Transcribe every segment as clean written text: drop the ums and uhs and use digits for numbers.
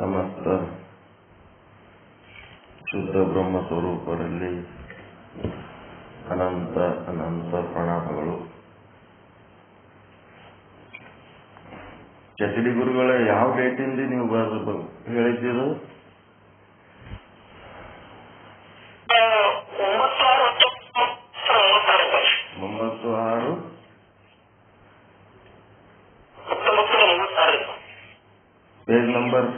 ಸಮಸ್ತ ಶುದ್ಧ ಬ್ರಹ್ಮ ಸ್ವರೂಪರಲ್ಲಿ ಅನಂತ ಅನಂತ ಪ್ರಣಾಮಗಳು. ಚಚಡಿ ಗುರುಗಳ ಯಾವ ಡೇಟಿಂದ ನೀವು ಹೇಳಿದ್ದೀರು? 9/6 ಪೇಜ್ ನಂಬರ್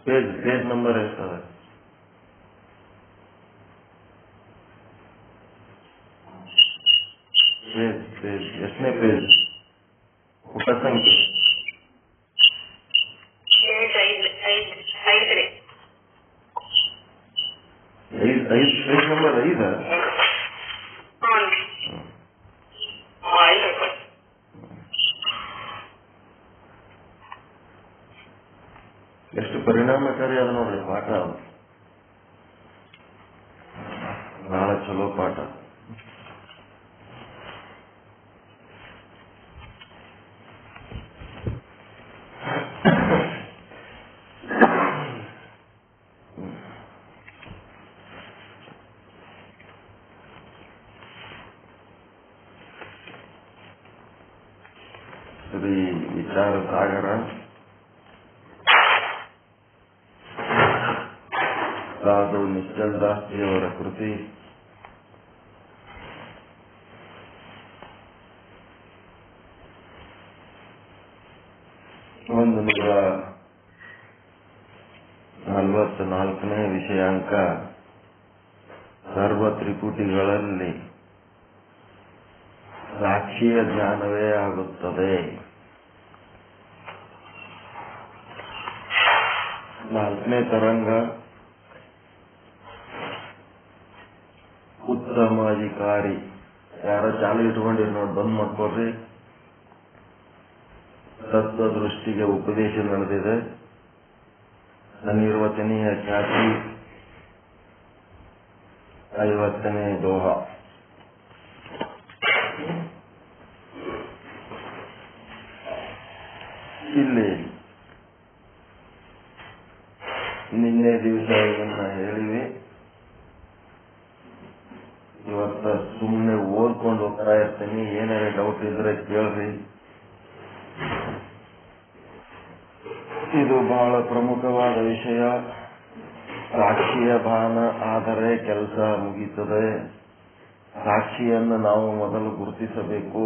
ಪೇಜ್ ನಂಬರ್ ಎಷ್ಟದ? ಪೇಜ್ ಎಷ್ಟನೇ ಪೇಜ್? ಪುಟ ಸಂಖ್ಯೆ 5 ಪೇಜ್ ನಂಬರ್ 5. ಎಷ್ಟು ಪರಿಣಾಮಕಾರಿ ಅದ ನೋಡ್ರಿ ಪಾಠ. ಬಹಳ ಚಲೋ ಪಾಠ. ಶ್ರೀ ವಿಚಾರ ಸಾಗರ ಸಾಧು ನಿಶ್ಚಲ್ ದಾಸ್ಜಿಯವರ ಕೃತಿ. ಒಂದು 144ನೇ ವಿಷಯಾಂಕ ಸರ್ವ ತ್ರಿಪುಟಿಗಳಲ್ಲಿ ಸಾಕ್ಷಿಯ ಜ್ಞಾನವೇ ಆಗುತ್ತದೆ. 4ನೇ ತರಂಗ ಉತ್ತಮ ಅಧಿಕಾರಿ. ಯಾರೋ ಚಾಲು ಇಟ್ಕೊಂಡಿರಿ ನೋಡಿ, ಬಂದ್ ಮಾಡ್ಕೊಡ್ರಿ. ತತ್ವ ದೃಷ್ಟಿಗೆ ಉಪದೇಶ ನಡೆದಿದೆ. ಅನಿರ್ವಚನೀಯ ಖ್ಯಾತಿ 50ನೇ ದೋಹ. ಇಲ್ಲಿ ನಿನ್ನೆ ದಿವಸ ಇದನ್ನ ಹೇಳಿವಿ. ಇವತ್ತ ಸುಮ್ಮನೆ ಓದ್ಕೊಂಡು ಹೋಗ್ತಾ ಇರ್ತೀನಿ. ಏನಾರ ಡೌಟ್ ಇದ್ರೆ ಕೇಳ್ರಿ. ಇದು ಬಹಳ ಪ್ರಮುಖವಾದ ವಿಷಯ. ಸಾಕ್ಷಿಯ ಭಾನ ಆದರೆ ಕೆಲಸ ಮುಗೀತದೆ. ಸಾಕ್ಷಿಯನ್ನು ನಾವು ಮೊದಲು ಗುರುತಿಸಬೇಕು.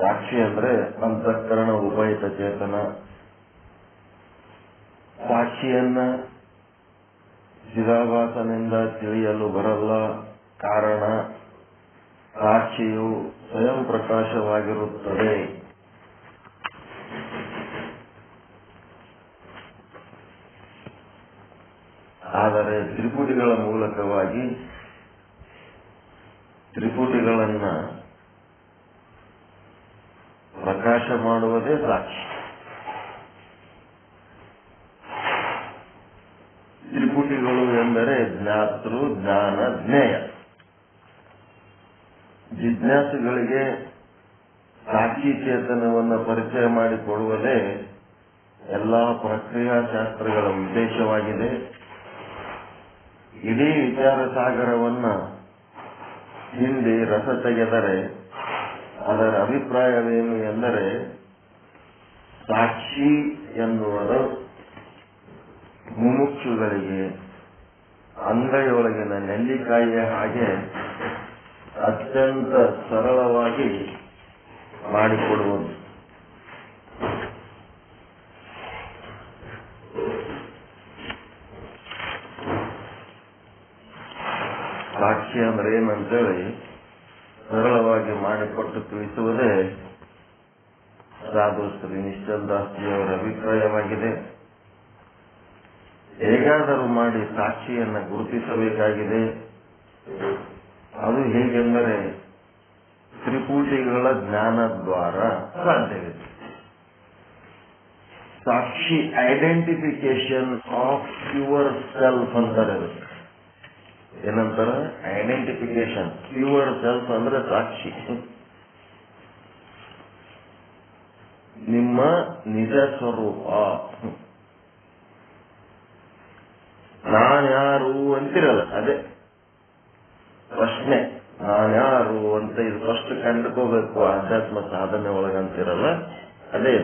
ಸಾಕ್ಷಿ ಅಂದ್ರೆ ಅಂತಃಕರಣ ಉಪಹಿತ ಚೇತನ. ಸಾಕ್ಷಿಯನ್ನ ಚಿದಾಭಾಸನಿಂದ ತಿಳಿಯಲು ಬರಲ್ಲ. ಕಾರಣ ಸಾಕ್ಷಿಯು ಸ್ವಯಂ ಪ್ರಕಾಶವಾಗಿರುತ್ತದೆ. ಆದರೆ ತ್ರಿಪುಟಿಗಳ ಮೂಲಕವಾಗಿ ತ್ರಿಪುಟಿಗಳನ್ನ ಪ್ರಕಾಶ ಮಾಡುವುದೇ ಸಾಕ್ಷಿ. ತ್ರಿಪುಟಿಗಳು ಎಂದರೆ ಜ್ಞಾತೃ, ಜ್ಞಾನ, ಜ್ಞೇಯ. ಜಿಜ್ಞಾಸುಗಳಿಗೆ ಸಾಕ್ಷಿ ಚೇತನವನ್ನು ಪರಿಚಯ ಮಾಡಿಕೊಡುವುದೇ ಎಲ್ಲಾ ಪ್ರಕ್ರಿಯಾಶಾಸ್ತ್ರಗಳ ಉದ್ದೇಶವಾಗಿದೆ. ಇಡೀ ವಿಚಾರ ಸಾಗರವನ್ನ ಹಿಂದೆ ರಸ ತೆಗೆದರೆ ಅದರ ಅಭಿಪ್ರಾಯವೇನು ಎಂದರೆ, ಸಾಕ್ಷಿ ಎನ್ನುವುದು ಮುಮುಕ್ಷುಗಳಿಗೆ ಅಂಗೈಯೊಳಗಿನ ನೆಲ್ಲಿಕಾಯಿಯ ಹಾಗೆ ಅತ್ಯಂತ ಸರಳವಾಗಿ ಮಾಡಿಕೊಡುವುದು. ಸಾಕ್ಷಿ ಅಂದ್ರೆ ಏನಂತೇಳಿ ಸರಳವಾಗಿ ಮಾಡಿಕೊಟ್ಟು ತಿಳಿಸುವುದೇ ಸಾಧು ಶ್ರೀ ನಿಶ್ಚಲ್ ದಾಸ್ಜಿಯವರ ಅಭಿಪ್ರಾಯವಾಗಿದೆ. ಹೇಗಾದರೂ ಮಾಡಿ ಸಾಕ್ಷಿಯನ್ನು ಗುರುತಿಸಬೇಕಾಗಿದೆ. ಅದು ಹೇಗೆಂದರೆ ತ್ರಿಪುಟಿಗಳ ಜ್ಞಾನದ್ವಾರ ಸಾಧ್ಯವಿದೆ. ಸಾಕ್ಷಿ ಐಡೆಂಟಿಫಿಕೇಶನ್ ಆಫ್ ಯುವರ್ ಸೆಲ್ಫ್ ಅಂತಾರೆ. ಏನಂತಾರ? ಐಡೆಂಟಿಫಿಕೇಶನ್. ಯುವರ್ ಸೆಲ್ಫ್ ಅಂದ್ರೆ ಸಾಕ್ಷಿ. ನಿಮ್ಮ ನಿಜ ಸ್ವರೂಪ. ನಾನ್ಯಾರು ಅಂತಿರಲ್ಲ, ಅದೇ ಪ್ರಶ್ನೆ. ನಾನ್ಯಾರು ಅಂತ ಇದು ಫಸ್ಟ್ ಕಂಡುಕೋಬೇಕು ಆಧ್ಯಾತ್ಮ ಸಾಧನೆ ಒಳಗಂತಿರಲ್ಲ, ಅದೇ.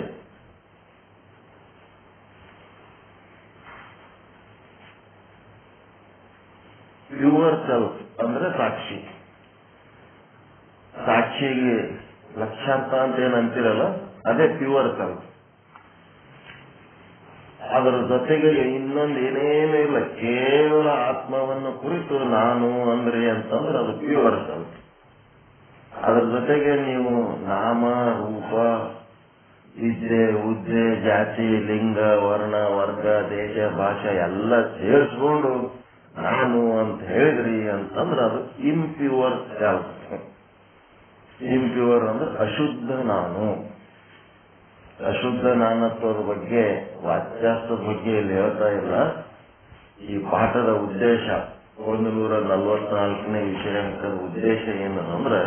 ಪ್ಯೂರ್ ಸೆಲ್ಫ್ ಅಂದ್ರೆ ಸಾಕ್ಷಿ. ಸಾಕ್ಷಿಗೆ ಲಕ್ಷಾಂತ ಅಂತ ಏನ್ ಅಂತಿರಲ್ಲ, ಅದೇ ಪ್ಯೂರ್ ಸೆಲ್ಫ್. ಅದರ ಜೊತೆಗೆ ಇನ್ನೊಂದು ಏನೇನೂ ಇಲ್ಲ, ಕೇವಲ ಆತ್ಮವನ್ನು ಕುರಿತು ನಾನು ಅಂದ್ರೆ ಅಂತಂದ್ರೆ ಅದು ಪ್ಯೂರ್ ಸೆಲ್ಫ್. ಅದರ ಜೊತೆಗೆ ನೀವು ನಾಮ ರೂಪ ವಿದ್ಯೆ ಹುದ್ದೆ ಜಾತಿ ಲಿಂಗ ವರ್ಣ ವರ್ಗ ದೇಶ ಭಾಷೆ ಎಲ್ಲ ಸೇರಿಸ್ಕೊಂಡು ನಾನು ಅಂತ ಹೇಳಿದ್ರಿ ಅಂತಂದ್ರೆ ಅದು ಇಂಪ್ಯೂರ್ ಸೆಲ್ಫ್. ಇಂಪ್ಯೂರ್ ಅಂದ್ರೆ ಅಶುದ್ಧ ನಾನು. ಅಶುದ್ಧ ನಾನತ್ವದ ಬಗ್ಗೆ ವಾಚ್ಯಾರ್ಥದ ಬಗ್ಗೆ ಇಲ್ಲಿ ಹೇಳ್ತಾ ಇಲ್ಲ. ಈ ಪಾಠದ ಉದ್ದೇಶ 144ನೇ ವಿಷಯಾಂಕದ ಉದ್ದೇಶ ಏನಂದ್ರೆ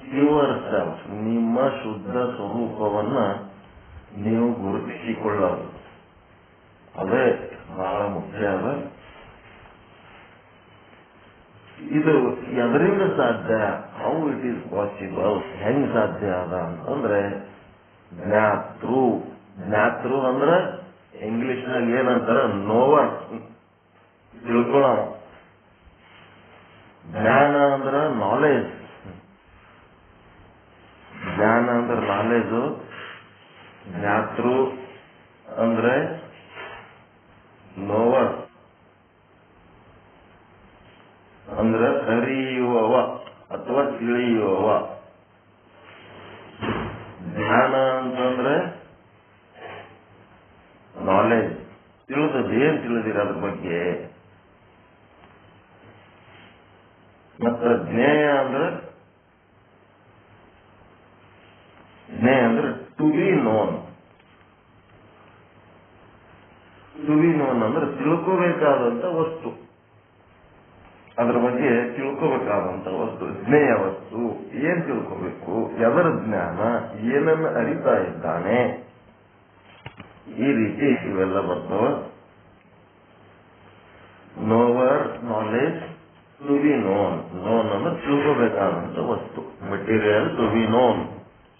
ಪ್ಯೂರ್ ಸೆಲ್ಫ್, ನಿಮ್ಮ ಶುದ್ಧ ಸ್ವರೂಪವನ್ನ ನೀವು ಗುರುತಿಸಿಕೊಳ್ಳೋದು. ಅದೇ ಬಹಳ ಮುಖ್ಯ ಅದ. ಇದು ಎದರಿಂದ ಸಾಧ್ಯ? How it is possible? ಹೆಂಗ್ ಸಾಧ್ಯ ಅದ ಅಂತಂದ್ರೆ ಜ್ಞಾತೃ. ಜ್ಞಾತೃ ಅಂದ್ರ ಇಂಗ್ಲಿಷ್ನಾಗ ಏನಂತಾರ, ನೋವರ್, ತಿಳ್ಕೊಳ್ಳೋ. ಜ್ಞಾನ ಅಂದ್ರ ನಾಲೆಜ್. ಜ್ಞಾನ ಅಂದ್ರೆ ನಾಲೆಜು. ಜ್ಞಾತೃ ಅಂದ್ರೆ ನೋವರ್ ಅಂದ್ರೆ ಅರಿಯುವವ ಅಥವಾ ತಿಳಿಯುವವ. ಜ್ಞಾನ ಅಂತಂದ್ರೆ ನಾಲೆಜ್, ತಿಳಿದದ್ದು ಏನ್ ತಿಳಿದಿರ ಅದ್ರ ಬಗ್ಗೆ. ಮತ್ತ ಜ್ಞೇಯ ಅಂದ್ರೆ to be known. To be known ಅಂದ್ರೆ ತಿಳ್ಕೋಬೇಕಾದಂತ ವಸ್ತು, ಅದ್ರ ಬಗ್ಗೆ ತಿಳ್ಕೋಬೇಕಾದಂತ ವಸ್ತು, ಜ್ಞೇಯ ವಸ್ತು. ಏನ್ ತಿಳ್ಕೋಬೇಕು, ಎದರ ಜ್ಞಾನ, ಏನನ್ನ ಅರಿತಾ ಇದ್ದಾನೆ, ಈ ರೀತಿ ಇವೆಲ್ಲ ಬರ್ತವ. Knower, knowledge, to be known. Known ಅಂದ್ರೆ ತಿಳ್ಕೋಬೇಕಾದಂತ ವಸ್ತು. Material to be known,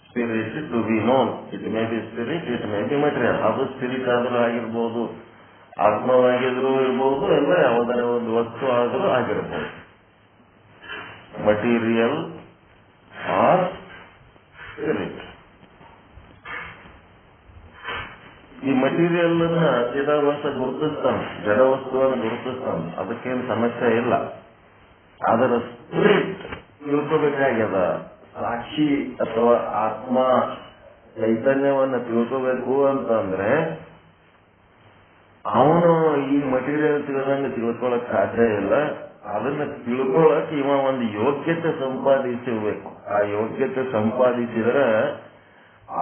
spirit to be known. It may be spirit, it may be material. ಅದು ಸ್ಪಿರಿಟ್ ಆದ್ರೂ ಆಗಿರ್ಬೋದು, ಆತ್ಮವಾಗಿದ್ರೂ ಇರ್ಬೋದು, ಎಲ್ಲ ಯಾವುದರ ಒಂದು ವಸ್ತು ಆದ್ರೂ ಆಗಿರ್ಬೋದು. Material or spirit. ಈ ಮಟೀರಿಯಲ್ ಅನ್ನ ಚಿದಾಭಾಸ ಗುರುತಿಸ್ತಾನೆ, ಜಡ ವಸ್ತುವನ್ನು ಗುರುತಿಸ್ತಾನೆ, ಅದಕ್ಕೇನು ಸಮಸ್ಯೆ ಇಲ್ಲ. ಅದರ ಸ್ಪಿರಿಟ್ ತಿಳ್ಕೋಬೇಕಾಗ್ಯದ. ಸಾಕ್ಷಿ ಅಥವಾ ಆತ್ಮ ಚೈತನ್ಯವನ್ನ ತಿಳ್ಕೋಬೇಕು ಅಂತಂದ್ರೆ ಅವನು ಈ ಮಟೀರಿಯಲ್ ತಿಳಿದಂಗೆ ತಿಳ್ಕೊಳಕ್ ಸಾಧ್ಯ ಇಲ್ಲ. ಅದನ್ನ ತಿಳ್ಕೊಳಕ್ ಇವ ಒಂದು ಯೋಗ್ಯತೆ ಸಂಪಾದಿಸಬೇಕು. ಆ ಯೋಗ್ಯತೆ ಸಂಪಾದಿಸಿದ್ರೆ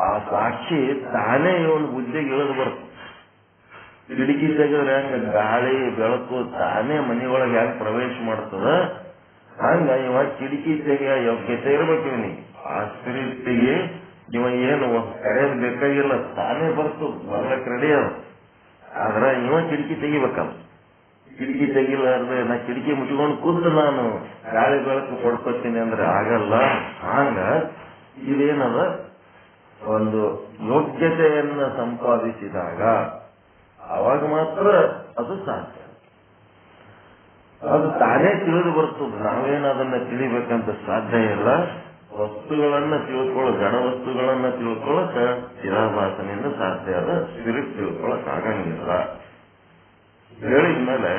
ಆ ಸಾಕ್ಷಿ ತಾನೇ ಇವನ್ ಬುದ್ಧಿಗೆ ಇಳಿದು ಬರುತ್ತೆ. ಕಿಟಕಿ ತೆಗೆದ್ರೆ ಹಂಗ ಗಾಳಿ ಬೆಳಕು ತಾನೇ ಮನೆಯೊಳಗೆ ಯಾಕೆ ಪ್ರವೇಶ ಮಾಡ್ತದ, ಹಂಗ ಇವ ಕಿಟಕಿ ತೆಗೆಯ ಯೋಗ್ಯತೆ ಇರ್ಬೇಕು ಇವನಿಗೆ. ಆ ಸ್ಪಿರಿಟ್ಗೆ ಇವ ಏನು ಕರೆಯೋದು ಬೇಕಾಗಿಲ್ಲ, ತಾನೇ ಬರ್ತು, ಬರ್ಲಕ್ ರೆಡಿ ಅದ. ಆದ್ರ ಇವ ಕಿಟಕಿ ತೆಗಿಬೇಕಲ್ಲ. ಕಿಟಕಿ ತೆಗಿಲಾರ್ದೆ ನಾ ಕಿಟಕಿ ಮುಚ್ಕೊಂಡು ಕೂತು ನಾನು ಗಾಳಿ ಬೆಳಕು ಕೊಡ್ಕೊತೀನಿ ಅಂದ್ರೆ ಆಗಲ್ಲ. ಹಂಗ ಇದೇನದ, ಒಂದು ಯೋಗ್ಯತೆಯನ್ನ ಸಂಪಾದಿಸಿದಾಗ ಅವಾಗ ಮಾತ್ರ ಅದು ಸಾಧ್ಯ. ಅದು ತಾನೇ ತಿಳಿದು ಬರ್ತದೆ. ನಾವೇನು ಅದನ್ನ ತಿಳಿಬೇಕಂತ ಸಾಧ್ಯ ಇಲ್ಲ. ವಸ್ತುಗಳನ್ನ ತಿಳ್ಕೊಳ್ಳೋ, ಜಡ ವಸ್ತುಗಳನ್ನ ತಿಳ್ಕೊಳ್ಳಕ ಚಿದಾಭಾಸನಿಂದ ಸಾಧ್ಯ ಅದ. ಸ್ಪಿರಿಟ್ ತಿಳ್ಕೊಳಕ್ ಆಗಂಗಿಲ್ಲ. ಹೇಳಿದ್ಮೇಲೆ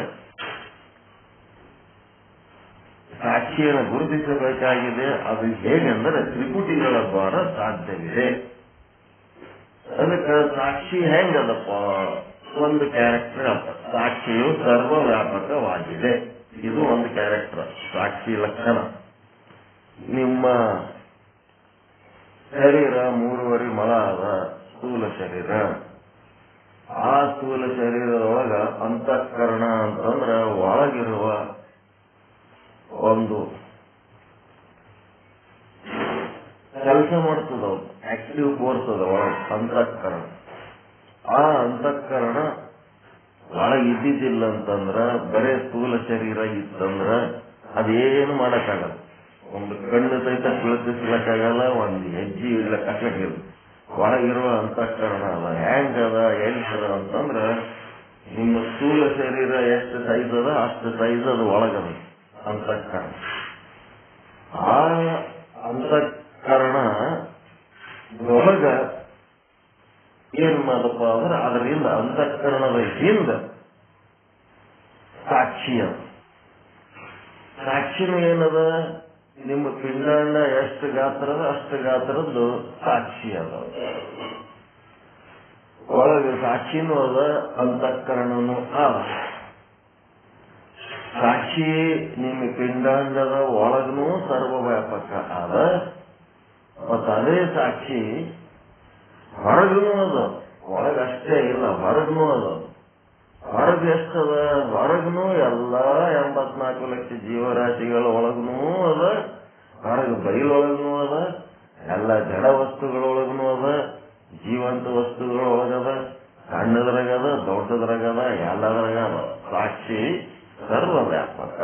ಸಾಕ್ಷಿಯನ್ನು ಗುರುತಿಸಬೇಕಾಗಿದೆ. ಅದು ಹೇಗೆಂದರೆ ತ್ರಿಪುಟಿಗಳ ದ್ವಾರ ಸಾಧ್ಯವಿದೆ. ಅದಕ್ಕೆ ಸಾಕ್ಷಿ ಹೆಂಗದಪ್ಪ, ಒಂದು ಕ್ಯಾರೆಕ್ಟರ್ ಅದ. ಸಾಕ್ಷಿಯು ಸರ್ವವ್ಯಾಪಕವಾಗಿದೆ. ಇದು ಒಂದು ಕ್ಯಾರೆಕ್ಟರ್, ಸಾಕ್ಷಿ ಲಕ್ಷಣ. ನಿಮ್ಮ ಶರೀರ 3.5 ಮೊಳ ಅದ, ಸ್ಥೂಲ ಶರೀರ. ಆ ಸ್ಥೂಲ ಶರೀರದೊಳಗ ಅಂತಃಕರಣ ಅಂತಂದ್ರ ಒಳಗಿರುವ ಒಂದು ಕೆಲಸ ಮಾಡ್ತದ, ಆಕ್ಟಿವ್ ಫೋರ್ಸ್ ಅದ ಒಳಗೆ ಅಂತಃಕರಣ. ಆ ಅಂತಃಕರಣ ಒಳಗೆ ಇದ್ದಿದ್ದಿಲ್ಲ ಅಂತಂದ್ರ, ಬರೇ ಸ್ಥೂಲ ಶರೀರ ಇತ್ತಂದ್ರ ಅದೇನು ಮಾಡಕ್ಕಾಗಲ್ಲ. ಒಂದು ಕಣ್ಣು ಸಹಿತ ಕುಳಿತಿಸ್ಲಕ್ಕಾಗಲ್ಲ, ಒಂದು ಹೆಜ್ಜೆ ಇಡ್ಲಕ್ಕಾಗಲ್ಲ. ಒಳಗಿರುವ ಅಂತಃಕರಣ ಅದ ಹೆಂಗದ ಎಲ್ಸದ ಅಂತಂದ್ರ, ನಿಮ್ಮ ಸ್ಥೂಲ ಶರೀರ ಎಷ್ಟು ಸೈಜ್ ಅದ ಅಷ್ಟು ಸೈಜ್ ಅದು ಒಳಗದ ಅಂತಃಕರಣ. ಆ ಅಂತಃಕರಣ ಒಳಗ ಏನ್ ಮಾಡಪ್ಪ ಅಂದ್ರೆ, ಅದರಿಂದ ಅಂತಃಕರಣದ ಹಿಂದ ಸಾಕ್ಷಿ ಅದ. ಸಾಕ್ಷಿನೂ ಏನದ, ನಿಮ್ಮ ಪಿಂಡಾಂಡ ಎಷ್ಟು ಗಾತ್ರದ ಅಷ್ಟು ಗಾತ್ರದ್ದು ಸಾಕ್ಷಿ ಅದ. ಒಳಗೆ ಸಾಕ್ಷಿನೂ ಅದ, ಅಂತಃಕರಣನೂ ಅದ. ಸಾಕ್ಷಿ ನಿಮ್ಮ ಪಿಂಡಾಂಡದ ಒಳಗನೂ ಸರ್ವವ್ಯಾಪಕ ಅದ, ಮತ್ತು ಅದೇ ಸಾಕ್ಷಿ ಹೊರಗನೂ ಅದ. ಒಳಗಷ್ಟೇ ಇಲ್ಲ, ಹೊರಗನೂ ಅದ. ಹೊರಗೆ ಎಷ್ಟದ, ಹೊರಗನೂ ಎಲ್ಲ 84 ಲಕ್ಷ ಜೀವರಾಶಿಗಳ ಒಳಗನೂ ಅದ, ಹೊರಗೆ ಬಯಲೊಳಗನೂ ಅದ, ಎಲ್ಲ ಜಡ ವಸ್ತುಗಳೊಳಗನೂ ಅದ, ಜೀವಂತ ವಸ್ತುಗಳೊಳಗದ, ಸಣ್ಣದ್ರಾಗದ, ದೊಡ್ಡದ್ರಾಗದ, ಎಲ್ಲದ್ರಾಗದ. ಸಾಕ್ಷಿ ಸರ್ವವ್ಯಾಪಕ.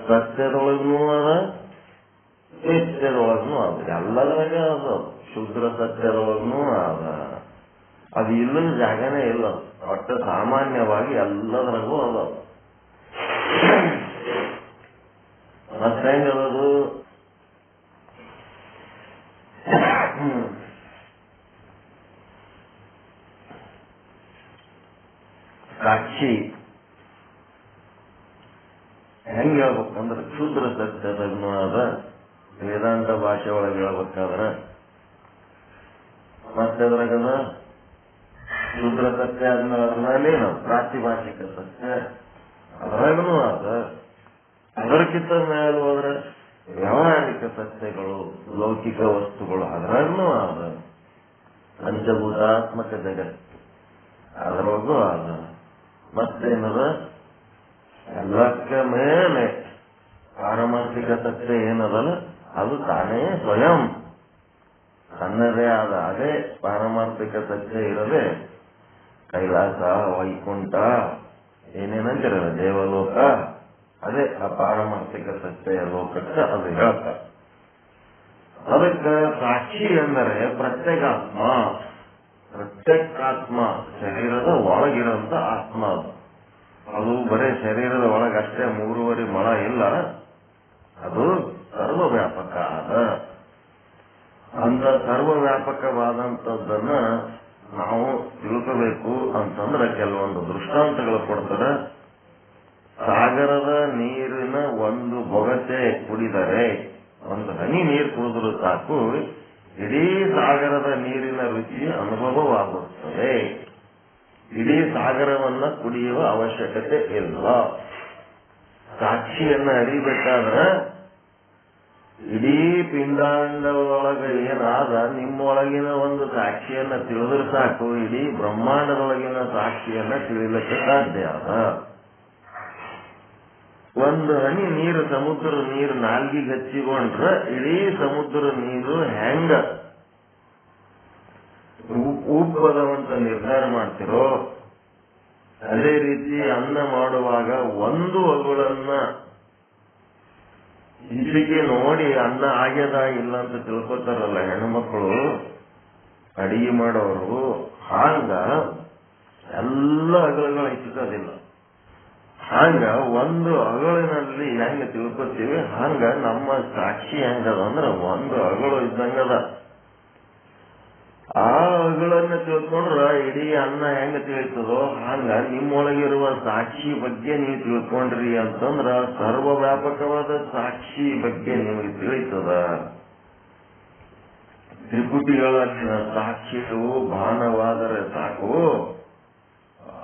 ಸತ್ಯದೊಳಗನೂ ಅದ, ನಿತ್ಯದೊಳಗನೂ ಅದ, ಎಲ್ಲದ್ರಾಗ ಅದ. ಶುದ್ರ ಸತ್ಯದೊಳಗನೂ ಅದ. ಅದು ಇಲ್ಲದ ಜಾಗನೇ ಇಲ್ಲ. ಒಟ್ಟು ಸಾಮಾನ್ಯವಾಗಿ ಎಲ್ಲದ್ರಾಗೂ ಅದ. ಮತ್ತೆ ಹೆಂಗದು, ಸಾಕ್ಷಿ ಹೆಂಗ್ ಹೇಳ್ಬೇಕಂದ್ರೆ, ಶುದ್ರ ಸತ್ಯದೂ ಅದ. ವೇದಾಂತ ಭಾಷೆ ಒಳಗೆ ಹೇಳ್ಬೇಕಾದ್ರೆ ಮತ್ತೆ ಅದ್ರಾಗದ ಶುದ್ರ ಸತ್ಯ ಆದ್ಮೇಲೆ ಪ್ರಾತಿಭಾಷಿಕ ಸತ್ಯ ಅದ್ರಾಗನೂ ಅದ. ಅದಕ್ಕಿಂತ ಮೇಲೆ ಹೋದ್ರೆ ವ್ಯಾವಹಾರಿಕ ಸತ್ಯಗಳು, ಲೌಕಿಕ ವಸ್ತುಗಳು ಅದ್ರಾಗನೂ ಅದ. ಪಂಚಭೂತಾತ್ಮಕ ಜಗತ್ತು ಅದರೊಳಗೂ ಅದ. ಮತ್ತೇನದ, ಎಲ್ಲಕ್ಕ ಮೇಲೆ ಪಾರಮಾರ್ಥಿಕ ಸತ್ಯ ಏನದಲ್ಲ ಅದು ತಾನೇ ಸ್ವಯಂ ತನ್ನದೇ ಆದ. ಅದೇ ಪಾರಮಾರ್ಥಿಕ ಸತ್ಯ ಇರದೆ ಕೈಲಾಸ, ವೈಕುಂಠ, ಏನೇನಂತಿರಲ್ಲ ದೇವಲೋಕ, ಅದೇ ಆ ಪಾರಮಾರ್ಥಿಕ ಸತ್ಯ ಲೋಕಕ್ಕೆ ಅದು ಹೇಳ್ತಾರೆ. ಅದಕ್ಕೆ ಸಾಕ್ಷಿ ಎಂದರೆ ಪ್ರತ್ಯೇಕಾತ್ಮ. ಪ್ರತ್ಯೇಕಾತ್ಮ ಶರೀರದ ಒಳಗಿರುವಂತ ಆತ್ಮ ಅದು. ಅದು ಬರೇ ಶರೀರದ ಒಳಗಷ್ಟೇ 3.5 ಮೊಳ ಇಲ್ಲ, ಅದು ಸರ್ವವ್ಯಾಪಕ ಆದ. ಅಂತ ಸರ್ವವ್ಯಾಪಕವಾದಂಥದ್ದನ್ನ ನಾವು ತಿಳ್ಕೋಬೇಕು ಅಂತಂದ್ರೆ ಕೆಲವೊಂದು ದೃಷ್ಟಾಂತಗಳು ಕೊಡ್ತಾರೆ. ಸಾಗರದ ನೀರಿನ ಒಂದು ಬೊಗಸೆ ಕುಡಿದರೆ, ಒಂದು ಹನಿ ನೀರು ಕುಡಿದ್ರು ಸಾಕು, ಇಡೀ ಸಾಗರದ ನೀರಿನ ರುಚಿ ಅನುಭವವಾಗುತ್ತದೆ. ಇಡೀ ಸಾಗರವನ್ನ ಕುಡಿಯುವ ಅವಶ್ಯಕತೆ ಇಲ್ಲ. ಸಾಕ್ಷಿಯನ್ನ ಅರಿಬೇಕಾದ್ರೆ ಇಡೀ ಪಿಂಡಾಂಡದೊಳಗೆ ಏನಾದ ನಿಮ್ಮೊಳಗಿನ ಒಂದು ಸಾಕ್ಷಿಯನ್ನ ತಿಳಿದ್ರೆ ಸಾಕು, ಇಡೀ ಬ್ರಹ್ಮಾಂಡದೊಳಗಿನ ಸಾಕ್ಷಿಯನ್ನ ತಿಳಿಲಿಕ್ಕೆ ಸಾಧ್ಯ ಅದ. ಒಂದು ಹನಿ ನೀರು, ಸಮುದ್ರ ನೀರು ನಾಲ್ಗಿಗೆ ಹಚ್ಚಿಕೊಂಡ್ರೆ ಇಡೀ ಸಮುದ್ರ ನೀರು ಹೆಂಗ ಉಪ್ಪದವಂತ ನಿರ್ಧಾರ ಮಾಡ್ತಿರೋ, ಅದೇ ರೀತಿ ಅನ್ನ ಮಾಡುವಾಗ ಒಂದು ಅಗುಳನ್ನ ಈಚೆಗೆ ನೋಡಿ ಅನ್ನ ಆಗ್ಯದ ಇಲ್ಲ ಅಂತ ತಿಳ್ಕೊತಾರಲ್ಲ ಹೆಣ್ಮಕ್ಳು ಅಡಿಗೆ ಮಾಡೋರು, ಹಾಂಗ ಎಲ್ಲ ಅಗಳುಗಳು ಹೆಚ್ಚಿಸೋದಿಲ್ಲ. ಹಂಗ ಒಂದು ಅಗಳಿನಲ್ಲಿ ಹೆಂಗ ತಿಳ್ಕೊತೀವಿ, ಹಂಗ ನಮ್ಮ ಸಾಕ್ಷಿ ಹೆಂಗದ ಅಂದ್ರೆ ಒಂದು ಅಗಳು ಇದ್ದಂಗದ. ಆ ಅಗಳನ್ನ ತಿಳ್ಕೊಂಡ್ರ ಇಡೀ ಅನ್ನ ಹೆಂಗ ತಿಳಿತದೋ ಹಂಗ ನಿಮ್ಮೊಳಗಿರುವ ಸಾಕ್ಷಿ ಬಗ್ಗೆ ನೀವು ತಿಳ್ಕೊಂಡ್ರಿ ಅಂತಂದ್ರ ಸರ್ವವ್ಯಾಪಕವಾದ ಸಾಕ್ಷಿ ಬಗ್ಗೆ ನಿಮಗೆ ತಿಳಿತದ. ತ್ರಿಪುಟಿಗಳಲ್ಲಿನ ಸಾಕ್ಷಿಯು ಭಾನವಾದರೆ ಸಾಕು,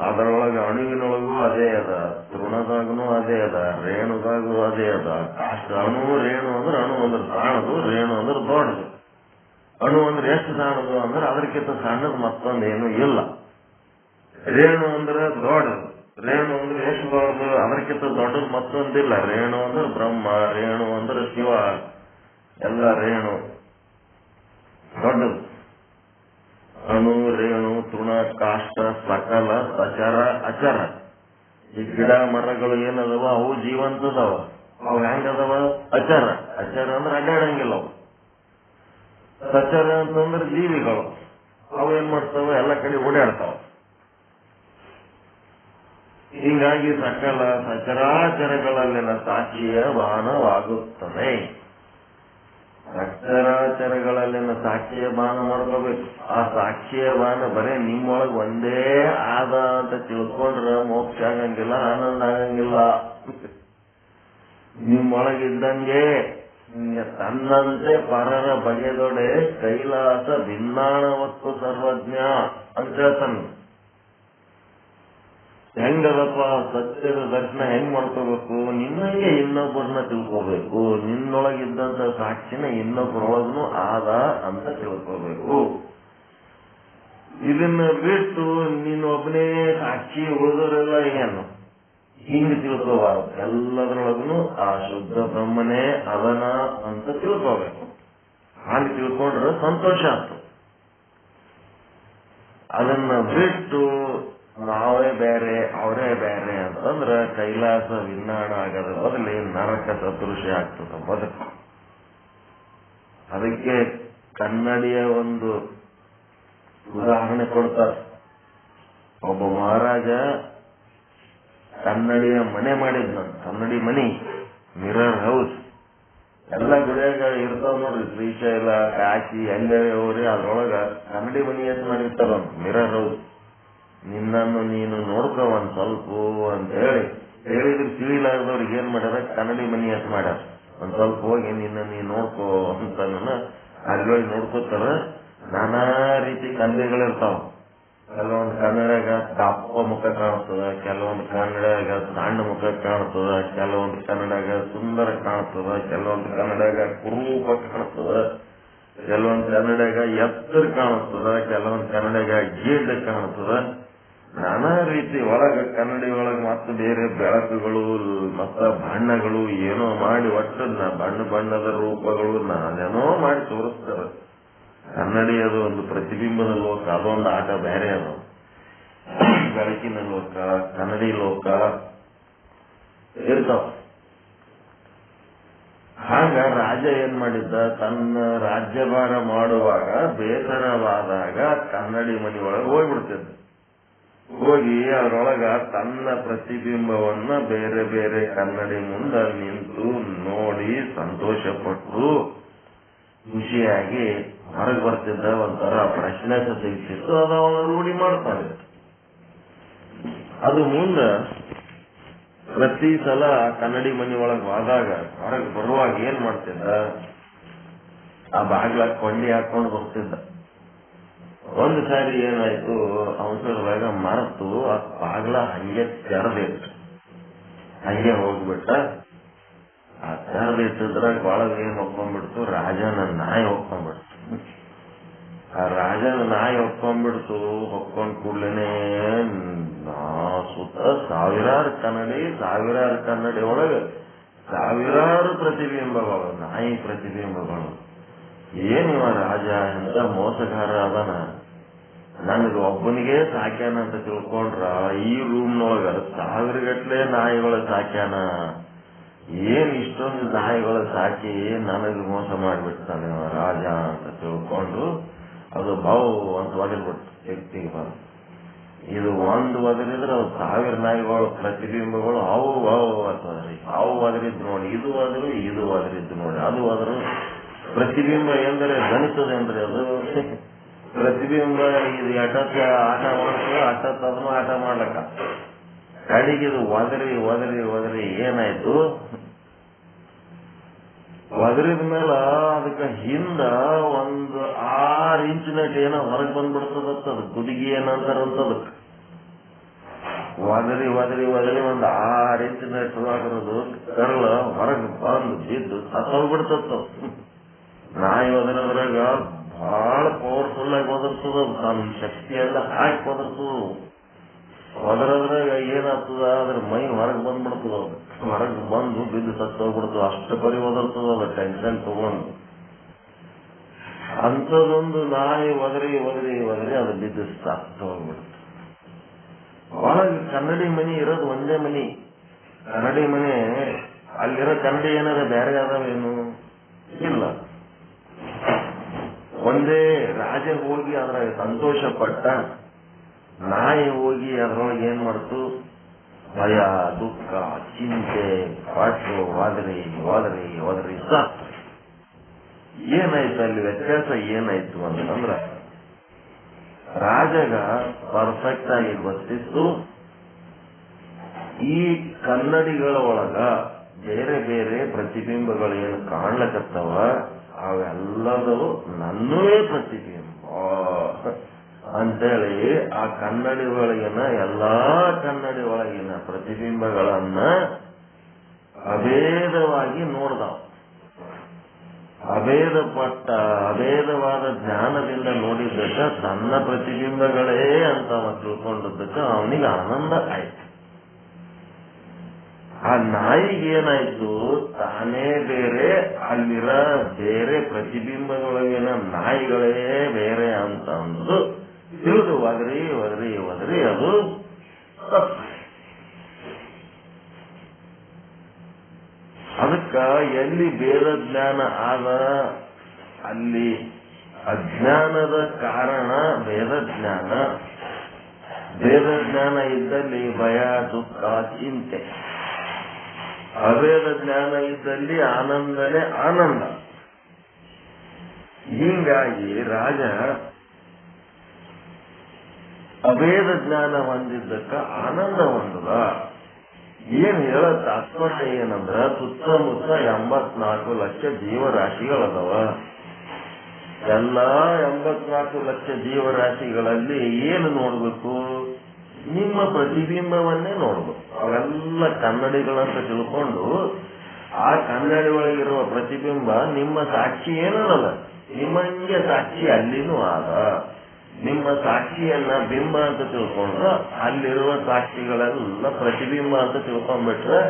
ಅದರೊಳಗೆ ಅಣುವಿನೊಳಗೂ ಅದೇ ಅದ, ತೃಣದಾಗೂ ಅದೇ ಅದ, ರೇಣುದಾಗೂ ಅದೇ ಅದ. ಕಾಷ್ಟ ಅಣು ರೇಣು ಅಂದ್ರೆ ಅಣು ಅಂದ್ರೆ ಸಣ್ಣದು, ರೇಣು ಅಂದ್ರೆ ದೊಡ್ಡದು. ಅಣು ಅಂದ್ರೆ ಎಷ್ಟು ಸಣ್ಣದು ಅಂದ್ರೆ ಅದಕ್ಕಿಂತ ಸಣ್ಣದು ಮತ್ತೊಂದೇನು ಇಲ್ಲ. ರೇಣು ಅಂದ್ರೆ ದೊಡ್ಡದು, ರೇಣು ಅಂದ್ರೆ ಎಷ್ಟು ದೊಡ್ಡದು, ಅದಕ್ಕಿಂತ ದೊಡ್ಡದು ಮತ್ತೊಂದಿಲ್ಲ. ರೇಣು ಅಂದ್ರೆ ಬ್ರಹ್ಮ, ರೇಣು ಅಂದ್ರೆ ಶಿವ, ಎಲ್ಲ ರೇಣು ದೊಡ್ಡದು. ಅಣು, ರೇಣು, ತೃಣ, ಕಾಷ್ಟ, ಸಕಲ, ಸಚರ, ಅಚರ. ಈ ಗಿಡ ಮರಗಳು ಏನದವ ಅವು ಜೀವಂತದವ. ಅವು ಹೆಂಗದವ? ಅಚರ. ಅಚರ ಅಂದ್ರೆ ಅಡ್ಡಾಡಂಗಿಲ್ಲ ಅವು. ಸಚರ ಅಂತಂದ್ರೆ ಜೀವಿಗಳು. ಅವು ಏನ್ ಮಾಡ್ತಾವ? ಎಲ್ಲ ಕಡೆ ಓಡಾಡ್ತಾವ. ಹೀಗಾಗಿ ಸಕಲ ಸಚರಾಚರಗಳಲ್ಲಿನ ಸಾಕ್ಷಿಯ ಭಾನವಾಗುತ್ತದೆ. ಸಚರಾಚರಗಳಲ್ಲಿನ ಸಾಕ್ಷಿಯ ಭಾನ ಮಾಡ್ಕೋಬೇಕು. ಆ ಸಾಕ್ಷಿಯ ಭಾನ ಬರೇ ನಿಮ್ಮೊಳಗೆ ಒಂದೇ ಆದ ಅಂತ ತಿಳ್ಕೊಂಡ್ರ ಮೋಕ್ಷ ಆಗಂಗಿಲ್ಲ, ಆನಂದ ಆಗಂಗಿಲ್ಲ. ನಿಮ್ಮೊಳಗಿದ್ದಂಗೆ ತನ್ನಂತೆ ಪರರ ಬಗೆದೊಡೆ ಕೈಲಾಸ ಭಿನ್ನಾಣವತ್ತು ಸರ್ವಜ್ಞ ಅಂತ ಹೇಳ್ತಾನೆ. ಹೆಂಗದಪ್ಪ ಸತ್ಯದ ದರ್ಶನ ಹೆಂಗ್ ಮಾಡ್ಕೋಬೇಕು? ನಿನ್ನಂಗೆ ಇನ್ನೊಬ್ಬರನ್ನ ತಿಳ್ಕೋಬೇಕು. ನಿನ್ನೊಳಗಿದ್ದಂತ ಸಾಕ್ಷಿನ ಇನ್ನೊಬ್ಬರೊಳಗೂ ಆದ ಅಂತ ತಿಳ್ಕೋಬೇಕು. ಇದನ್ನ ಬಿಟ್ಟು ನೀನೊಬ್ಬನೇ ಸಾಕ್ಷಿ ಉಳಿದವರೆಲ್ಲ ಏನು ಹಿಂಗೆ ತಿಳ್ಕೋಬಾರದು. ಎಲ್ಲದರೊಳಗೂ ಆ ಶುದ್ಧ ಬ್ರಹ್ಮನೇ ಅದನ ಅಂತ ತಿಳ್ಕೋಬೇಕು. ಹಾಗೆ ತಿಳ್ಕೊಂಡ್ರೆ ಸಂತೋಷ ಆಯ್ತು. ಅದನ್ನ ಬಿಟ್ಟು ನಾವೇ ಬೇರೆ ಅವರೇ ಬೇರೆ ಅಂತಂದ್ರ ಕೈಲಾಸ ವಿನ್ನಾಣ ಆಗದ ಬದಲಿ ನರಕ ಸದೃಶ್ಯ ಆಗ್ತದ ಬದುಕು. ಅದಕ್ಕೆ ಕನ್ನಡಿಯ ಒಂದು ಉದಾಹರಣೆ ಕೊಡ್ತಾರೆ. ಒಬ್ಬ ಮಹಾರಾಜ ಕನ್ನಡಿಯ ಮನೆ ಮಾಡಿದ್ನ. ಕನ್ನಡಿ ಮನಿ, ಮಿರರ್ ಹೌಸ್. ಎಲ್ಲ ಗುಡಿಯಾಗ ಇರ್ತಾವ ನೋಡ್ರಿ, ಶ್ರೀಶೈಲ, ಕಾಶಿ, ಎಲ್ಲೇ ಹೋಗ್ರಿ ಅದ್ರೊಳಗ ಕನ್ನಡಿ ಮನಿ ಅಂತ ಮಾಡಿರ್ತಾರ, ಮಿರರ್ ಹೌಸ್. ನಿನ್ನನ್ನು ನೀನು ನೋಡ್ಕೋ ಒಂದ್ ಸ್ವಲ್ಪ ಅಂತ ಹೇಳಿದ್ರೆ ತಿಳಿಲಾರ್ದವ್ರಿಗೆ ಏನ್ ಮಾಡ್ಯಾರ? ಕನ್ನಡಿ ಮನಿ ಅಂತ ಮಾಡ್ಯಾರ. ಒಂದ್ ಸ್ವಲ್ಪ ಹೋಗಿ ನಿನ್ನ ನೀ ನೋಡ್ಕೋ ಅಂತ ಅಲ್ಲಿ ಹೋಗಿ ನೋಡ್ಕೋತಾರ. ನಾನಾ ರೀತಿ ಕನ್ನಡಿಗಳಿರ್ತಾವ. ಕೆಲವೊಂದು ಕನ್ನಡಾಗ ದಪ್ಪ ಮುಖ ಕಾಣಿಸ್ತದ, ಕೆಲವೊಂದು ಕನ್ನಡಾಗ ಸಣ್ಣ ಮುಖ ಕಾಣಿಸ್ತದ, ಕೆಲವೊಂದು ಕನ್ನಡಾಗ ಸುಂದರ ಕಾಣಿಸ್ತದ, ಕೆಲವೊಂದು ಕನ್ನಡಾಗ ಕುರೂಪ ಕಾಣಿಸ್ತದ, ಕೆಲವೊಂದು ಕನ್ನಡಾಗ ಎತ್ತರ ಕಾಣಿಸ್ತದ, ಕೆಲವೊಂದು ಕನ್ನಡಾಗ ಗೀಡ್ ಕಾಣಿಸ್ತದ. ನಾನಾ ರೀತಿ ಒಳಗ ಕನ್ನಡಿ ಒಳಗ ಮತ್ತು ಬೇರೆ ಬೆಳಕುಗಳು ಮತ್ತ ಬಣ್ಣಗಳು ಏನೋ ಮಾಡಿ ಒಟ್ಟು ಬಣ್ಣ ಬಣ್ಣದ ರೂಪಗಳು ನಾನೇನೋ ಮಾಡಿ ತೋರಿಸ್ತಾರ. ಕನ್ನಡಿ ಅದು ಒಂದು ಪ್ರತಿಬಿಂಬದ ಲೋಕ, ಅದೊಂದು ಆಟ ಬೇರೆ. ಅದು ಬೆಳಕಿನ ಲೋಕ, ಕನ್ನಡಿ ಲೋಕ ಇರ್ತಾವ. ಆಗ ರಾಜ ಏನ್ ಮಾಡಿದ್ದ? ತನ್ನ ರಾಜ್ಯಭಾರ ಮಾಡುವಾಗ ಬೇಸರವಾದಾಗ ಕನ್ನಡಿ ಮನಿ ಒಳಗೆ ಹೋಗ್ಬಿಡ್ತಿದ್ದ. ಹೋಗಿ ಅದರೊಳಗ ತನ್ನ ಪ್ರತಿಬಿಂಬವನ್ನ ಬೇರೆ ಬೇರೆ ಕನ್ನಡಿ ಮುಂದ ನಿಂತು ನೋಡಿ ಸಂತೋಷ ಪಟ್ಟು ಖುಷಿಯಾಗಿ ಹೊರಗೆ ಬರ್ತಿದ್ದ. ಒಂಥರ ಪ್ರಶ್ನೆ ತೆಗಿತಿತ್ತು. ಅದು ಅವನು ರೂಢಿ ಮಾಡ್ತಾನೆ. ಅದು ಮುಂದ ಪ್ರತಿ ಸಲ ಕನ್ನಡಿ ಮನಿ ಒಳಗೆ ಹೋದಾಗ ಹೊರಗೆ ಬರುವಾಗ ಏನ್ ಮಾಡ್ತಿದ್ದ? ಆ ಬಾಗ್ಲ ಕೊಂಡಿ ಹಾಕೊಂಡು ಬರ್ತಿದ್ದ. ಒಂದು ಸಾರಿ ಏನಾಯ್ತು, ಅವಸರದಾಗ ಮರೆತು ಆ ಬಾಗ್ಲ ಹಂಗೆ ತೆರೆದಿಟ್ಟು ಹಂಗೆ ಹೋಗ್ಬಿಟ್ಟ. ಆ ತೆರೆದಿಟ್ಟಿದ್ರಾಗ ಒಳಗೆ ಏನ್ ಒಪ್ಕೊಂಡ್ಬಿಡ್ತು? ರಾಜನ ನಾಯಿ ಒಪ್ಕೊಂಡ್ಬಿಡ್ತು. ಆ ರಾಜನ ನಾಯಿ ಒಪ್ಕೊಂಡ್ಬಿಡ್ತು. ಒಪ್ಕೊಂಡ್ ಕೂಡ್ಲೇನೆ ಸುತ್ತ ಸಾವಿರಾರು ಕನ್ನಡಿ ಒಳಗೆ ಸಾವಿರಾರು ಪ್ರತಿಬಿಂಬಗಳು, ನಾಯಿ ಪ್ರತಿಬಿಂಬಗಳು. ಏನಿವ ರಾಜ ಎಂತ ಮೋಸಗಾರ ಅದನ, ನನಗೆ ಒಬ್ಬನಿಗೆ ಸಾಕ್ಯಾನ ಅಂತ ತಿಳ್ಕೊಂಡ್ರ ಈ ರೂಮ್ನೊಳಗ ಸಾವಿರಗಟ್ಲೆ ನಾಯಿಗಳು ಸಾಕ್ಯಾನ. ಏನ್ ಇಷ್ಟೊಂದು ನಾಯಿಗಳು ಸಾಕಿ ನನಗೆ ಮೋಸ ಮಾಡಿಬಿಡ್ತಾನೆ ರಾಜ ಅಂತ ತಿಳ್ಕೊಂಡು ಅದು ಬಾವು ಅಂತ ಒದರ್ಬಿಡ್ತು. ವ್ಯಕ್ತಿಗೆ ಬಂದು ಇದು ಒಂದು ಒದರಿದ್ರೆ ಅವು 1000 ನಾಯಿಗಳು ಪ್ರತಿಬಿಂಬಗಳು ಅವು ಅಂತದ್ರಿ. ಅವು ಒದರಿದ್ದು ನೋಡಿ, ಇದು ಒದರಿದ್ದು ನೋಡಿ, ಅದು ಒದರು. ಪ್ರತಿಬಿಂಬ ಎಂದರೆ ಗಣಿತದೆ ಅಂದ್ರೆ ಅದು ಪ್ರತಿಬಿಂಬ. ಇದು ಎಷ್ಟೊತ್ತ ಆಟ ಮಾಡ್ತದೆ, ಅಷ್ಟೊತ್ತ ಅದನ್ನು ಆಟ ಮಾಡ್ಲಕ್ಕ. ಕಡೆಗೆ ಇದು ಒದರಿ ಏನಾಯ್ತು? ಒದರಿದ ಮೇಲೆ ಅದಕ್ಕೆ ಹಿಂದ ಒಂದು 6 ಇಂಚಿನಟ್ ಏನೋ ಹೊರಗೆ ಬಂದ್ಬಿಡ್ತದತ್ತ. ಅದು ಗುದಿಗಿ ಏನಂತಾರಂತದಕ್ಕೆ ಒದರಿ ಒಂದು 6 ಇಂಚಿನಟ್ ಅದರದು ಕರಳ ಹೊರಗೆ ಬಂದು ಬಿದ್ದು ಸತ್ತೋಗ್ಬಿಡ್ತದ. ನಾಯಿ ಒದರದ್ರಾಗ ಬಹಳ ಪವರ್ಫುಲ್ ಆಗಿ ಒದರ್ತದ. ತನ್ನ ಶಕ್ತಿಯೆಲ್ಲ ಹಾಕಿ ಒದರ್ತದ. ಒದರದ್ರಾಗ ಏನಾಗ್ತದ? ಅದ್ರ ಮೈ ಹೊರಗೆ ಬಂದ್ಬಿಡ್ತದ. ಹೊರಗೆ ಬಂದು ಬಿದ್ದು ಸತ್ತೋಗ್ಬಿಡ್ತದ. ಅಷ್ಟು ಪರಿ ಒದರ್ತದ. ಅದ ಟೆನ್ಷನ್ ತಗೊಂಡು ಅಂಥದೊಂದು ನಾಯಿ ಒದರಿ ಅದು ಬಿದ್ದು ಸತ್ತು ಹೋಗ್ಬಿಡುತ್ತೆ. ಒಳಗೆ ಕನ್ನಡಿ ಮನಿ ಇರೋದು ಒಂದೇ ಮನಿ. ಕನ್ನಡಿ ಮನೆ ಅಲ್ಲಿರೋ ಕನ್ನಡಿ ಏನಾರ ಬೇರೆ ಆದವೇನು ಇಲ್ಲ. ಒಂದೇ ರಾಜ ಹೋಗಿ ಅದ್ರಾಗ ಸಂತೋಷ ಪಟ್ಟ, ನಾಯಿ ಹೋಗಿ ಅದ್ರೊಳಗೆ ಏನ್ ಮಾಡ್ತು, ಭಯ, ದುಃಖ, ಚಿಂತೆ ಪಾಟು ಹೋದ್ರಿ ಸಾಕು. ಏನಾಯ್ತು ಅಲ್ಲಿ ವ್ಯತ್ಯಾಸ ಏನಾಯ್ತು ಅಂತಂದ್ರ, ರಾಜಗ ಪರ್ಫೆಕ್ಟ್ ಆಗಿ ಗೊತ್ತಿತ್ತು ಈ ಕನ್ನಡಿಗಳ ಒಳಗ ಬೇರೆ ಬೇರೆ ಪ್ರತಿಬಿಂಬಗಳೇನು ಕಾಣ್ಲಕತ್ತವ ಅವೆಲ್ಲದೂ ನನ್ನವೇ ಪ್ರತಿಬಿಂಬ ಅಂತೇಳಿ ಆ ಕನ್ನಡಿ ಒಳಗಿನ ಎಲ್ಲಾ ಕನ್ನಡಿ ಒಳಗಿನ ಪ್ರತಿಬಿಂಬಗಳನ್ನ ಅಭೇದವಾಗಿ ನೋಡ್ದವ. ಅಭೇದವಾದ ಜ್ಞಾನದಿಂದ ನೋಡಿದ್ದಕ್ಕ ತನ್ನ ಪ್ರತಿಬಿಂಬಗಳೇ ಅಂತ ತಿಳ್ಕೊಂಡದ್ದಕ್ಕ ಅವನಿಗೆ ಆನಂದ ಆಯ್ತು. ಆ ನಾಯಿಗೆ ಏನಾಯ್ತು, ತಾನೇ ಬೇರೆ, ಅಲ್ಲಿರ ಬೇರೆ ಪ್ರತಿಬಿಂಬದೊಳಗಿನ ನಾಯಿಗಳೇ ಬೇರೆ ಅಂತ ಅಂದು ತಿಳಿದು ಒದರಿ ಅದು ಅದಕ್ಕ ಎಲ್ಲಿ ಭೇದ ಜ್ಞಾನ ಆದ ಅಲ್ಲಿ ಅಜ್ಞಾನದ ಕಾರಣ ಭೇದ ಜ್ಞಾನ ಇದ್ದಲ್ಲಿ ಭಯ, ದುಃಖ, ಚಿಂತೆ. ಅಭೇದ ಜ್ಞಾನ ಇದ್ದಲ್ಲಿ ಆನಂದನೇ ಆನಂದ. ಹೀಗಾಗಿ ರಾಜ ಅಭೇದ ಜ್ಞಾನ ಹೊಂದಿದ್ದಕ್ಕ ಆನಂದ ಹೊಂದದ. ಏನ್ ಹೇಳ ತಾತ್ಪರ್ಯ ಏನಂದ್ರ, ಸುತ್ತಮುತ್ತ 84 ಲಕ್ಷ ಜೀವರಾಶಿಗಳದವ. ಎಲ್ಲಾ 84 ಲಕ್ಷ ಜೀವರಾಶಿಗಳಲ್ಲಿ ಏನು ನೋಡ್ಬೇಕು, ನಿಮ್ಮ ಪ್ರತಿಬಿಂಬವನ್ನೇ ನೋಡ್ಬೇಕು. ಅವೆಲ್ಲ ಕನ್ನಡಿಗಳಂತ ತಿಳ್ಕೊಂಡು ಆ ಕನ್ನಡಿ ಒಳಗಿರುವ ಪ್ರತಿಬಿಂಬ ನಿಮ್ಮ ಸಾಕ್ಷಿ ಏನಲ್ಲ, ನಿಮ್ಮಂಗೆ ಸಾಕ್ಷಿ ಅಲ್ಲಿನೂ ಆದ. ನಿಮ್ಮ ಸಾಕ್ಷಿಯನ್ನ ಬಿಂಬ ಅಂತ ತಿಳ್ಕೊಂಡ್ರೆ ಅಲ್ಲಿರುವ ಸಾಕ್ಷಿಗಳೆಲ್ಲ ಪ್ರತಿಬಿಂಬ ಅಂತ ತಿಳ್ಕೊಂಡ್ಬಿಟ್ರೆ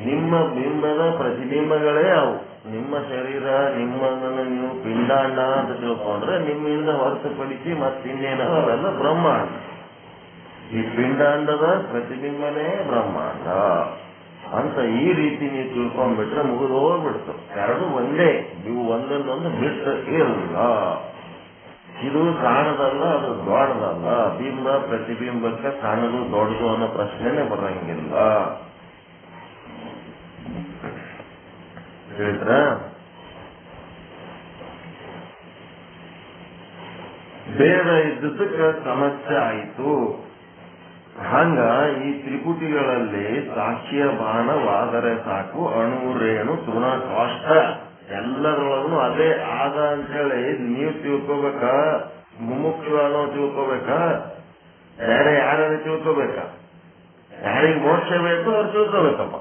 ನಿಮ್ಮ ಬಿಂಬದ ಪ್ರತಿಬಿಂಬಗಳೇ ಅವು. ನಿಮ್ಮ ಶರೀರ, ನಿಮ್ಮನ್ನು ನೀವು ಪಿಂಡಾಂಡ ಅಂತ ತಿಳ್ಕೊಂಡ್ರೆ ನಿಮ್ಮಿಂದ ಹೊರತುಪಡಿಸಿ ಮತ್ತಿನ್ನೇನೋ ಅವೆಲ್ಲ ಬ್ರಹ್ಮಾಂಡ. ಈ ಪಿಂಡಾಂಡದ ಪ್ರತಿಬಿಂಬನೇ ಬ್ರಹ್ಮಾಂಡ ಅಂತ ಈ ರೀತಿ ನೀವು ತಿಳ್ಕೊಂಡ್ಬಿಟ್ರೆ ಮುಗಿದು ಹೋಗ್ಬಿಡ್ತು. ಎರಡು ಒಂದೇ, ಇವು ಒಂದನ್ನೊಂದು ಬಿಟ್ಟು ಇಲ್ಲ. ಇದು ಕಾಣದಲ್ಲ, ಅದು ದೊಡ್ಡದಲ್ಲ. ಬಿಂಬ ಪ್ರತಿಬಿಂಬಕ್ಕೆ ಕಾಣದು ದೊಡ್ಡದು ಅನ್ನೋ ಪ್ರಶ್ನೆನೇ ಬರಂಗಿಲ್ಲ. ಹೇಳಿದ್ರ ಭೇದ ಇದ್ದದಕ್ಕೆ ಸಮಸ್ಯೆ ಆಯಿತು. ಹಂಗ ಈ ತ್ರಿಪುಟಿಗಳಲ್ಲಿ ಸಾಕ್ಷಿಯ ಬಾಣವಾದರೆ ಸಾಕು, ಅಣು ರೇಣು ತೃಣ ಕಾಷ್ಟ ಎಲ್ಲರೊಳಗೂ ಅದೇ ಆದ ಅಂತೇಳಿ ನೀವು ತಿಳ್ಕೋಬೇಕ. ಮುಮುಕ್ಷು ತಿಳ್ಕೋಬೇಕ, ಬೇರೆ ಯಾರು ತಿಳ್ಕೋಬೇಕ? ಯಾರಿಗೆ ಮೋಕ್ಷ ಬೇಕು ಅವ್ರು ತಿಳ್ಕೋಬೇಕಪ್ಪ.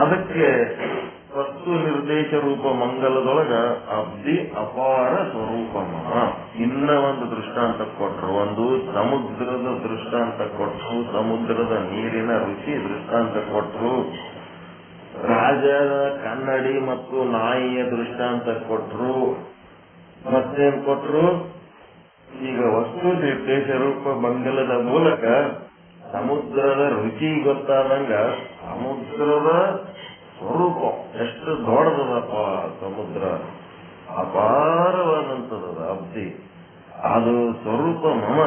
ಅದಕ್ಕೆ ವಸ್ತು ನಿರ್ದೇಶ ರೂಪ ಮಂಗಲದೊಳಗ ಅಬ್ದಿ ಅಪಾರ ಸ್ವರೂಪಮ ಇನ್ನ ಒಂದು ದೃಷ್ಟಾಂತ ಕೊಟ್ರು. ಒಂದು ಸಮುದ್ರದ ದೃಷ್ಟಾಂತ ಕೊಟ್ರು, ಸಮುದ್ರದ ನೀರಿನ ರುಚಿ ದೃಷ್ಟಾಂತ ಕೊಟ್ರು. ರಾಜನ ಕನ್ನಡಿ ಮತ್ತು ನಾಯಿಯ ದೃಷ್ಟಾಂತ ಕೊಟ್ರು. ಮತ್ತೇನ್ ಕೊಟ್ರು? ಈಗ ವಸ್ತು ನಿರ್ದೇಶ ರೂಪ ಮಂಗಲದ ಮೂಲಕ ಸಮುದ್ರದ ರುಚಿ ಗೊತ್ತಾದಂಗ ಸಮುದ್ರದ ಸ್ವರೂಪ ಎಷ್ಟು ದೊಡ್ಡದಪ್ಪ. ಸಮುದ್ರ ಅಪಾರವಾದಂಥದ ಅಬ್ದಿ, ಅದು ಸ್ವರೂಪ ಮಮ.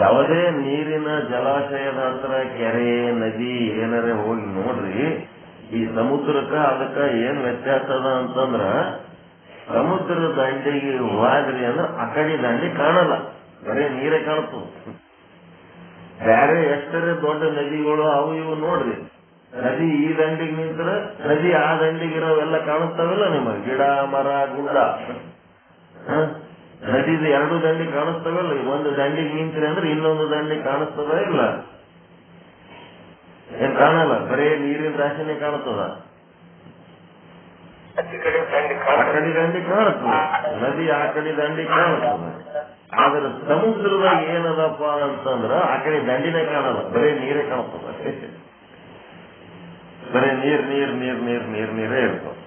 ಯಾವುದೇ ನೀರಿನ ಜಲಾಶಯದ ಹತ್ರ ಕೆರೆ, ನದಿ ಏನಾರೇ ಹೋಗಿ ನೋಡ್ರಿ, ಈ ಸಮುದ್ರಕ್ಕ ಅದಕ್ಕ ಏನ್ ವ್ಯತ್ಯಾಸ ಅದ ಅಂತಂದ್ರ, ಸಮುದ್ರ ದಂಡಿಗೆ ಹೋದ್ರಿ ಅಂದ್ರೆ ಆ ಕಡೆ ದಂಡಿ ಕಾಣಲ್ಲ, ಬರೀ ನೀರೇ ಕಾಣ್ತದ. ಬೇರೆ ಎಷ್ಟರೇ ದೊಡ್ಡ ನದಿಗಳು ಅವು ಇವು ನೋಡ್ರಿ, ನದಿ ಈ ದಂಡಿಗೆ ನಿಂತ್ರ ನದಿ ಆ ದಂಡಿಗಿರೋವೆಲ್ಲ ಕಾಣಿಸ್ತಾವಲ್ಲ ನಿಮಗೆ, ಗಿಡ ಮರ ಗುಡ್ಡ. ನದಿದು ಎರಡು ದಂಡಿ ಕಾಣಿಸ್ತವಲ್ಲ, ಒಂದು ದಂಡಿಗೆ ನಿಂತ್ರಿ ಅಂದ್ರೆ ಇನ್ನೊಂದು ದಂಡಿ ಕಾಣಿಸ್ತದ ಇಲ್ಲ? ಏನ್ ಕಾಣಲ್ಲ, ಬರೇ ನೀರಿನ ರಾಶಿನೇ ಕಾಣುತ್ತದ. ಆ ಕಡೆ ದಂಡಿ ಕಾಣುತ್ತದ, ನದಿ ಆ ಕಡೆ ದಂಡಿ ಕಾಣುತ್ತದ. ಆದ್ರೆ ಸಮುದ್ರದಾಗ ಏನದಪ್ಪ ಅಂತಂದ್ರ ಆ ಕಡೆ ದಂಡಿನೇ ಕಾಣಲ್ಲ, ಬರೇ ನೀರೇ ಕಾಣುತ್ತದ. ಬರೇ ನೀರೇ ಇರ್ತದೆ.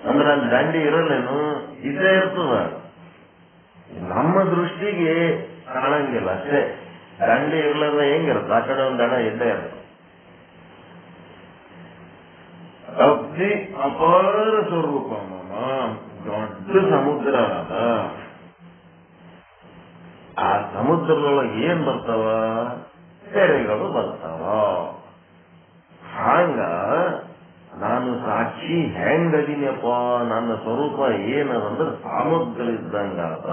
ಅಂದ್ರೆ ಅಲ್ಲಿ ದಂಡಿ ಇರಲ್ಲೇನು, ಇದ್ದೇ ಇರ್ತದ. ನಮ್ಮ ದೃಷ್ಟಿಗೆ ಕಾಣಂಗಿಲ್ಲ ಅಷ್ಟೇ. ದಂಡಿ ಇರ್ಲದ ಹೆಂಗಿರುತ್ತೆ, ಆ ಕಡೆ ಒಂದು ದಡ ಇದ್ದೇ ಇರುತ್ತೆ. ಅಗ್ನಿ ಅಪಾರ ಸ್ವರೂಪ, ದೊಡ್ಡ ಸಮುದ್ರ ಅದ. ಆ ಸಮುದ್ರದೊಳಗೆ ಏನ್ ಬರ್ತಾವ, ತೆರೆಗಳು ಬರ್ತಾವ. ಹಾಂಗ ನಾನು ಸಾಕ್ಷಿ ಹೆಂಗದೀನಿಯಪ್ಪ, ನನ್ನ ಸ್ವರೂಪ ಏನದಂದ್ರೆ ಸಮುದ್ರ ಇದ್ದಂಗಾದ.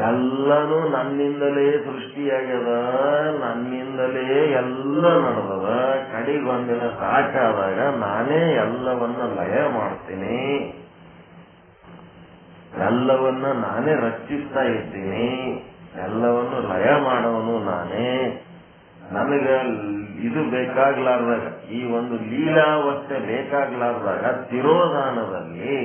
ಎಲ್ಲನೂ ನನ್ನಿಂದಲೇ ಸೃಷ್ಟಿಯಾಗ್ಯದ, ನನ್ನಿಂದಲೇ ಎಲ್ಲ ನಡೆದದ. ಕಡೆಗೊಂದಿನ ಸಾಕಾದಾಗ ನಾನೇ ಎಲ್ಲವನ್ನ ಲಯ ಮಾಡ್ತೀನಿ, ಎಲ್ಲವನ್ನ ನಾನೇ ರಕ್ಷಿಸ್ತಾ ಇದ್ದೀನಿ, ಎಲ್ಲವನ್ನು ಲಯ ಮಾಡೋನು ನಾನೇ. ನನಗ ಇದು ಬೇಕಾಗ್ಲಾರ್ದಾಗ, ಈ ಒಂದು ಲೀಲಾವಸ್ಥೆ ಬೇಕಾಗ್ಲಾರ್ದಾಗ ತಿರೋಧಾನದಲ್ಲಿ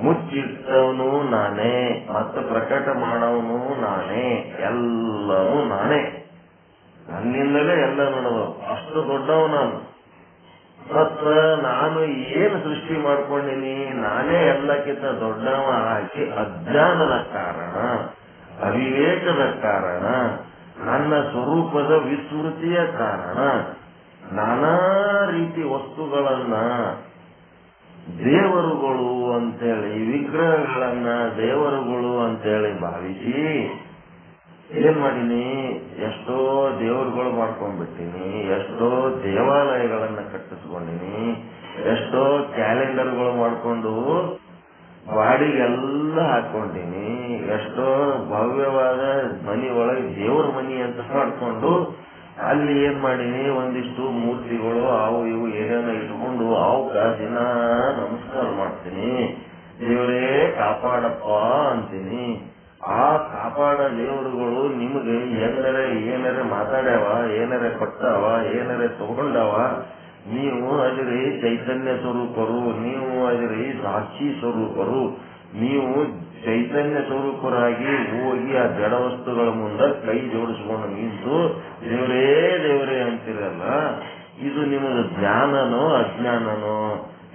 ಮುಚ್ಚಿಟ್ಟವನು ನಾನೇ, ಮತ್ತು ಪ್ರಕಟ ಮಾಡವನು ನಾನೇ, ಎಲ್ಲವೂ ನಾನೇ. ನನ್ನಿಂದಲೇ ಎಲ್ಲ ನಡೆದವು, ಅಷ್ಟು ದೊಡ್ಡವ ನಾನು. ಮತ್ತ ನಾನು ಏನು ಸೃಷ್ಟಿ ಮಾಡ್ಕೊಂಡಿನಿ, ನಾನೇ ಎಲ್ಲಕ್ಕಿಂತ ದೊಡ್ಡವ ಆಗಿ ಅಜ್ಞಾನದ ಕಾರಣ, ಅವಿವೇಕದ ಕಾರಣ, ನನ್ನ ಸ್ವರೂಪದ ವಿಸ್ಮೃತಿಯ ಕಾರಣ ನಾನಾ ರೀತಿ ವಸ್ತುಗಳನ್ನ ದೇವರುಗಳು ಅಂತೇಳಿ, ವಿಗ್ರಹಗಳನ್ನ ದೇವರುಗಳು ಅಂತೇಳಿ ಭಾವಿಸಿ ಏನ್ ಮಾಡೀನಿ, ಎಷ್ಟೋ ದೇವರುಗಳು ಮಾಡ್ಕೊಂಡ್ಬಿಟ್ಟಿನಿ, ಎಷ್ಟೋ ದೇವಾಲಯಗಳನ್ನ ಕಟ್ಟಿಸ್ಕೊಂಡಿನಿ, ಎಷ್ಟೋ ಕ್ಯಾಲೆಂಡರ್ಗಳು ಮಾಡ್ಕೊಂಡು ಬಾಡಿಗೆಲ್ಲ ಹಾಕೊಂಡಿನಿ, ಎಷ್ಟೋ ಭವ್ಯವಾದ ಮನಿ ಒಳಗೆ ದೇವ್ರ ಮನಿ ಅಂತ ಮಾಡ್ಕೊಂಡು ಅಲ್ಲಿ ಏನ್ ಮಾಡೀನಿ, ಒಂದಿಷ್ಟು ಮೂರ್ತಿಗಳು ಅವು ಇವು ಏನೇನ ಇಟ್ಕೊಂಡು ಅವಕ್ಕ ದಿನ ನಮಸ್ಕಾರ ಮಾಡ್ತೀನಿ, ದೇವರೇ ಕಾಪಾಡಪ್ಪ ಅಂತೀನಿ. ಆ ಕಾಪಾಡ ದೇವರುಗಳು ನಿಮಗೆ ಏನಾರೆ ಮಾತಾಡ್ಯಾವ, ಏನಾರೆ ಕೊಟ್ಟಾವ, ಏನಾರೆ ತಗೊಂಡಾವ. ನೀವು ಅದಿರಿ ಚೈತನ್ಯ ಸ್ವರೂಪರು, ನೀವು ಅದಿರಿ ಸಾಕ್ಷಿ ಸ್ವರೂಪರು. ನೀವು ಚೈತನ್ಯ ಸ್ವರೂಪರಾಗಿ ಹೋಗಿ ಆ ಜಡ ವಸ್ತುಗಳ ಮುಂದೆ ಕೈ ಜೋಡಿಸ್ಕೊಂಡು ನಿಂತು ದೇವರೇ ದೇವರೇ ಅಂತಿರಲ್ಲ, ಇದು ನಿಮ್ಮದು ಜ್ಞಾನನೋ ಅಜ್ಞಾನನೋ?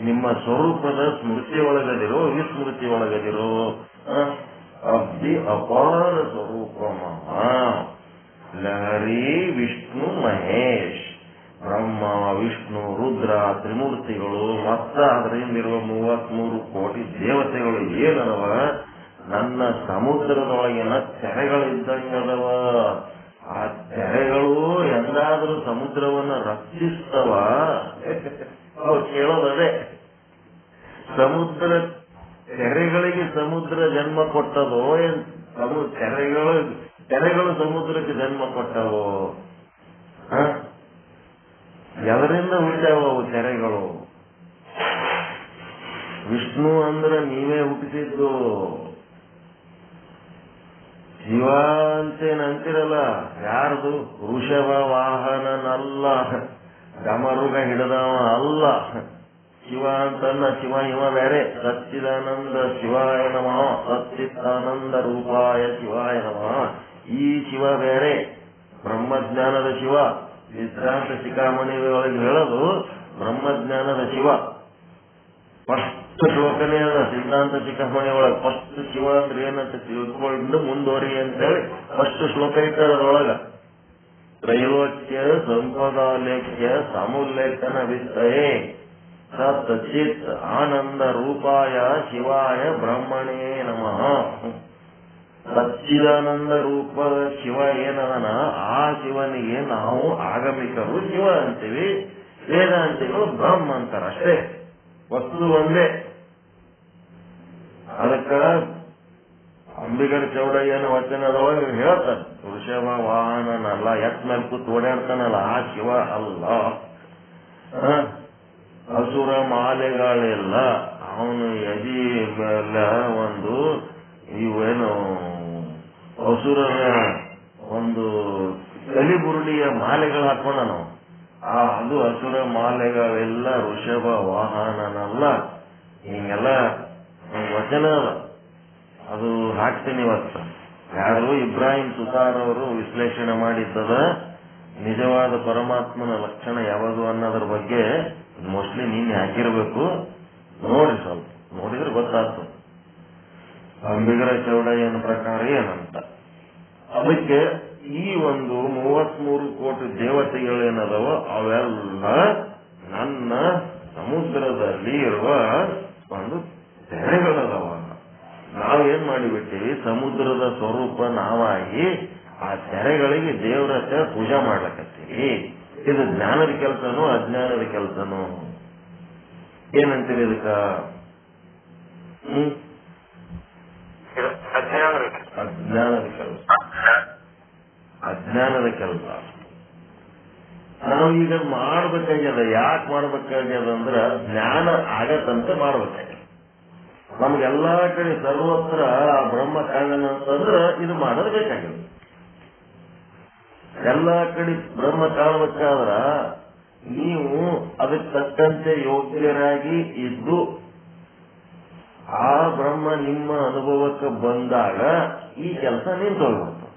ನಿಮ್ಮ ಸ್ವರೂಪದ ಸ್ಮೃತಿ ಒಳಗದಿರೋ ವಿಸ್ಮೃತಿ ಒಳಗದಿರೋ? ಅಬ್ದಿ ಅಪಾರ ಸ್ವರೂಪ ಲಹರಿ ವಿಷ್ಣು ಮಹೇಶ್, ಬ್ರಹ್ಮ ವಿಷ್ಣು ರುದ್ರ ತ್ರಿಮೂರ್ತಿಗಳು, ಮತ್ತ ಅದರಿಂದಿರುವ 33 ಕೋಟಿ ದೇವತೆಗಳು ಏನದವ, ನನ್ನ ಸಮುದ್ರದೊಳಗಿನ ತೆರೆಗಳಿದ್ದಂಗದವ. ಆ ತೆರೆಗಳು ಎಂದಾದ್ರೂ ಸಮುದ್ರವನ್ನ ರಕ್ಷಿಸ್ತವ? ಕೇಳೋದೇ. ಸಮುದ್ರ ತೆರೆಗಳಿಗೆ ಸಮುದ್ರ ಜನ್ಮ ಕೊಟ್ಟದೋ, ತೆರೆಗಳು ಸಮುದ್ರಕ್ಕೆ ಜನ್ಮ ಕೊಟ್ಟವೋ? ಎದರಿಂದ ಹುಟ್ಟ್ಯಾವವು ತೆರೆಗಳು? ವಿಷ್ಣು ಅಂದ್ರೆ ನೀವೇ ಹುಟ್ಟಿಸಿದ್ದು. ಶಿವ ಅಂತೇನಂತಿರಲ್ಲ, ಯಾರ್ದು? ವೃಷಭ ವಾಹನನಲ್ಲ, ಗಮರುಗ ಹಿಡಿದವ ಅಲ್ಲ. ಶಿವ ಅಂತಲ್ಲ, ಶಿವ ಇವ ಬೇರೆ. ಸಚ್ಚಿದಾನಂದ ಶಿವಾಯ ನಮಃ, ಸಚ್ಚಿದಾನಂದ ರೂಪಾಯ ಶಿವಾಯ ನಮಃ. ಈ ಶಿವ ಬೇರೆ, ಬ್ರಹ್ಮಜ್ಞಾನದ ಶಿವ. ಸಿದ್ಧಾಂತ ಶಿಖಾಮಣಿ ಒಳಗೆ ಹೇಳೋದು ಬ್ರಹ್ಮಜ್ಞಾನದ ಶಿವ. ಫಸ್ಟ್ ಶ್ಲೋಕನೇ ಅದ ಸಿದ್ಧಾಂತ ಶಿಖಾಮಣಿ ಒಳಗೆ. ಫಸ್ಟ್ ಶಿವ ಅಂದ್ರೆ ಏನಂತ ತಿಳ್ಕೊಂಡು ಮುಂದುವರಿ ಅಂತೇಳಿ ಫಸ್ಟ್ ಶ್ಲೋಕ ಇಟ್ಟಾರ ಅದರೊಳಗ. ತ್ರೈಲೋಕ್ಯ ಸಂಪದಾಲೇಖ್ಯ ಸಮುಲ್ಲೇಖನ ವಿಸ್ತಯೇ ಸಚ್ಚಿತ್ ಆನಂದ ರೂಪಾಯ ಶಿವಾಯ ಬ್ರಹ್ಮಣೇ ನಮಃ. ಸಚ್ಚಿದಾನಂದ ರೂಪದ ಶಿವ ಏನದನ, ಆ ಶಿವನಿಗೆ ನಾವು ಆಗಮಿಕರು ಶಿವ ಅಂತೀವಿ, ವೇದಾಂತಿಗಳು ಬ್ರಹ್ಮ ಅಂತಾರ. ಅಷ್ಟೇ, ವಸ್ತು ಒಂದೇ. ಅದಕ್ಕ ಅಂಬಿಗರ ಚೌಡಯ್ಯನ ವಚನದೊಳಗೆ ಹೇಳ್ತಾನೆ, ವೃಷಭ ವಾಹನನಲ್ಲ, ಎತ್ ಮೇಲೆ ಕೂತ್ ಓಡಾಡ್ತಾನಲ್ಲ ಆ ಶಿವ ಅಲ್ಲ. ಹಸುರ ಮಾಲೆಗಳಿಲ್ಲ, ಅವನು ಎದಿ ಮೇಲೆ ಒಂದು ಇವೇನು ಹಸುರರ ಒಂದು ಕಲಿಬುರುಡಿಯ ಮಾಲೆಗಳು ಹಾಕೋಣ ನಾವು. ಅದು ಹಸುರ ಮಾಲೆಗಳೆಲ್ಲ ವೃಷಭ ವಾಹನನಲ್ಲ. ಹಿಂಗೆಲ್ಲ ವಚನ ಅದು ಹಾಕ್ತೀನಿ ಇವತ್ತು. ಯಾರು ಇಬ್ರಾಹಿಂ ಸುತಾರ್ ಅವರು ವಿಶ್ಲೇಷಣೆ ಮಾಡಿದ್ದದ. ನಿಜವಾದ ಪರಮಾತ್ಮನ ಲಕ್ಷಣ ಯಾವುದು ಅನ್ನೋದ್ರ ಬಗ್ಗೆ ಮೋಸ್ಟ್ಲಿ ನೀನ್ ಹಾಕಿರ್ಬೇಕು. ನೋಡಿ, ಸ್ವಲ್ಪ ನೋಡಿದ್ರೆ ಗೊತ್ತಾಗ್ತದೆ ಅಂಬಿಗರ ಚೌಡಯ್ಯನ ಪ್ರಕಾರ ಏನಂತ. ಅದಕ್ಕೆ ಈ ಒಂದು 33 ಕೋಟಿ ದೇವತೆಗಳೇನದವ ಅವೆಲ್ಲ ನನ್ನ ಸಮುದ್ರದಲ್ಲಿ ಇರುವ ಒಂದು ತೆರೆಗಳದವ. ನಾವೇನ್ ಮಾಡಿಬಿಟ್ಟಿವಿ, ಸಮುದ್ರದ ಸ್ವರೂಪ ನಾವಾಗಿ ಆ ತೆರೆಗಳಿಗೆ ದೇವರ ಹತ್ರ ಪೂಜೆ ಮಾಡ್ಲಕತ್ತೀವಿ. ಇದು ಜ್ಞಾನದ ಕೆಲಸನೋ ಅಜ್ಞಾನದ ಕೆಲಸನೋ? ಏನಂತೀರಿ ಇದಕ್ಕ? ಅಜ್ಞಾನದ ಕೆಲಸ. ಅಜ್ಞಾನದ ಕೆಲಸ ನಾವೀಗ ಮಾಡ್ಬೇಕಾಗ್ಯದ. ಯಾಕೆ ಮಾಡ್ಬೇಕಾಗ್ಯದ ಅಂದ್ರ ಜ್ಞಾನ ಆಗತ್ತಂತ ಮಾಡ್ಬೇಕಾಗ್ಯದ. ನಮ್ಗೆಲ್ಲಾ ಕಡೆ ಸರ್ವತ್ರ ಬ್ರಹ್ಮ ಕಾಣನ ಅಂತಂದ್ರ ಇದು ಮಾಡೋದು ಬೇಕಾಗ್ಯದ. ಎಲ್ಲಾ ಕಡೆ ಬ್ರಹ್ಮ ಕಾಣಬೇಕಾದ್ರ ನೀವು ಅದಕ್ಕೆ ತಕ್ಕಂತೆ ಯೋಗ್ಯರಾಗಿ ಇದ್ದು ಆ ಬ್ರಹ್ಮ ನಿಮ್ಮ ಅನುಭವಕ್ಕೆ ಬಂದಾಗ ಈ ಕೆಲಸ ನಿಂತೋಗ್ಬಿಡ್ತು.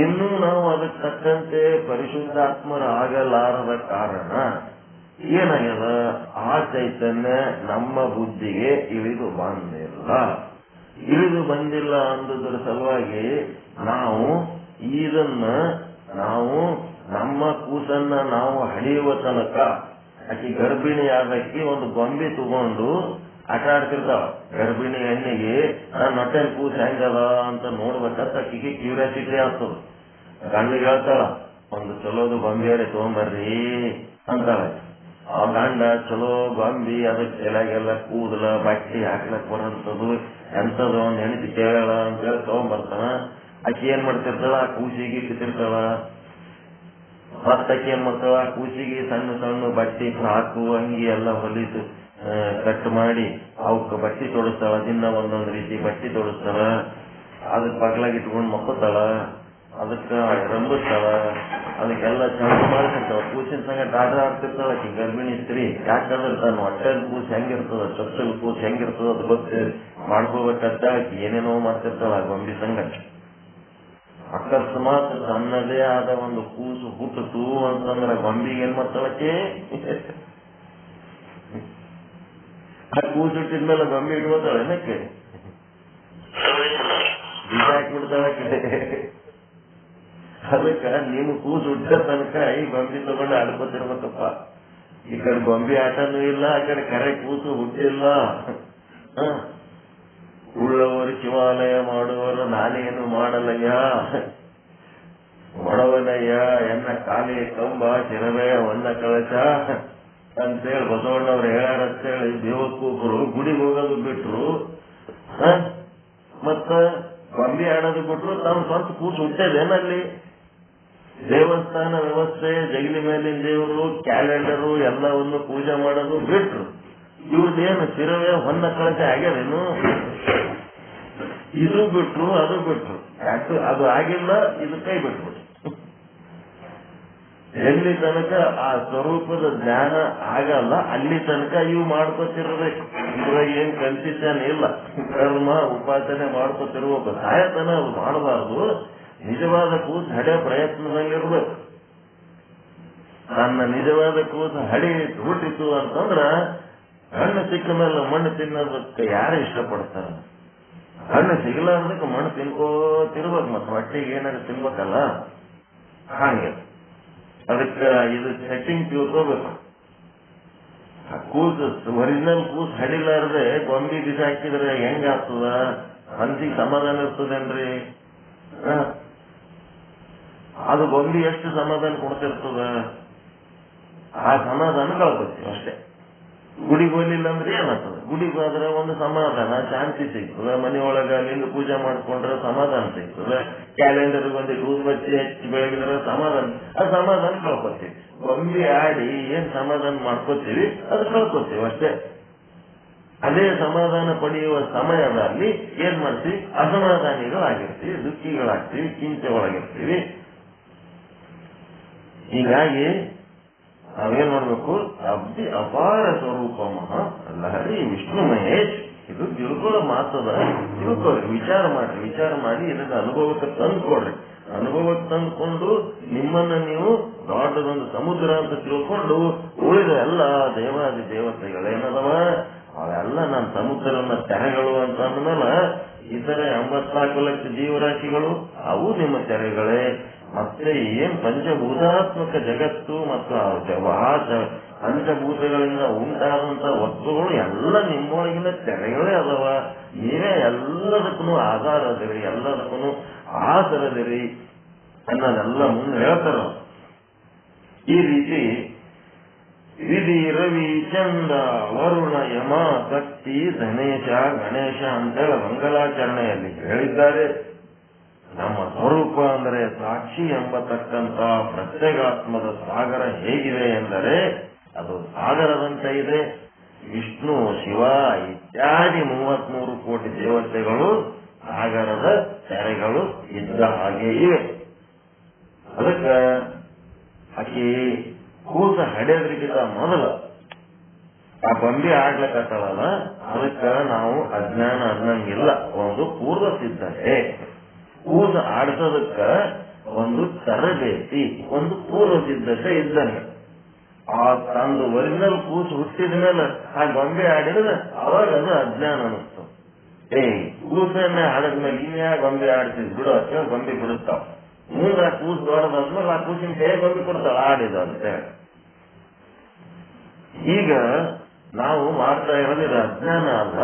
ಇನ್ನು ನಾವು ಅದಕ್ಕೆ ತಕ್ಕಂತೆ ಪರಿಶುದ್ಧಾತ್ಮರಾಗಲಾರದ ಕಾರಣ ಏನಾಗ್ಯದ, ಆ ಚೈತನ್ಯ ನಮ್ಮ ಬುದ್ಧಿಗೆ ಇಳಿದು ಬಂದಿಲ್ಲ ಅಂದುದರ ಸಲುವಾಗಿ ನಾವು ನಮ್ಮ ಕೂಸನ್ನ ನಾವು ಹಡಿಯುವ ತನಕ ಆಕಿ ಗರ್ಭಿಣಿ ಆಗಕ್ಕೆ ಒಂದು ಗೊಂಬೆ ತಗೊಂಡು ಆಟ ಆಡ್ತಿರ್ತಾವ. ಗರ್ಭಿಣಿ ಹೆಣ್ಣಿಗೆ ನನ್ನ ಹೊಟ್ಟೆಲ್ ಕೂಸ ಹೆಂಗದ ಅಂತ ನೋಡ್ಬೇಕಂತ ಆಕಿಗೆ ಕ್ಯೂರಿಯಾಸಿಟಿ ಆಗ್ತದ. ಗಂಡಿಗೆ ಹೇಳ್ತಾಳ, ಒಂದು ಚಲೋದು ಗೊಂಬೆಯರೆ ತಗೊಂಬರ್ರಿ ಅಂತಾಳೆ. ಆ ಗಂಡ ಚಲೋ ಗೊಂಬಿ ಅದಕ್ಕೆ ಎಲಾಗೆಲ್ಲ ಕೂದಲ ಬಟ್ಟೆ ಹಾಕ್ಲಕ್ ಬರೋಂಥದ್ದು ಎಂಥದ್ದು ಒಂದು ಹೆಣ್ತಿ ಕೇಳ ಅಂತ ಹೇಳಿ ತಗೊಂಬರ್ತಾನ. ಆಕಿ ಏನ್ ಮಾಡ್ತಿರ್ತಾಳ, ಆ ಕೂಸಿಗೆ ಇಟ್ಟಿರ್ತಾಳ. ಮತ್ತಾಕಿ ಏನ್ ಮಾಡ್ತಾಳ, ಆ ಕೂಸಿಗೆ ಸಣ್ಣ ಸಣ್ಣ ಬಟ್ಟೆ ಫ್ರಾಕು ಅಂಗಿ ಎಲ್ಲ ಹೊಲಿದು ಕಟ್ ಮಾಡಿ ಅವಕ್ಕೆ ಬಟ್ಟೆ ತೊಡಿಸ್ತಾಳ. ದಿನ ಒಂದೊಂದು ರೀತಿ ಬಟ್ಟೆ ತೊಡಿಸ್ತಾಳ. ಅದಕ್ಕೆ ಬಗ್ಲಾಗಿ ಇಟ್ಕೊಂಡು ಮಕ್ಕೋತಾಳ. ಅದಕ್ಕೆ ರಂಬಿಸ್ತಾಳ. ಅದಕ್ಕೆಲ್ಲ ಚಂದ ಮಾಡ್ತಿರ್ತಾಳ. ಕೂಸಿನ ಸಂಗಟ ಆಟ ಆಡ್ತಿರ್ತಾಳ ಆಕಿ ಗರ್ಭಿಣಿ ಸ್ತ್ರೀ. ಯಾಕಂದ್ರೆ ತಾನು ಹೊಟ್ಟೆಲ್ ಕೂಸು ಹೆಂಗಿರ್ತದ, ಚೊಚ್ಚಲ್ ಕೂಸು ಹೆಂಗಿರ್ತದ ಅದು ಗೊತ್ತು ಮಾಡ್ಕೋಬೇಕಂತ ಆಕಿ ಏನೇನೋ ಮಾಡ್ತಿರ್ತಾಳ ಆ ಗೊಂಬಿ ಸಂಗಟ. ಅಕಸ್ಮಾತ್ ತನ್ನದೇ ಆದ ಒಂದು ಕೂಸು ಹುಟ್ಟಿತು ಅಂತಂದ್ರೆ ಗೊಂಬಿಗೆ ಏನ್ ಮಾಡ್ತಾಳಕ್ಕೆ, ಆ ಕೂಸು ಹುಟ್ಟಿದ್ಮೇಲೆ ಗೊಂಬಿ ಇಟ್ಕೋತಾಳೆ ಏನಕ್ಕೆ ಬೀಜ ಹಾಕ್ಬಿಡ್ತಾಳಕ್ಕೆ. ಅದಕ್ಕ ನಿಮ್ಮ ಕೂಸು ಹುಟ್ಟ ತನಕ ಈ ಗೊಂಬಿ ತಗೊಂಡು ಆಡ್ಕೋತಿರ್ಬೇಕಪ್ಪ. ಈ ಕಡೆ ಗೊಂಬಿ ಆಟನೂ ಇಲ್ಲ, ಆ ಕಡೆ ಕರೆ ಕೂಸು ಹುಟ್ಟಿಲ್ಲ. ಉಳ್ಳವರು ಶಿವಾಲಯ ಮಾಡುವರು ನಾನೇನು ಮಾಡಲಯ್ಯ, ಒಡವನಯ್ಯ ಎನ್ನ ಕಾಲಿ ಕಂಬ ಶಿರವೇ ಒಂದ ಕಳಶ ಅಂತೇಳಿ ಬಸವಣ್ಣವ್ರು ಹೇಳ್ಯಾರಂತೇಳಿ ದೇವಕೂಪರು ಗುಡಿಗೆ ಹೋಗೋದು ಬಿಟ್ರು, ಮತ್ತ ಗೊಂಬಿ ಆಡೋದು ಬಿಟ್ರು. ತಮ್ಮ ಸ್ವಂತ ಕೂಸು ಹುಟ್ಟೇದೇನಲ್ಲಿ. ದೇವಸ್ಥಾನ ವ್ಯವಸ್ಥೆ, ಜಗಲಿ ಮೇಲಿನ ದೇವರು, ಕ್ಯಾಲೆಂಡರು ಎಲ್ಲವನ್ನು ಪೂಜೆ ಮಾಡೋದು ಬಿಟ್ರು. ಇವ್ರದ್ದೇನು ಶಿರವೇ ಹೊನ್ನ ಕಳಶ ಆಗ್ಯದೇನು? ಇದು ಬಿಟ್ರು ಅದು ಬಿಟ್ರು. ಯಾಕೆ ಅದು ಆಗಿಲ್ಲ, ಇದು ಕೈ ಬಿಟ್ಬಿಟ್ರು. ಎಲ್ಲಿ ತನಕ ಆ ಸ್ವರೂಪದ ಜ್ಞಾನ ಆಗಲ್ಲ ಅಲ್ಲಿ ತನಕ ಇವು ಮಾಡ್ಕೊತಿರ್ಬೇಕು. ಇದ್ರಾಗ ಏನ್ ಕನ್ಫ್ಯೂಷನ್ ಇಲ್ಲ. ಕರ್ಮ ಉಪಾಸನೆ ಮಾಡ್ಕೊತಿರ್ಬೇಕು. ಸಾಯತನ ಅದು ಮಾಡಬಾರ್ದು. ನಿಜವಾದ ಕೂಸು ಹಡೆ ಪ್ರಯತ್ನದಲ್ಲಿರ್ಬೇಕು. ನನ್ನ ನಿಜವಾದ ಕೂಸು ಹಡಿ ಹುಟ್ಟಿತು ಅಂತಂದ್ರ ಹಣ್ಣು ಸಿಕ್ಕ ಮೇಲೆ ಮಣ್ಣು ತಿನ್ನೋದಕ್ಕೆ ಯಾರು ಇಷ್ಟಪಡ್ತಾರ? ಹಣ್ಣು ಸಿಗಲಾರ್ದಕ್ಕೆ ಮಣ್ಣು ತಿನ್ಕೋತಿರ್ಬೇಕು. ಮತ್ತೆ ಹೊಟ್ಟೆಗೆ ಏನಾದ್ರು ತಿನ್ಬೇಕಲ್ಲ. ಹಾಗೆ ಅದಕ್ಕೆ ಇದು ಸೆಟ್ಟಿಂಗ್ ತಿಳ್ಕೋಬೇಕು. ಕೂಸು ಒರಿಜಿನಲ್ ಕೂಸು ಹಡಿಲಾರ್ದೆ ಗೊಂಬಿ ಬೀಜ ಹಾಕಿದ್ರೆ ಹೆಂಗ ಆಗ್ತದ? ಮನ್ಸಿಗೆ ಸಮಾಧಾನ ಇರ್ತದೇನ್ರಿ? ಅದು ಗೊಂಬಿ ಎಷ್ಟು ಸಮಾಧಾನ ಕೊಡ್ತಿರ್ತದ? ಆ ಸಮಾಧಾನ ಕಳ್ಕೊತೀವಿ ಅಷ್ಟೇ. ಗುಡಿಗೆ ಹೋಗ್ಲಿಲ್ಲ ಅಂದ್ರೆ ಏನಾಗ್ತದೆ? ಗುಡಿಗೆ ಹೋದ್ರೆ ಒಂದು ಸಮಾಧಾನ, ಶಾಂತಿ ಸಿಗ್ತದೆ. ಮನೆಯೊಳಗ ಲಿಂಗ ಪೂಜೆ ಮಾಡ್ಕೊಂಡ್ರೆ ಸಮಾಧಾನ ಸಿಗ್ತದೆ. ಕ್ಯಾಲೆಂಡರ್ ಬಂದು ಊದ್ಬತ್ತಿ ಹಚ್ಚಿ ಬೆಳಗಿದ್ರೆ ಸಮಾಧಾನ, ಆ ಸಮಾಧಾನ ಕಳ್ಕೊತೀವಿ. ಗೊಂಬಿ ಆಡಿ ಏನ್ ಸಮಾಧಾನ ಮಾಡ್ಕೋತೀವಿ ಅದು ಕಳ್ಕೊತೀವಿ ಅಷ್ಟೇ. ಅದೇ ಸಮಾಧಾನ ಪಡೆಯುವ ಸಮಯದಲ್ಲಿ ಏನ್ ಮಾಡ್ತೀವಿ? ಅಸಮಾಧಾನಿಗಳಾಗಿರ್ತೀವಿ, ದುಃಖಿಗಳಾಗ್ತೀವಿ, ಚಿಂತೆ ಒಳಗಿರ್ತೀವಿ. ಹೀಗಾಗಿ ನಾವೇನ್ ಮಾಡ್ಬೇಕು? ಅಬ್ದಿ ಅಪಾರ ಸ್ವರೂಪ ಲಹರಿ ವಿಷ್ಣು ಮಹೇಶ್. ಇದು ತಿಳ್ಕೊಳ್ಳೋ ಮಾತದ. ತಿಳ್ಕೊಳ್ರಿ, ವಿಚಾರ ಮಾಡ್ರಿ. ವಿಚಾರ ಮಾಡಿ ಇದನ್ನ ಅನುಭವಕ್ಕೆ ತಂದು ಕೊಡ್ರಿ. ಅನುಭವಕ್ಕೆ ತಂದುಕೊಂಡು ನಿಮ್ಮನ್ನ ನೀವು ದೊಡ್ಡದೊಂದು ಸಮುದ್ರ ಅಂತ ತಿಳ್ಕೊಂಡು ಉಳಿದ ಎಲ್ಲ ದೇವಾದಿ ದೇವತೆಗಳೇನದವ ಅವೆಲ್ಲ ನನ್ನ ಸಮುದ್ರನ ತೆರೆಗಳು ಅಂತ ಅಂದ್ಮೇಲೆ ಇತರೆ 84 ಲಕ್ಷ ಜೀವರಾಶಿಗಳು ಅವು ನಿಮ್ಮ ತೆರೆಗಳೇ. ಮತ್ತೆ ಏನ್ ಪಂಚಭೂತಾತ್ಮಕ ಜಗತ್ತು ಮತ್ತು ಪಂಚಭೂತಗಳಿಂದ ಉಂಟಾದಂತ ವಸ್ತುಗಳು ಎಲ್ಲ ನಿಮ್ಮೊಳಗಿನ ತೆರೆಗಳೇ ಅದಾವ. ನೀವೇ ಎಲ್ಲದಕ್ಕೂ ಆಧಾರ ಅದಿರಿ, ಎಲ್ಲದಕ್ಕೂ ಆಧಾರದಿರಿ ಅನ್ನೋದೆಲ್ಲ ಮುಂದೆ ಹೇಳ್ತಾರ. ಈ ರೀತಿ ವಿಧಿ ರವಿ ಚಂದ್ರ ವರುಣ ಯಮ ಶಕ್ತಿ ಧನೇಶ ಗಣೇಶ ಅಂತೇಳಿ ಮಂಗಲಾಚರಣೆಯಲ್ಲಿ ಹೇಳಿದ್ದಾರೆ. ನಮ್ಮ ಸ್ವರೂಪ ಅಂದರೆ ಸಾಕ್ಷಿ ಎಂಬತಕ್ಕಂತ ಪ್ರತ್ಯೇಗಾತ್ಮದ ಸಾಗರ ಹೇಗಿದೆ ಎಂದರೆ ಅದು ಸಾಗರದಂತೆ ಇದೆ. ವಿಷ್ಣು ಶಿವ ಇತ್ಯಾದಿ 33 ಕೋಟಿ ದೇವತೆಗಳು ಸಾಗರದ ತೆರೆಗಳು ಇದ್ದ ಹಾಗೆ ಇವೆ. ಅದಕ್ಕೆ ಆಕಿ ಕೂಸ ಹಡೆಯೋದ್ರಿಗಿಂತ ಮೊದಲು ಆ ಬಂಬಿ ಆಡ್ಲಕತ್ತವಲ್ಲ, ಅದಕ್ಕೆ ನಾವು ಅಜ್ಞಾನ ಅನ್ನಂಗಿಲ್ಲ. ಒಂದು ಪೂರ್ವ ಸಿದ್ಧತೆ, ಕೂಸ ಆಡ್ಸೋದಕ್ಕ ಒಂದು ತರಬೇತಿ, ಒಂದು ಪೂರ್ವ ಸಿದ್ಧತೆ ಇದ್ದಂಗೆ. ಆ ತಂದು ಒರಿಜಿನಲ್ ಕೂಸು ಹುಟ್ಟಿದ ಮೇಲೆ ಆ ಗೊಂಬೆ ಆಡಿದ್ರೆ ಅವಾಗ ಅದು ಅಜ್ಞಾನ ಅನ್ನಿಸ್ತು. ಕೂಸನ್ನೇ ಆಡದ್ಮೇಲೆ ಇನ್ಯಾ ಗೊಂಬೆ ಆಡ್ತಿದ್ ಬಿಡು ಅಂತ ಗೊಂಬೆ ಬಿಡುತ್ತಾವ. ಮುಂದೆ ಆ ಕೂಸು ದೊಡ್ಡದಾದ್ಮೇಲೆ ಆ ಕೂಸಿನ ಕೈ ಗೊಂಬೆ ಕೊಡ್ತಾಳ ಆಡಿದ ಅಂತೇಳಿ. ಈಗ ನಾವು ಮಾಡ್ತಾ ಇರೋದು ಅಜ್ಞಾನ ಅಲ್ಲ.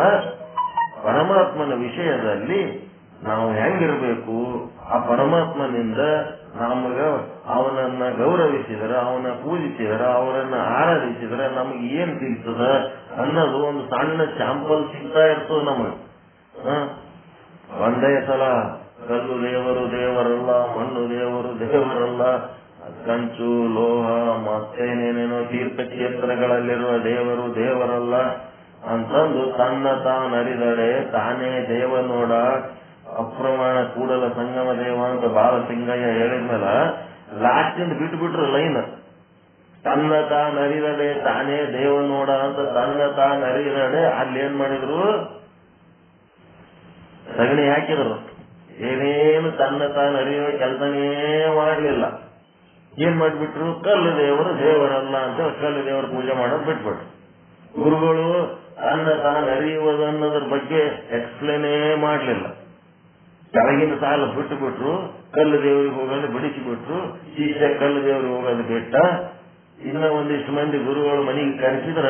ಪರಮಾತ್ಮನ ವಿಷಯದಲ್ಲಿ ನಾವು ಹೆಂಗಿರ್ಬೇಕು, ಆ ಪರಮಾತ್ಮನಿಂದ ನಮಗ ಅವನನ್ನ ಗೌರವಿಸಿದರೆ, ಅವನ ಪೂಜಿಸಿದರೆ, ಅವರನ್ನ ಆರಾಧಿಸಿದರೆ ನಮಗೆ ಏನ್ ಸಿಗ್ತದ ಅನ್ನೋದು ಒಂದು ಸಣ್ಣ ಸ್ಯಾಂಪಲ್ ಸಿಗ್ತಾ ಇರ್ತದೆ ನಮಗೆ. ಒಂದೇ ಸಲ ಕಲ್ಲು ದೇವರು ದೇವರಲ್ಲ, ಮಣ್ಣು ದೇವರು ದೇವರಲ್ಲ, ಕಂಚು ಲೋಹ ಮತ್ತೇನೇನೇನೋ ತೀರ್ಥಕ್ಷೇತ್ರಗಳಲ್ಲಿರುವ ದೇವರು ದೇವರಲ್ಲ ಅಂತಂದು ತನ್ನ ತಾನರಿದಡೆ ತಾನೇ ದೇವ ನೋಡ ಅಪ್ರಮಾಣ ಕೂಡಲ ಸಂಗಮ ದೇವ ಅಂತ ಬಾಲಸಿಂಗಯ್ಯ ಹೇಳಿದ್ಮೇಲೆ ಲಾಸ್ಟಿಂದ ಬಿಟ್ಬಿಟ್ರು ಲೈನ್. ತನ್ನ ತಾನರಿದಡೆ ತಾನೇ ದೇವ ನೋಡ ಅಂತ ತನ್ನ ತಾನರಿದಡೆ ಅಲ್ಲಿ ಏನ್ ಮಾಡಿದ್ರು, ಸಗಣಿ ಹಾಕಿದ್ರು. ಏನೇನು ತನ್ನ ತಾನರಿಯೋ ಕೆಲಸನೇ ಮಾಡಲಿಲ್ಲ. ಏನ್ ಮಾಡ್ಬಿಟ್ರು, ಕಲ್ಲು ದೇವರು ದೇವರಲ್ಲ ಅಂತ ಕಲ್ಲು ದೇವರ ಪೂಜೆ ಮಾಡೋದು ಬಿಟ್ಬಿಟ್ರು. ಗುರುಗಳು ತನ್ನ ತಾನರಿಯುವುದನ್ನೋದ್ರ ಬಗ್ಗೆ ಎಕ್ಸ್ಪ್ಲೇನೇ ಮಾಡಲಿಲ್ಲ. ಕೆಳಗಿನ ಸಾಲ ಬಿಟ್ಟು ಬಿಟ್ರು, ಕಲ್ಲು ದೇವರಿಗೆ ಹೋಗೋದು ಬಿಡಿಸಿಬಿಟ್ರು. ಶಿಷ್ಯ ಕಲ್ಲು ದೇವರಿಗೆ ಹೋಗೋದು ಬಿಟ್ಟ. ಇನ್ನ ಒಂದಿಷ್ಟು ಮಂದಿ ಗುರುಗಳು ಮನೆಗೆ ಕರೆಸಿದ್ರ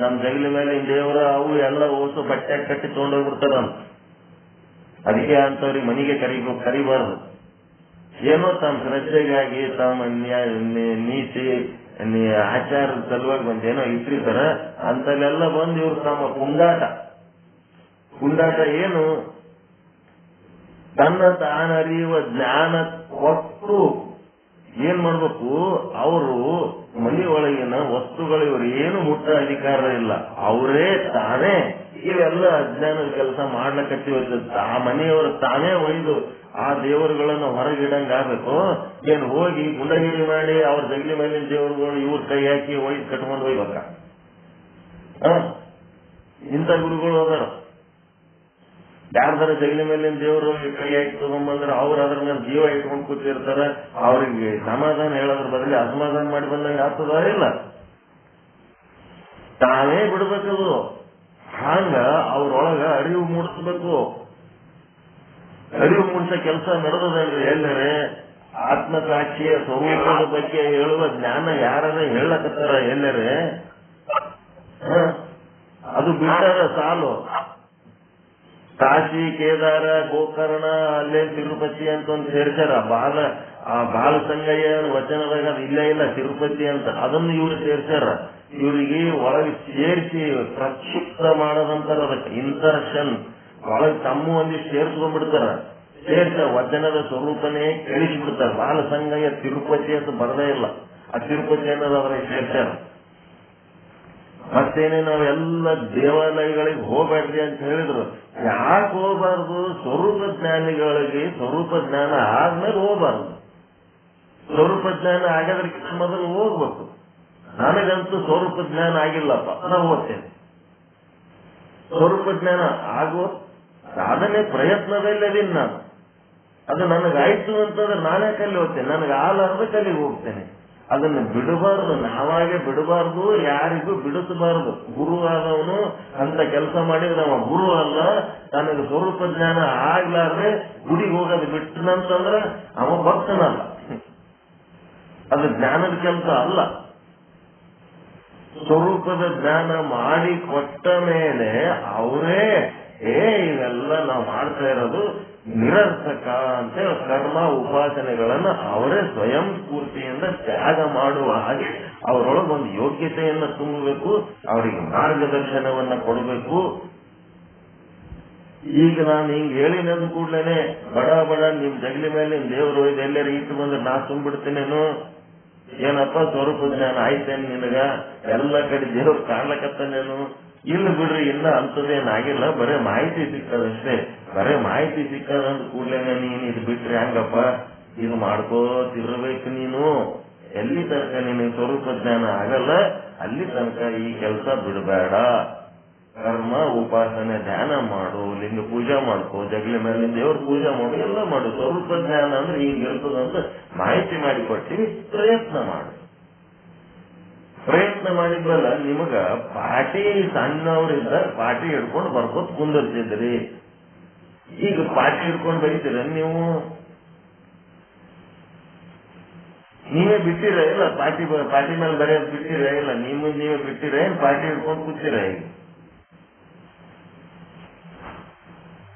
ನಮ್ ಜಗಲಿ ಮೇಲೆ ದೇವರ ಅವು ಎಲ್ಲ ಓಸು ಬಟ್ಟೆ ಕಟ್ಟಿ ತಗೊಂಡೋಗ್ಬಿಡ್ತಾರ. ಅದಕ್ಕೆ ಅಂತವ್ರಿಗೆ ಮನೆಗೆ ಕರಿಬಾರ್ದು. ಏನೋ ತಮ್ಮ ಶ್ರದ್ಧೆಗಾಗಿ ತಮ್ಮ ನೀತಿ ಆಚಾರದ ಸಲುವಾಗಿ ಬಂದೇನೋ ಇಟ್ಟಿರ್ತಾರ. ಅಂತಲ್ಲೆಲ್ಲ ಬಂದು ಇವ್ರು ತಮ್ಮ ಪುಂಡಾಟ ಏನು, ತನ್ನ ತಾನರಿಯುವ ಜ್ಞಾನ ಕೊಟ್ಟು ಏನ್ ಮಾಡ್ಬೇಕು, ಅವರು ಮನೆಯೊಳಗಿನ ವಸ್ತುಗಳು ಇವರು ಏನು ಮುಟ್ಟ ಅಧಿಕಾರ ಇಲ್ಲ. ಅವರೇ ತಾನೇ ಇವೆಲ್ಲ ಅಜ್ಞಾನದ ಕೆಲಸ ಮಾಡ್ಲಕತ್ತೀವಿ. ಆ ಮನೆಯವರು ತಾನೇ ಒಯ್ದು ಆ ದೇವರುಗಳನ್ನು ಹೊರಗಿಡಂಗ ಆಗ್ಬೇಕು. ಏನ್ ಹೋಗಿ ಗುಂಡಗಿರಿ ಮಾಡಿ ಅವ್ರ ಜಗಲಿ ಮೇಲಿನ ದೇವರುಗಳು ಇವ್ರ ಕೈ ಹಾಕಿ ಒಯ್ದು ಕಟ್ಕೊಂಡು ಹೋಗ್ಬೇಕ? ಇಂಥ ಗುರುಗಳು ಹೋದಾರ. ಯಾರ್ದಾರ ಜಗಲಿ ಮೇಲಿನ ದೇವರು ಕೈ ಹಾಕಿ ತಗೊಂಡ್ಬಂದ್ರೆ ಅವ್ರು ಅದ್ರ ಮೇಲೆ ಜೀವ ಇಟ್ಕೊಂಡು ಕೂತಿರ್ತಾರ. ಅವ್ರಿಗೆ ಸಮಾಧಾನ ಹೇಳೋದ್ರ ಬದಲಿ ಅಸಮಾಧಾನ ಮಾಡಿ ಬಂದಂಗೆ ಆಗ್ತದ ಇಲ್ಲ? ತಾವೇ ಬಿಡ್ಬೇಕದು. ಹಂಗ ಅವ್ರೊಳಗ ಅರಿವು ಮೂಡಿಸ್ಬೇಕು. ಅರಿವು ಮೂಡಿಸೋ ಕೆಲಸ ನಡೆದದಲ್ರಿ. ಎಲ್ಲರೇ ಆತ್ಮಸಾಕ್ಷಿಯ ಸ್ವರೂಪದ ಬಗ್ಗೆ ಹೇಳುವ ಜ್ಞಾನ ಯಾರ ಹೇಳಕತ್ತಾರ ಎಲ್ಲರೇ, ಅದು ಬಿಟ್ಟಾರ ಸಾಲು. ಕಾಶಿ ಕೇದಾರ ಗೋಕರ್ಣ ಅಲ್ಲೇ ತಿರುಪತಿ ಅಂತ ಒಂದು ಸೇರ್ಸಾರ. ಬಾಲಸಂಗಯ್ಯ ವಚನದಾಗ ಅದು ಇಲ್ಲೇ ಇಲ್ಲ ತಿರುಪತಿ ಅಂತ, ಅದನ್ನು ಇವ್ರು ಸೇರ್ಸಾರ. ಇವರಿಗೆ ಒಳಗೆ ಸೇರಿಸಿ ಪ್ರಕ್ಷಿಪ್ತ ಮಾಡೋದಂತಾರ. ಅದಕ್ಕೆ ಇನ್ಸರ್ಷನ್ ಒಳಗೆ ತಮ್ಮ ಒಂದಿಷ್ಟು ಸೇರ್ಸ್ಕೊಂಡ್ಬಿಡ್ತಾರ. ಸೇರ್ಸ ವಚನದ ಸ್ವರೂಪನೇ ಕೇಳಿಸ್ಬಿಡ್ತಾರ. ಬಾಲಸಂಗಯ್ಯ ತಿರುಪತಿ ಅಂತ ಬರದೇ ಇಲ್ಲ, ಆ ತಿರುಪತಿ ಅನ್ನೋದು ಅವ್ರಿಗೆ ಸೇರ್ಸಾರ. ಮತ್ತೇನೆ ನಾವೆಲ್ಲ ದೇವಾಲಯಗಳಿಗೆ ಹೋಗ್ಬೇಡ್ರಿ ಅಂತ ಹೇಳಿದ್ರು. ಯಾಕೆ ಹೋಗ್ಬಾರ್ದು? ಸ್ವರೂಪ ಜ್ಞಾನಿಗಳಿಗೆ ಸ್ವರೂಪ ಜ್ಞಾನ ಆದ್ಮೇಲೆ ಹೋಗ್ಬಾರ್ದು. ಸ್ವರೂಪ ಜ್ಞಾನ ಆಗೋದ್ರಕ್ಕಿಂತ ಮೊದಲು ಹೋಗ್ಬೇಕು. ನನಗಂತೂ ಸ್ವರೂಪ ಜ್ಞಾನ ಆಗಿಲ್ಲಪ್ಪ, ನಾವು ಹೋಗ್ತೇನೆ. ಸ್ವರೂಪ ಜ್ಞಾನ ಆಗೋ ಸಾಧನೆ ಪ್ರಯತ್ನದಲ್ಲಿ ಅದೀನಿ ನಾನು. ಅದು ನನಗಾಯ್ತು ಅಂತಂದ್ರೆ ನಾನೇ ಕಲ್ಲಿ ಹೋಗ್ತೇನೆ, ನನಗೆ ಆಲಾರ್ದ ಕಲ್ಲಿಗೆ ಹೋಗ್ತೇನೆ. ಅದನ್ನು ಬಿಡಬಾರ್ದು, ನಾವಾಗೆ ಬಿಡಬಾರ್ದು, ಯಾರಿಗೂ ಬಿಡಿಸಬಾರ್ದು. ಗುರು ಆದವನು ಅಂತ ಕೆಲಸ ಮಾಡಿದ್ರೆ ಅವ ಗುರು ಅಲ್ಲ. ತನಗೆ ಸ್ವರೂಪ ಜ್ಞಾನ ಆಗ್ಲಾರ್ದೆ ಗುಡಿಗೆ ಹೋಗೋದು ಬಿಟ್ಟನಂತಂದ್ರೆ ಅವ ಭಕ್ತನಲ್ಲ. ಅದು ಜ್ಞಾನದ ಕೆಲಸ ಅಲ್ಲ. ಸ್ವರೂಪದ ಜ್ಞಾನ ಮಾಡಿ ಕೊಟ್ಟ ಮೇಲೆ ಅವರೇ ಇವೆಲ್ಲ ನಾವು ಮಾಡ್ತಾ ಇರೋದು ನಿರರ್ಥಕ ಅಂತೇಳಿ ಕರ್ಮ ಉಪಾಸನೆಗಳನ್ನ ಅವರೇ ಸ್ವಯಂ ಸ್ಫೂರ್ತಿಯಿಂದ ತ್ಯಾಗ ಮಾಡುವ ಹಾಗೆ ಅವರೊಳಗೊಂದು ಯೋಗ್ಯತೆಯನ್ನ ತುಂಬಬೇಕು, ಅವರಿಗೆ ಮಾರ್ಗದರ್ಶನವನ್ನ ಕೊಡಬೇಕು. ಈಗ ನಾನು ಹಿಂಗ್ ಹೇಳಿನಂದ ಕೂಡ್ಲೇನೆ ಬಡ ನಿಮ್ ಜಗಲಿ ಮೇಲೆ ನಿಮ್ ದೇವರು ಇದೆಲ್ಲರೂ ಇಟ್ಟು ಬಂದ್ರೆ ನಾ ತುಂಬಿಡ್ತೇನೇನು? ಏನಪ್ಪ ಸ್ವರೂಪ ಜ್ಞಾನ ಆಯ್ತೇನು ನಿನಗ? ಎಲ್ಲ ಕಡೆ ದೇವ್ರು ಕಾಣ್ಲಕತ್ತಾನೇನು? ಇಲ್ಲ ಬಿಡ್ರಿ, ಇನ್ನ ಅಂತದೇನಾಗಿಲ್ಲ, ಬರೇ ಮಾಹಿತಿ ಸಿಕ್ಕದಷ್ಟೇ. ಬರೇ ಮಾಹಿತಿ ಸಿಕ್ಕದಂತ ಕೂಡ್ಲೇನೆ ನೀನ್ ಇದು ಬಿಟ್ರಿ ಹಂಗಪ್ಪ? ಇದು ಮಾಡ್ಕೋತಿರ್ಬೇಕು ನೀನು. ಎಲ್ಲಿ ತನಕ ನಿನಗೆ ಸ್ವರೂಪ ಜ್ಞಾನ ಆಗಲ್ಲ ಅಲ್ಲಿ ತನಕ ಈ ಕೆಲಸ ಬಿಡಬೇಡ. ಕರ್ಮ ಉಪಾಸನೆ ಧ್ಯಾನ ಮಾಡು, ಲಿಂಗ ಪೂಜಾ ಮಾಡ್ಕೋ, ಜಗಲಿ ಮೇಲೆ ದೇವ್ರ ಪೂಜಾ ಮಾಡು, ಎಲ್ಲ ಮಾಡು. ಸ್ವರೂಪ ಜ್ಞಾನ ಅಂದ್ರೆ ಹಿಂಗಿರ್ತದಂತ ಮಾಹಿತಿ ಮಾಡಿಕೊಟ್ಟಿವಿ, ಪ್ರಯತ್ನ ಮಾಡು. ಪ್ರಯತ್ನ ಮಾಡಿದ್ವಲ್ಲ, ನಿಮಗ ಪಾಟಿ ಸಣ್ಣವ್ರಿದ್ದ ಪಾಟಿ ಹಿಡ್ಕೊಂಡು ಬರ್ಕೋತ ಕುಂದಿರ್ತಿದ್ರಿ. ಈಗ ಪಾಟಿ ಹಿಡ್ಕೊಂಡು ಬರೀತೀರ ನೀವು? ನೀವೇ ಬಿಟ್ಟಿರ ಇಲ್ಲ? ಪಾಟಿ ಮೇಲೆ ಬರೆಯೋದು ಬಿಟ್ಟಿರ ಇಲ್ಲ? ನೀವೇ ಬಿಟ್ಟಿರ ಏನ್ ಪಾಟಿ ಹಿಡ್ಕೊಂಡು ಕೂತೀರ?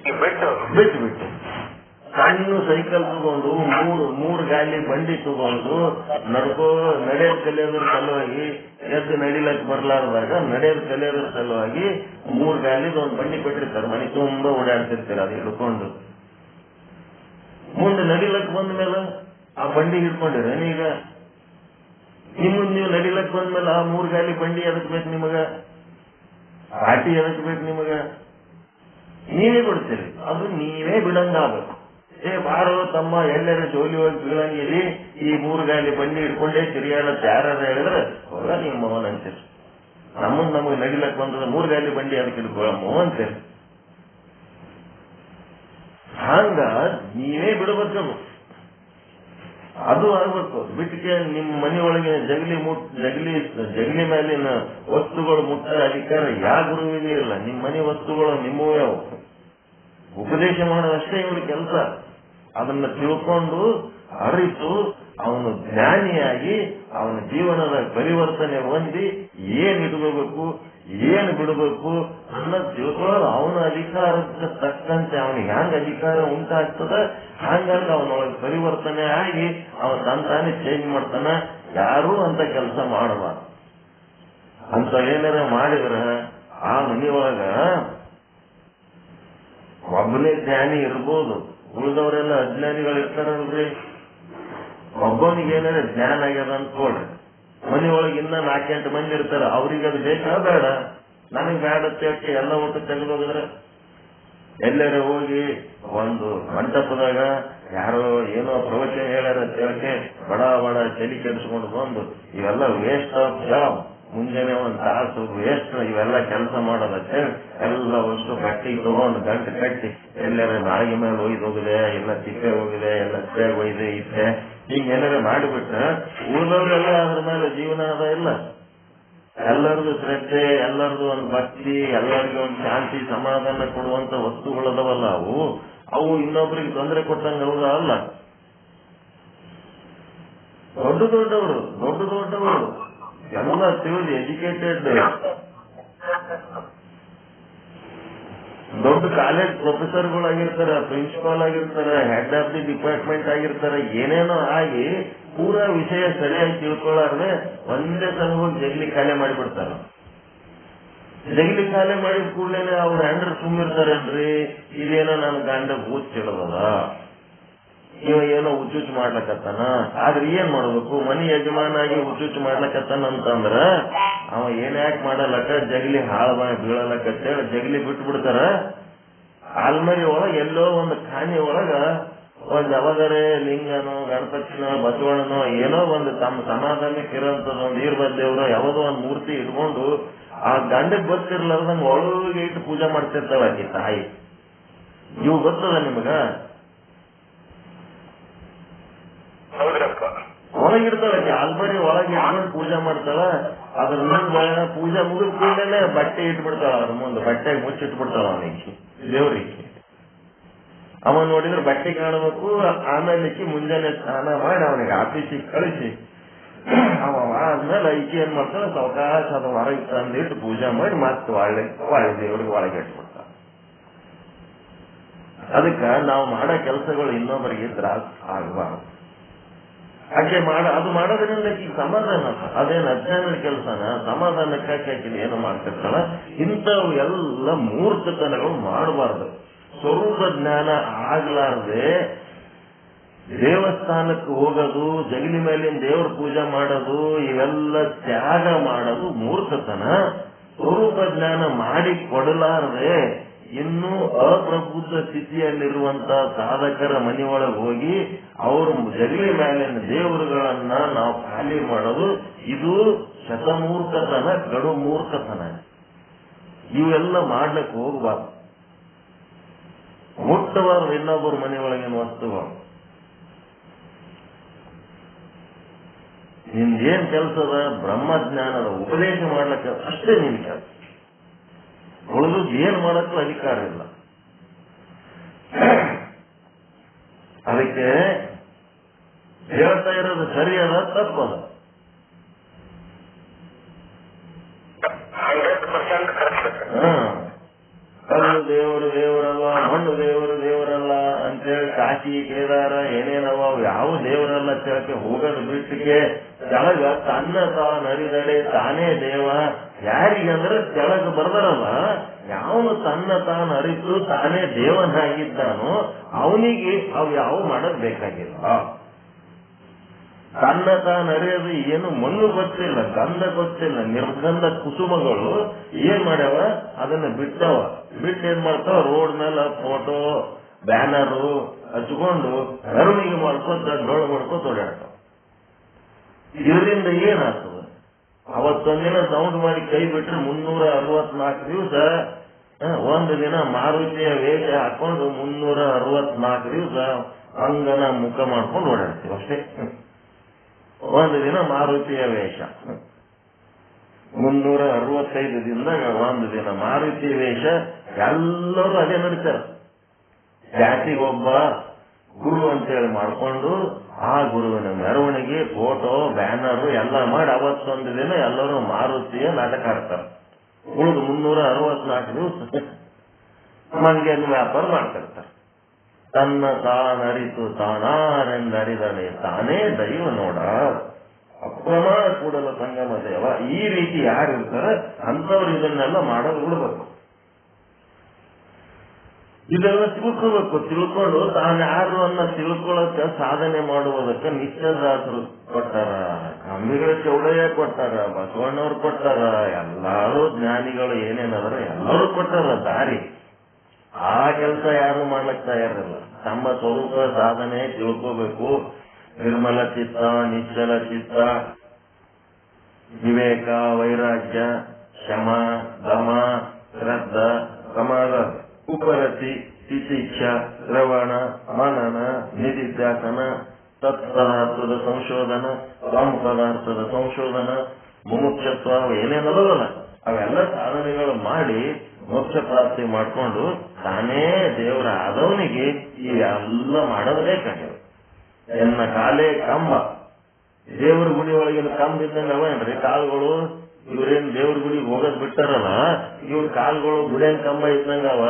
ಈಗ ಬಿಟ್ಟು ಸಣ್ಣ ಸೈಕಲ್ ತಗೊಂಡು ಮೂರು ಗಾಲಿ ಬಂಡಿ ತಗೊಂಡು ನಡೆಯೋದ್ ಕಲಿಯೋದ್ರ ಸಲುವಾಗಿ, ಎದ್ದು ನಡಿಲಕ್ ಬರ್ಲಾರ್ದಾಗ ನಡೆಯೋದ್ ಕಲಿಯೋದ್ರ ಸಲುವಾಗಿ 3 ಗಾಲಿದ ಒಂದು ಬಂಡಿ ಕೊಟ್ಟಿರ್ತಾರೆ. ಮನೆ ತುಂಬಾ ಓಡಾಡ್ತಿರ್ತೀರ ಅದು ಹಿಡ್ಕೊಂಡು. ಮುಂದೆ ನಡಿಲಕ್ ಬಂದ ಮೇಲೆ ಆ ಬಂಡಿ ಹಿಡ್ಕೊಂಡಿರ ಈಗ? ನೀವು ನಡಿಲಕ್ ಬಂದ್ಮೇಲೆ ಆ 3 ಗಾಲಿ ಬಂಡಿ ಎದಕ್ ಬೇಕು ನಿಮಗ? ಪಾಟಿ ಎದಕ್ ಬೇಕು ನಿಮಗ? ನೀವೇ ಬಿಡ್ತೀರಿ, ಅದು ನೀವೇ ಬಿಡಂಗಾಗಬೇಕು. ಬಾರೋ ತಮ್ಮ, ಎಲ್ಲರ ಜೋಲಿ ಹೋಗಿ ಬೀಳಂಗಿರಿ, ಈ 3 ಗಾಲಿ ಬಂಡಿ ಹಿಡ್ಕೊಂಡೇ ತಿರುಗಾಡತ್ ಯಾರು ಹೇಳಿದ್ರೆ ಹೋಗ ನಿಮ್ಮ ಮೋಹನ್ ಅಂತೀರಿ. ನಮಗೆ ನಡಿಲಕ್ ಬಂದದ 3 ಗಾಲಿ ಬಂಡಿ ಅದಕ್ಕೆ ಹಿಡ್ಕೊಳ್ಳಮ್ಮ ಅಂತೀರಿ. ಹಂಗ ನೀವೇ ಬಿಡಬೇಕು, ಅದು ಆಗ್ಬೇಕು. ಬಿಟ್ಟಿಗೆ ನಿಮ್ಮ ಮನೆಯೊಳಗೆ ಜಗಲಿ ಮೇಲಿನ ವಸ್ತುಗಳು ಮುಟ್ಟ ಅಧಿಕಾರ ಯಾವ ಗುರುವಿಗೆ ಇಲ್ಲ. ನಿಮ್ಮ ಮನೆ ವಸ್ತುಗಳು ನಿಮ್ಮವೇ. ಅವು ಉಪದೇಶ ಮಾಡೋದಷ್ಟೇ ಇವ್ರ ಕೆಲಸ. ಅದನ್ನ ತಿಳ್ಕೊಂಡು ಅರಿತು ಅವನು ಜ್ಞಾನಿಯಾಗಿ ಅವನ ಜೀವನದ ಪರಿವರ್ತನೆ ಹೊಂದಿ ಏನ್ ಇಟ್ಕೋಬೇಕು ಏನ್ ಬಿಡಬೇಕು ಅನ್ನೋದು ತಿಳ್ಕೊಳ್ಳೋದು. ಅವನ ಅಧಿಕಾರಕ್ಕೆ ತಕ್ಕಂತೆ ಅವನಿಗೆ ಹ್ಯಾಂಗ ಅಧಿಕಾರ ಉಂಟಾಗ್ತದ ಹಂಗಾಗಿ ಅವನೊಳಗೆ ಪರಿವರ್ತನೆ ಆಗಿ ಅವನ ತಾನೇ ಚೇಂಜ್ ಮಾಡ್ತಾನ. ಯಾರೂ ಅಂತ ಕೆಲಸ ಮಾಡಬಾರ್ದು. ಅಂತ ಏನಾರ ಮಾಡಿದ್ರ ಆ ಮನೆಯೊಳಗ ಒಬ್ಬನೇ ಜ್ಞಾನಿ ಇರ್ಬೋದು, ಉಳಿದವರೆಲ್ಲ ಅಜ್ಞಾನಿಗಳು ಇರ್ತಾರಲ್ರಿ. ಒಬ್ಬನಿಗೆ ಏನಾರ ಜ್ಞಾನ ಆಗ್ಯದ ಅಂತ ಕೊಡ್ರಿ, ಮನೆಯೊಳಗೆ ಇನ್ನ 4-8 ಮಂದಿ ಇರ್ತಾರ. ಅವ್ರಿಗೆ ಅದು ಬೇಕಾ ಬೇಡ? ನನಗ್ ಬೇಡ ಅಂತ ಎಲ್ಲ ಒಟ್ಟು ತೆಗೆದೋಗಿದ್ರೆ ಎಲ್ಲರ ಹೋಗಿ ಒಂದು ಮಂಟಪದಾಗ ಯಾರೋ ಏನೋ ಪ್ರವಚನ ಹೇಳ್ಯಾರ ಅಂತ ಹೇಳಕ್ಕೆ ಬಡ ತಲೆ ಕೆಡಿಸ್ಕೊಂಡು ಬಂದು ಇವೆಲ್ಲ ವೇಸ್ಟ್ ಆಫ್ ಜಾಬ್, ಮುಂಜಾನೆ ಒಂದು ತಾಸು ವೇಸ್ಟ್, ಇವೆಲ್ಲ ಕೆಲಸ ಮಾಡೋದಕ್ಕೆ ಎಲ್ಲ ವಸ್ತು ಗಟ್ಟಿಗೆ ತಗೊಂಡು ಗಂಟು ಕಟ್ಟಿ ಎಲ್ಲರ ನಾಳಿಗೆ ಮೇಲೆ ಒಯ್ದೋಗಿದೆ, ಎಲ್ಲ ತಿಪ್ಪೆ ಹೋಗಿದೆ, ಎಲ್ಲ ಸ್ಪ್ರೇಗ್ ಒಯ್ದೆ ಇತ್ತೆ, ಹಿಂಗ ಏನಾರ ಮಾಡಿಬಿಟ್ರೆ ಉಳಿದವ್ರೆಲ್ಲ ಅದ್ರ ಮೇಲೆ ಜೀವನ ಅದ ಇಲ್ಲ. ಎಲ್ಲರಿಗೂ ಶ್ರದ್ಧೆ, ಎಲ್ಲರಿಗೂ ಒಂದು ಭಕ್ತಿ, ಎಲ್ಲರಿಗೂ ಒಂದು ಶಾಂತಿ ಸಮಾಧಾನ ಕೊಡುವಂತ ವಸ್ತುಗಳದವಲ್ಲ ಅವು ಇನ್ನೊಬ್ರಿಗೆ ತೊಂದರೆ ಕೊಟ್ಟಂಗ ಹೌದಾ? ಅಲ್ಲ. ದೊಡ್ಡವರು ಎಲ್ಲ ತಿಳಿದು ಎಜುಕೇಟೆಡ್ ದೊಡ್ಡ ಕಾಲೇಜ್ ಪ್ರೊಫೆಸರ್ಗಳಾಗಿರ್ತಾರ, ಪ್ರಿನ್ಸಿಪಾಲ್ ಆಗಿರ್ತಾರ, ಹೆಡ್ ಆಫ್ ದಿ ಡಿಪಾರ್ಟ್ಮೆಂಟ್ ಆಗಿರ್ತಾರ, ಏನೇನೋ ಆಗಿ ಪೂರಾ ವಿಷಯ ಸರಿಯಾಗಿ ತಿಳ್ಕೊಳ್ಳಾರ್ದೆ ಒಂದೇ ಸಲ ಹೋಗಿ ಜಗಲಿ ಖಾಲಿ ಮಾಡಿಬಿಡ್ತಾರ. ಜಗಲಿ ಖಾಲಿ ಮಾಡಿದ ಕೂಡಲೇ ಅವ್ರ ಹೆಂಡ್ರ ಸುಮ್ಮಿರ್ತಾರೇನ್ರಿ, ಇದೇನೋ ನನ್ನ ಗಂಡ ಹುಚ್ಚಿಡದ, ಇವ ಏನೋ ಹುಚ್ಚುಚ್ಚು ಮಾಡ್ಲಕತ್ತಾನ. ಆದ್ರೆ ಏನ್ ಮಾಡ್ಬೇಕು? ಮನಿ ಯಜಮಾನಾಗಿ ಹುಚ್ಚುಚ್ಚು ಮಾಡ್ಲಕತ್ತಾನ ಅಂತಂದ್ರ ಅವ ಏನ್ಯಾಕ್ ಮಾಡಲಕ್ಕ, ಜಗಲಿ ಹಾಳ ಬೀಳಲಕ್ಕಂತೇಳಿ ಜಗಲಿ ಬಿಟ್ಟು ಬಿಡ್ತಾರ. ಆಲ್ಮರಿ ಒಳಗ ಎಲ್ಲೋ ಒಂದು ಖಾನಿ ಒಳಗ ಒಂದ್ ಯಾವಾಗರೆ ಲಿಂಗನೋ ಗಣಪತಿನೋ ಬಸವಣ್ಣನೋ ಏನೋ ಒಂದು ತಮ್ಮ ಸಮಾಧಾನಕ್ಕೆ ಇರೋಂಥದ್ದು ಒಂದು ಈರ್ಬದ್ದೇವ್ರೋ ಯಾವುದೋ ಒಂದು ಮೂರ್ತಿ ಇಟ್ಕೊಂಡು ಆ ಗಂಡಕ್ ಗೊತ್ತಿರ್ಲಾರ್ದಂಗ ಒಳಗೆ ಇಟ್ಟು ಪೂಜೆ ಮಾಡ್ತಿರ್ತಾವ ಆಕಿ ತಾಯಿ. ಇವು ಗೊತ್ತದ ನಿಮಗ? ಒಳಗಿಡ್ತಾಳ ಆಲ್ಬರಿ ಒಳಗೆ ಇಟ್ಕೊಂಡು ಪೂಜೆ ಮಾಡ್ತಾಳ. ಅದ್ರ ಮುಂದೆ ಪೂಜೆ ಮುಗಿದ ಕೂಡಲೇ ಬಟ್ಟೆ ಇಟ್ಬಿಡ್ತಾಳ. ಅದ್ರ ಮುಂದೆ ಬಟ್ಟೆಗೆ ಮುಚ್ಚಿಟ್ಬಿಡ್ತಾಳ ಅವನಿಗೆ, ದೇವ್ರಿಗೆ. ಅವ ನೋಡಿದ್ರೆ ಬಟ್ಟೆ ಕಾಣಬೇಕು. ಆಮೇಲೆ ಮುಂಜಾನೆ ಸ್ನಾನ ಮಾಡಿ ಅವನಿಗೆ ಆಫೀಸಿಗೆ ಕಳಿಸಿ ಅವ ಆದ್ಮೇಲೆ ಐಕಿ ಏನ್ ಮಾಡ್ತಾಳೆ, ಸಾವಕಾಶ ಅದ ಹೊರಗೆ ತಂದಿಟ್ಟು ಪೂಜೆ ಮಾಡಿ ಮತ್ತೆ ಒಳ್ಳೆ ದೇವ್ರಿಗೆ ಒಳಗೆ ಇಟ್ಬಿಡ್ತಾಳ. ಅದಕ್ಕ ನಾವು ಮಾಡೋ ಕೆಲಸಗಳು ಇನ್ನೊಬ್ಬರಿಗೆ ತ್ರಾಸ ಆಗಬಾರ್ದು. ಆಕೆ ಅದು ಮಾಡೋದ್ರಿಂದ ಈಗ ಸಮಾಧಾನ, ಅದೇನು ಅಜ್ಞಾನದ ಕೆಲಸನ ಸಮಾಧಾನಕ್ಕಾಗಿ ಏನು ಮಾಡ್ತಿರ್ತಾಳ. ಇಂಥವು ಎಲ್ಲ ಮೂರ್ಖತನಗಳು ಮಾಡಬಾರ್ದು. ಸ್ವರೂಪ ಜ್ಞಾನ ಆಗ್ಲಾರ್ದೆ ದೇವಸ್ಥಾನಕ್ಕೆ ಹೋಗೋದು, ಜಗಲಿ ಮೇಲಿನ ದೇವ್ರ ಪೂಜೆ ಮಾಡೋದು, ಇವೆಲ್ಲ ತ್ಯಾಗ ಮಾಡೋದು ಮೂರ್ಖತನ. ಸ್ವರೂಪ ಜ್ಞಾನ ಮಾಡಿ ಕೊಡಲಾರದೆ ಇನ್ನೂ ಅಪ್ರಬುದ್ಧ ಸ್ಥಿತಿಯಲ್ಲಿರುವಂತ ಸಾಧಕರ ಮನೆಯೊಳಗೆ ಹೋಗಿ ಅವರು ಜಗಲಿ ಮೇಲಿನ ದೇವರುಗಳನ್ನ ನಾವು ಖಾಲಿ ಮಾಡೋದು, ಇದು ಶತಮೂರ್ಖತನ, ಗಡು ಮೂರ್ಖತನ. ಇವೆಲ್ಲ ಮಾಡ್ಲಿಕ್ಕೆ ಹೋಗ್ಬಾರ್ದು. ಮುಟ್ಟಬಾರ್ದು ಇನ್ನೊಬ್ಬರ ಮನೆಯೊಳಗಿನ ವಸ್ತುಗಳು. ನಿಂದೇನ್ ಕೆಲಸದ ಬ್ರಹ್ಮಜ್ಞಾನದ ಉಪದೇಶ ಮಾಡ್ಲಿಕ್ಕೆ ಅಷ್ಟೇ ನಿನ್ ಕೆಲಸ. ಉಳಿದು ಏನ್ ಮಾಡಕ್ಕೂ ಅಧಿಕಾರ ಇಲ್ಲ. ಅದಕ್ಕೆ ಹೇಳ್ತಾ ಇರೋದು ಸರಿಯಾದ ತಪ್ಪದ. ಕಲ್ಲು ದೇವರು ದೇವರಲ್ಲ, ಮಣ್ಣು ದೇವರು ದೇವರಲ್ಲ ಅಂತೇಳಿ ಕಾಶಿ ಕೇದಾರ ಏನೇನವ ಯಾವ ದೇವರಲ್ಲ ಕೇಳಕ್ಕೆ ಹೋಗೋದು ಬಿಟ್ಟಿಗೆ ಕೆಳಗ ತನ್ನ ತಾನರಿದಡೆ ತಾನೇ ದೇವ. ಯಾರಿಗಂದ್ರೆ ಕೆಳಗೆ ಬರ್ದಾರಲ್ಲ, ಯಾವನು ತನ್ನ ತಾನು ಅರಿತು ತಾನೇ ದೇವನಾಗಿದ್ದಾನೋ ಅವನಿಗೆ ಅವು ಯಾವ ಮಾಡೋದ್ ಬೇಕಾಗಿಲ್ಲ. ತನ್ನ ತಾನು ಅರಿಯೋದು ಏನು ಮಣ್ಣು ಗೊತ್ತಿಲ್ಲ, ಗಂಧ ಗೊತ್ತಿಲ್ಲ, ನಿರ್ಗಂಧ ಕುಸುಮಗಳು ಏನ್ ಮಾಡ್ಯಾವ ಅದನ್ನ ಬಿಟ್ಟವ. ಬಿಟ್ಟು ಏನ್ ಮಾಡ್ತಾವ, ರೋಡ್ ಮೇಲೆ ಫೋಟೋ ಬ್ಯಾನರು ಹಚ್ಕೊಂಡು ಮೆರವಣಿಗೆ ಮಾಡ್ಕೊತ ಡೊಳ್ಳು ಮಾಡ್ಕೊತ ಓಡಾಡ್ತಾವ. ಇದರಿಂದ ಏನಾಗ್ತದೆ, ಅವತ್ತೊಂದಿನ ಸೌಂಡ್ ಮಾಡಿ ಕೈ ಬಿಟ್ರೆ 364 ದಿವಸ, ಒಂದು ದಿನ ಮಾರುತಿಯ ವೇಷ ಹಾಕೊಂಡು 364 ದಿವಸ ಅಂಗನ ಮುಖ ಮಾಡ್ಕೊಂಡು ಓಡಾಡ್ತೀವಿ ಅಷ್ಟೇ. ಒಂದು ದಿನ ಮಾರುತಿಯ ವೇಷ, 365 ದಿನದಾಗ ಒಂದು ದಿನ ಮಾರುತಿ ವೇಷ. ಎಲ್ಲರೂ ಅದೇ ನಡೀತಾರೆ. ಜಾತಿಗೊಬ್ಬ ಗುರು ಅಂತೇಳಿ ಮಾಡ್ಕೊಂಡು ಆ ಗುರುವಿನ ಮೆರವಣಿಗೆ, ಫೋಟೋ ಬ್ಯಾನರು ಎಲ್ಲ ಮಾಡಿ ಅವತ್ತೊಂದು ದಿನ ಎಲ್ಲರೂ ಮಾರುತಿಯ ನಾಟಕ ಆಡ್ತಾರೆ. ಉಳಿದು 364 ದಿವಸ ಮಂಗೇನು ವ್ಯಾಪಾರ ಮಾಡ್ತಿರ್ತಾರೆ. ತನ್ನ ತಾನರಿತು ತಾನಾರೆಂದರಿದಳೆ ತಾನೇ ದೈವ ನೋಡ ಅಪ್ರಮಾಣ ಕೂಡಲ ಸಂಗಮ ದೇವ. ಈ ರೀತಿ ಯಾರಿರ್ತಾರೆ ಅಂತವ್ರು ಇದನ್ನೆಲ್ಲ ಮಾಡೋದು ಬಿಡ್ಬೇಕು. ಇದೆಲ್ಲ ತಿಳ್ಕೋಬೇಕು. ತಿಳ್ಕೊಂಡು ತಾನು ಯಾರು ಅನ್ನ ತಿಳ್ಕೊಳ್ಳೋಕೆ ಸಾಧನೆ ಮಾಡುವುದಕ್ಕೆ ನಿಶ್ಚಯದಾಸರು ಕೊಟ್ಟಾರ, ಕಂಬಿಗಳ ಚೌಡಯ್ಯ ಕೊಟ್ಟಾರ, ಬಸವಣ್ಣವ್ರು ಕೊಟ್ಟಾರ, ಎಲ್ಲಾರು ಜ್ಞಾನಿಗಳು ಏನೇನದ್ರ ಎಲ್ಲರೂ ಕೊಟ್ಟಾರ ದಾರಿ. ಆ ಕೆಲಸ ಯಾರು ಮಾಡ್ಲಿಕ್ಕೆ ತಯಾರಿಲ್ಲ. ತಮ್ಮ ಸ್ವರೂಪ ಸಾಧನೆ ತಿಳ್ಕೋಬೇಕು. ನಿರ್ಮಲ ಚಿತ್ತ, ನಿಶ್ಚಲ ಚಿತ್ತ, ವಿವೇಕ, ವೈರಾಗ್ಯ, ಶಮ, ದಮ, ಶ್ರದ್ಧಾ, ಸಮಾಧಾನ, ಉಪರತಿ, ತಿತಿಕ್ಷ, ಶ್ರವಣ, ಮನನ, ನಿಧಿಧ್ಯಾಸನ, ತತ್ಪದಾರ್ಥದ ಸಂಶೋಧನ, ಪದಾರ್ಥದ ಸಂಶೋಧನ, ಮುಮುಕ್ಷತ್ವ ಏನೇನಲ್ಲ ಅವೆಲ್ಲ ಸಾಧನೆಗಳು ಮಾಡಿ ಮೋಕ್ಷ ಪ್ರಾಪ್ತಿ ಮಾಡ್ಕೊಂಡು ತಾನೇ ದೇವರ ಆದವನಿಗೆ ಇವೆಲ್ಲ ಮಾಡೋದು ಬೇಕಾಗ್ಯದ. ಎನ್ನ ಕಾಲೇ ಕಂಬ, ದೇವ್ರ ಗುಡಿ ಒಳಗಿನ ಕಂಬ ಇದ್ದಂಗ ಅವೇನ್ರಿ ಕಾಲುಗಳು. ಇವ್ರೇನ್ ದೇವ್ರ ಗುಡಿಗೆ ಹೋಗೋದ್ ಬಿಟ್ಟಾರಲ್ಲ, ಇವ್ರ ಕಾಲುಗಳು ಗುಡಿಯನ್ ಕಂಬ ಇದ್ದಂಗ ಅವ.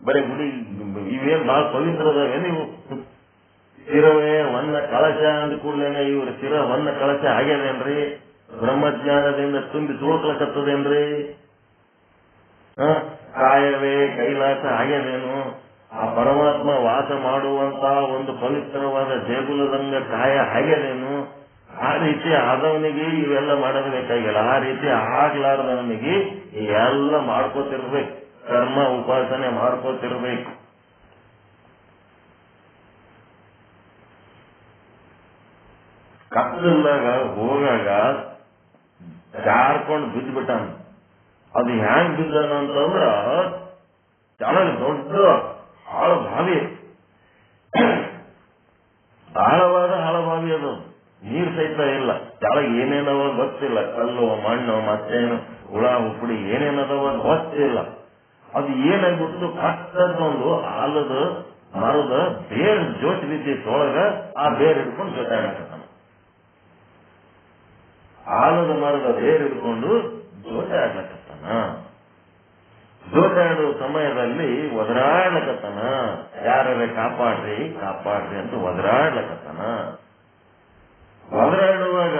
ಬರೀ ಗುಡಿ ಇವೇನ್ ಬಹಳ ಪವಿತ್ರ ಅದಾವೆ. ನೀವು ಶಿರವೇ ವನ್ನ ಕಳಶ ಅಂದ ಕೂಡ್ಲೇನೆ ಇವ್ರ ಶಿರ ವನ್ನ ಕಳಶ ಆಗ್ಯದೇನ್ರಿ? ಬ್ರಹ್ಮಜ್ಞಾನದಿಂದ ತುಂಬಿ ತುಳುಕ್ಲಕತ್ತದೇನ್ರಿ? ಕಾಯವೇ ಕೈಲಾಸ ಆಗ್ಯದೇನು? ಆ ಪರಮಾತ್ಮ ವಾಸ ಮಾಡುವಂತ ಒಂದು ಪವಿತ್ರವಾದ ದೇಗುಲದಂಗ ಕಾಯ ಆಗ್ಯದೇನು? ಆ ರೀತಿ ಆದವನಿಗೆ ಇವೆಲ್ಲ ಮಾಡೋದು ಬೇಕಾಗಿಲ್ಲ. ಆ ರೀತಿ ಆಗ್ಲಾರ್ದವನಿಗೆ ಎಲ್ಲ ಮಾಡ್ಕೋತಿರ್ಬೇಕು, ಕರ್ಮ ಉಪಾಸನೆ ಮಾಡ್ಕೋತಿರ್ಬೇಕು. ಕತ್ತಲ್ದಾಗ ಹೋಗಾಗ ಜಾರ್ಕೊಂಡು ಬಿದ್ದ್ಬಿಟ್ಟಾನ. ಅದು ಹ್ಯಾಂಗ್ ಬಿದ್ದಾನ ಅಂತಂದ್ರ ಚೆನ್ನಾಗಿ ದೊಡ್ಡ ಹಾಳು ಬಾವಿ. ಆಳವಾದ ಆಳಬಾವಿ ಅದು, ನೀರು ಸಹಿತ ಇಲ್ಲ, ಕೆಳಗೆ ಏನೇನವ ಗೊತ್ತಿಲ್ಲ, ಕಲ್ಲು ಮಣ್ಣು ಮತ್ತೇನು ಹುಳ ಉಪ್ಪುಡಿ ಏನೇನದವ ಗೊತ್ತಿಲ್ಲ. ಅದು ಏನಾಗ್ಬಿಟ್ಟು ಪಟ್ಟದೊಂದು ಆಲದ ಮರದ ಬೇರೆ ಜೋತಿ ಬಿದ್ದಿತ್ತೊಳಗ ಆ ಬೇರೆ ಹಿಡ್ಕೊಂಡು ಜೊತೆ ಆಲದ ಮರದ ಬೇರೆ ಹಿಡ್ಕೊಂಡು ಜೋತೆ ಆಡ್ಲಕತ್ತಾನ. ಜೋತಾಡುವ ಸಮಯದಲ್ಲಿ ಒದರಾಡ್ಲಕತ್ತಾನ, ಯಾರೇ ಕಾಪಾಡ್ರಿ ಕಾಪಾಡ್ರಿ ಅಂತ ಒದರಾಡ್ಲಕತ್ತಾನ. ಒದರಾಡುವಾಗ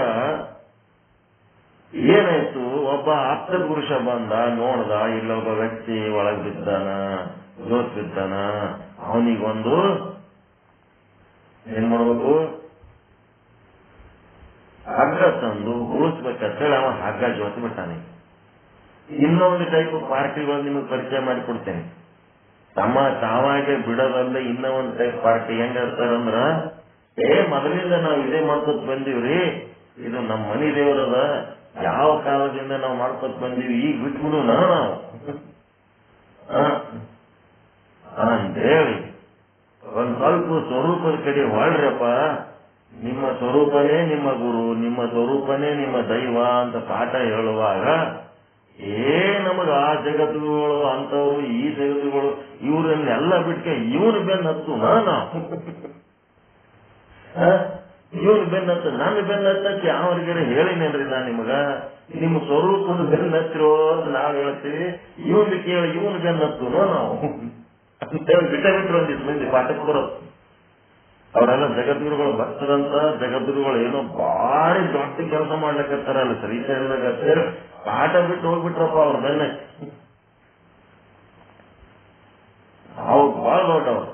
ಏನಾಯ್ತು, ಒಬ್ಬ ಆಪ್ತ ಪುರುಷ ಬಂದ, ನೋಡ್ದ, ಇಲ್ಲೊಬ್ಬ ವ್ಯಕ್ತಿ ಒಳಗ್ ಬಿದ್ದಾನ, ಜೋತ್ ಬಿದ್ದಾನ. ಅವನಿಗೊಂದು ಏನ್ ಮಾಡ್ಬೇಕು, ಹಗ್ಗ ತಂದು ಉಳಿಸ್ಬೇಕಂತೇಳಿ ಅವ ಹಗ್ಗ ಜೋತ್ ಬಿಟ್ಟಾನೆ. ಇನ್ನೊಂದು ಟೈಪ್ ಪಾರ್ಟಿಗಳು ನಿಮಗೆ ಪರಿಚಯ ಮಾಡಿಕೊಡ್ತೇನೆ. ತಮ್ಮ ತಾವಾಗೆ ಬಿಡೋದಲ್ಲ, ಇನ್ನೂ ಒಂದು ಟೈಪ್ ಪಾರ್ಟಿ ಹೆಂಗ ಇರ್ತಾರಂದ್ರ, ಮೊದಲಿಂದ ನಾವು ಇದೇ ಮಾಡ್ಕೊತ ಬಂದೀವ್ರಿ, ಇದು ನಮ್ಮ ಮನಿ ದೇವರದ, ಯಾವ ಕಾಲದಿಂದ ನಾವು ಮಾಡ್ಕೊತ ಬಂದೀವಿ, ಈಗ ಬಿಟ್ಬಿಡು ನಾವು ಅಂತೇಳಿ ಒಂದ್ ಸ್ವಲ್ಪ ಸ್ವರೂಪದ ಕಡೆ ಹೊಳ್ರಪ್ಪ, ನಿಮ್ಮ ಸ್ವರೂಪನೇ ನಿಮ್ಮ ಗುರು, ನಿಮ್ಮ ಸ್ವರೂಪನೇ ನಿಮ್ಮ ದೈವ ಅಂತ ಪಾಠ ಹೇಳುವಾಗ ನಮಗ ಆ ಜಗತ್ತುಗಳು ಅಂತವ್ರು ಈ ಜಗತ್ತುಗಳು ಇವರನ್ನೆಲ್ಲ ಬಿಟ್ಕೆ ಇವ್ರ ಬೆನ್ನತ್ತು ನಾವು ಇವ್ರ ಬೆನ್ನತ್ತು ನನ್ನ ಬೆನ್ನತ್ತಕ್ಕೆ ಯಾವ್ರಿಗಾರ ಹೇಳಿನೇನ್ರಿ ನಾ ನಿಮಗ, ನಿಮ್ಮ ಸ್ವರೂಪದ ಬೆನ್ನತ್ತಿರೋ ಅಂತ ನಾವ್ ಹೇಳ್ತೀವಿ, ಇವನ್ ಕೇಳಿ ಇವನ್ ಬೆನ್ನತ್ತು ನಾವು ಅಂತೇಳಿ ಬಿಟ್ಟ ಬಿಟ್ರು ಒಂದಿಷ್ಟು ಮಂದಿ ಪಾಠ ಕೊಡೋರು. ಅವರೆಲ್ಲ ಜಗದ್ಗುರುಗಳು ಭಕ್ತರಂತ, ಜಗದ್ಗುರುಗಳು ಏನೋ ಭಾರಿ ದೊಡ್ಡ ಕೆಲಸ ಮಾಡ್ಲಿಕ್ಕತ್ತಾರಲ್ಲ ಶ್ರೀಶೈಲದಾಗ ಪಾಠ ಬಿಟ್ಟು ಹೋಗ್ಬಿಟ್ರಪ್ಪ ಅವ್ರ ಬೆನ್ನ. ಅವ್ರು ಬಹಳ ದೊಡ್ಡವ್ರು.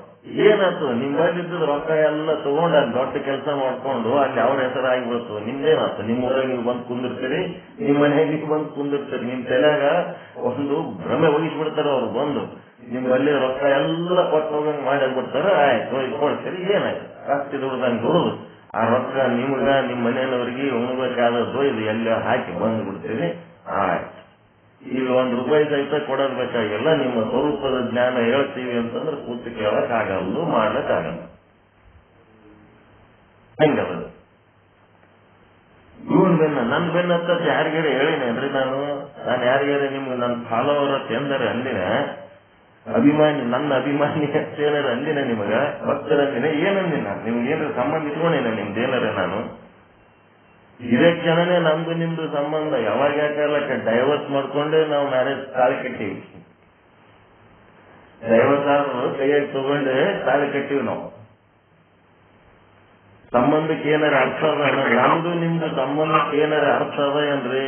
ಏನಾಯ್ತು, ನಿಮ್ಮಲ್ಲಿದ್ದ ರೊಕ್ಕ ಎಲ್ಲ ತಗೊಂಡು ಅಲ್ಲಿ ದೊಡ್ಡ ಕೆಲಸ ಮಾಡ್ಕೊಂಡು ಅಲ್ಲಿ ಅವ್ರ ಹೆಸರಾಗಿಬಿಡ್ತು. ನಿಮ್ದೇನಾಯ್ತು, ನಿಮ್ಮ ಊರಾಗ ನೀವು ಬಂದು ಕುಂದಿರ್ತೀರಿ, ನಿಮ್ಮ ಮನೆಯಾಗ ನೀವು ಬಂದು ಕುಂದಿರ್ತೀರಿ, ನಿಮ್ ತಲೆಯಾಗ ಒಂದು ಭ್ರಮೆ ಒಗಿಸ್ಬಿಡ್ತಾರ ಅವ್ರು ಬಂದು, ನಿಮ್ಮಲ್ಲಿ ರೊಕ್ಕ ಎಲ್ಲ ಕೊಟ್ಟು ಹೋಗಂಗ್ ಮಾಡಿ ಆಗ್ಬಿಡ್ತಾರ. ಆಯ್ತು ಇಟ್ಕೊಳ್ತೀರಿ, ಏನಾಯ್ತು ಅಷ್ಟು ದುಡ್ದಂಗೆ ದುಡಿದು ಆ ರೊಕ್ಕ ನಿಮ್ಗ ನಿಮ್ಮ ಮನೆಯವ್ರಿಗೆ ಉಣ್ಬೇಕಾದದ್ದು ಇದು ಎಲ್ಲ ಹಾಕಿ ಬಂದು ಬಿಡ್ತೀರಿ. ಆಯ್ತು, ಈಗ ₹1 ಸಹಿತ ಕೊಡೋದ್ ಬೇಕಾಗಿಲ್ಲ, ನಿಮ್ಮ ಸ್ವರೂಪದ ಜ್ಞಾನ ಹೇಳ್ತೀವಿ ಅಂತಂದ್ರೆ ಕೂತು ಕೇಳಕ್ ಆಗಲ್ಲ, ಮಾಡ್ಲಕ್ ಆಗಲ್ಲ. ಹೆಂಗದ ಇವನ್ ಬೆನ್ನ ನನ್ನ ಬೆನ್ನ ಹತ್ತ ಯಾರಿಗಾರ ಹೇಳಿನೇನ್ರಿ ನಾನು ಯಾರಿಗಾರ ನಿಮ್ಗೆ ನನ್ನ ಫಾಲೋವರ್ ಎಂದರೆ ಅಂದಿನ ಅಭಿಮಾನಿ, ನನ್ನ ಅಭಿಮಾನಿ ಏನಾರ ಅಂದಿನ, ನಿಮಗ ಭಕ್ತರಂದಿನ ಏನಂದಿನ, ನಿಮ್ಗೇನಾರ ಸಂಬಂಧ ಇಟ್ಕೊಂಡೇನ ನಿಮ್ದೇನಾರ? ನಾನು ಇದೇ ಕ್ಷಣನೇ ನಮ್ದು ನಿಮ್ದು ಸಂಬಂಧ ಯಾವಾಗ ಯಾಕಲ್ಲಕ್ಕೆ ಡೈವರ್ಸ್ ಮಾಡ್ಕೊಂಡೆ ನಾವು ಮ್ಯಾರೇಜ್ ತಾಳಿ ಕಟ್ಟಿವಿ. ಡೈವರ್ಸ್ ಆದ್ರೂ ಕೈಯಾಗಿ ತಗೊಂಡೆ ತಾಳಿ ಕಟ್ಟಿವಿ. ನಾವು ಸಂಬಂಧಕ್ಕೆ ಏನಾರ ಅರ್ಥ ಅದ? ನಮ್ದು ನಿಮ್ದು ಸಂಬಂಧಕ್ಕೆ ಏನಾರ ಅರ್ಥ ಅದ ಏನ್ರಿ?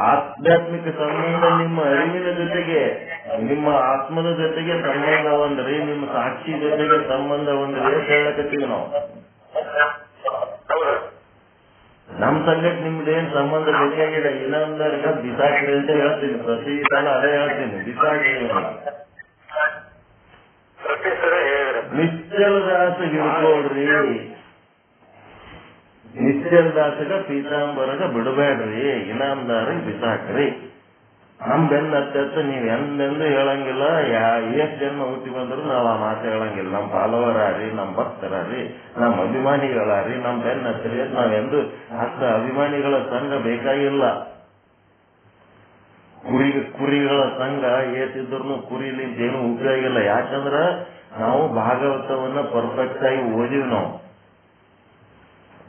ಆಧ್ಯಾತ್ಮಿಕ ಸಂಬಂಧ ನಿಮ್ಮ ಅರಿವಿನ ಜೊತೆಗೆ, ನಿಮ್ಮ ಆತ್ಮದ ಜೊತೆಗೆ ಸಂಬಂಧ ಒಂದ್ರಿ, ನಿಮ್ಮ ಸಾಕ್ಷಿ ಜೊತೆಗೆ ಸಂಬಂಧ ಒಂದ್ರಿ ಹೇಳಕತ್ತೀವಿ ನಾವು. ನಮ್ ಸಂಗತಿ ನಿಮ್ದೇನ್ ಸಂಬಂಧ ಬೇಕಾಗಿದೆ, ಇನ್ನೊಂದರ್ಗ ಬಿಸಾಕ್ರಿ ಅಂತ ಹೇಳ್ತೀನಿ, ಪ್ರತಿ ಸಲ ಅದೇ ಹೇಳ್ತೀನಿ, ಬಿಸಾಕ್ರಿ. ನಿಶ್ಚಲದಾಸ ಹಿಡ್ಕೊಳ್ರಿ, ನಿಶ್ಚಲದಾಸಗ ಪೀತಾಂಬರಗ ಬಿಡಬೇಡ್ರಿ, ಇನಾಮದಾರಿಗೆ ಬಿಸಾಕ್ರಿ. ನಮ್ ಬೆನ್ನ ಹತ್ತ ನೀವ್ ಎಂದೆಂದು ಹೇಳಂಗಿಲ್ಲ, ಎಷ್ಟ್ ಜನ್ಮ ಹುಟ್ಟಿ ಬಂದ್ರು ನಾವ್ ಆ ಮಾತು ಹೇಳಂಗಿಲ್ಲ. ನಮ್ ಫಾಲೋವರಾರಿ, ನಮ್ ಭಕ್ತರಾರಿ, ನಮ್ ಅಭಿಮಾನಿಗಳಾರಿ, ನಮ್ ಬೆನ್ನ ಹತ್ತರಿ ನಾವೆಂದು ಅಷ್ಟ ಅಭಿಮಾನಿಗಳ ಸಂಘ ಬೇಕಾಗಿಲ್ಲ. ಕುರಿಗಳ ಸಂಘ ಏತಿದ್ರು ಕುರಿಲಿಂದ ಏನು ಉಪಯೋಗ ಇಲ್ಲ. ಯಾಕಂದ್ರ ನಾವು ಭಾಗವತವನ್ನ ಪರ್ಫೆಕ್ಟ್ ಆಗಿ ಓದಿವಿ. ನಾವು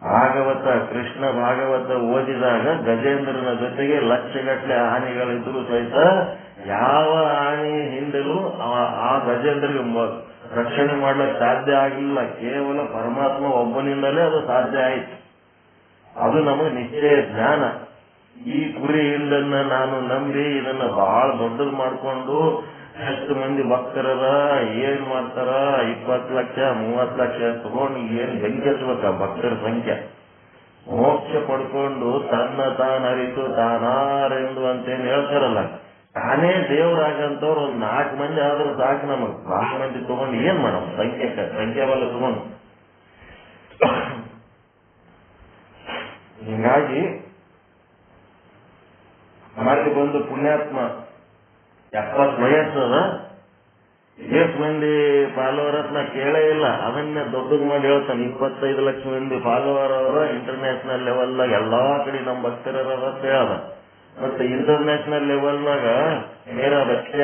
ಭಾಗವತ, ಕೃಷ್ಣ ಭಾಗವತ ಓದಿದಾಗ ಗಜೇಂದ್ರನ ಜೊತೆಗೆ ಲಕ್ಷಗಟ್ಟಲೆ ಆನೆಗಳಿದ್ರು ಸಹಿತ ಯಾವ ಆನೆ ಹಿಂದಲೂ ಆ ಗಜೇಂದ್ರಿಗೆ ರಕ್ಷಣೆ ಮಾಡ್ಲಿಕ್ಕೆ ಸಾಧ್ಯ ಆಗಿಲ್ಲ. ಕೇವಲ ಪರಮಾತ್ಮ ಒಬ್ಬನಿಂದಲೇ ಅದು ಸಾಧ್ಯ ಆಯ್ತು. ಅದು ನಮಗೆ ನಿಶ್ಚಯ ಜ್ಞಾನ. ಈ ಕುರಿ ಹಿಂಡನ್ನ ನಾನು ನಂಬಿ ಇದನ್ನ ಬಹಳ ದೊಡ್ಡದು ಮಾಡ್ಕೊಂಡು ಎಷ್ಟು ಮಂದಿ ಭಕ್ತರದ ಏನ್ ಮಾಡ್ತಾರ, 20 ಲಕ್ಷ 30 ಲಕ್ಷ ತಗೊಂಡು ಏನ್ ಬೆಂಕಿ ಹಚ್ಬೇಕ ಭಕ್ತರ ಸಂಖ್ಯೆ. ಮೋಕ್ಷ ಪಡ್ಕೊಂಡು ತನ್ನ ತಾನರಿತು ತಾನಾರೆಂದು ಅಂತೇನ್ ಹೇಳ್ತಾರಲ್ಲ, ತಾನೇ ದೇವರಾಗಂತವ್ರು ಒಂದ್ 4 ಮಂದಿ ಆದ್ರೂ ಸಾಕು ನಮಗ್. 4 ಮಂದಿ ತಗೊಂಡು ಏನ್ ಮಾಡೋ ಸಂಖ್ಯಾಬಲ ತಗೊಂಡು. ಹಿಂಗಾಗಿ ಮಾಡಿ ಬಂದು ಪುಣ್ಯಾತ್ಮ 70 ವಯಸ್ಸದ ಎಷ್ಟು ಮಂದಿ ಫಾಲೋವರ್ ನಾ ಕೇಳೇ ಇಲ್ಲ, ಅದನ್ನೇ ದೊಡ್ಡದು ಮಾಡಿ ಹೇಳ್ತಾನೆ. 25 ಲಕ್ಷ ಮಂದಿ ಫಾಲೋವರ್ ಅವರ ಇಂಟರ್ನ್ಯಾಷನಲ್ ಲೆವೆಲ್ನಾಗ ಎಲ್ಲಾ ಕಡೆ ನಮ್ಮ ಭಕ್ತರ ಹೇಳದ. ಮತ್ತೆ ಇಂಟರ್ನ್ಯಾಷನಲ್ ಲೆವೆಲ್ನಾಗ ಮೇರಾ ಬಚ್ಚೆ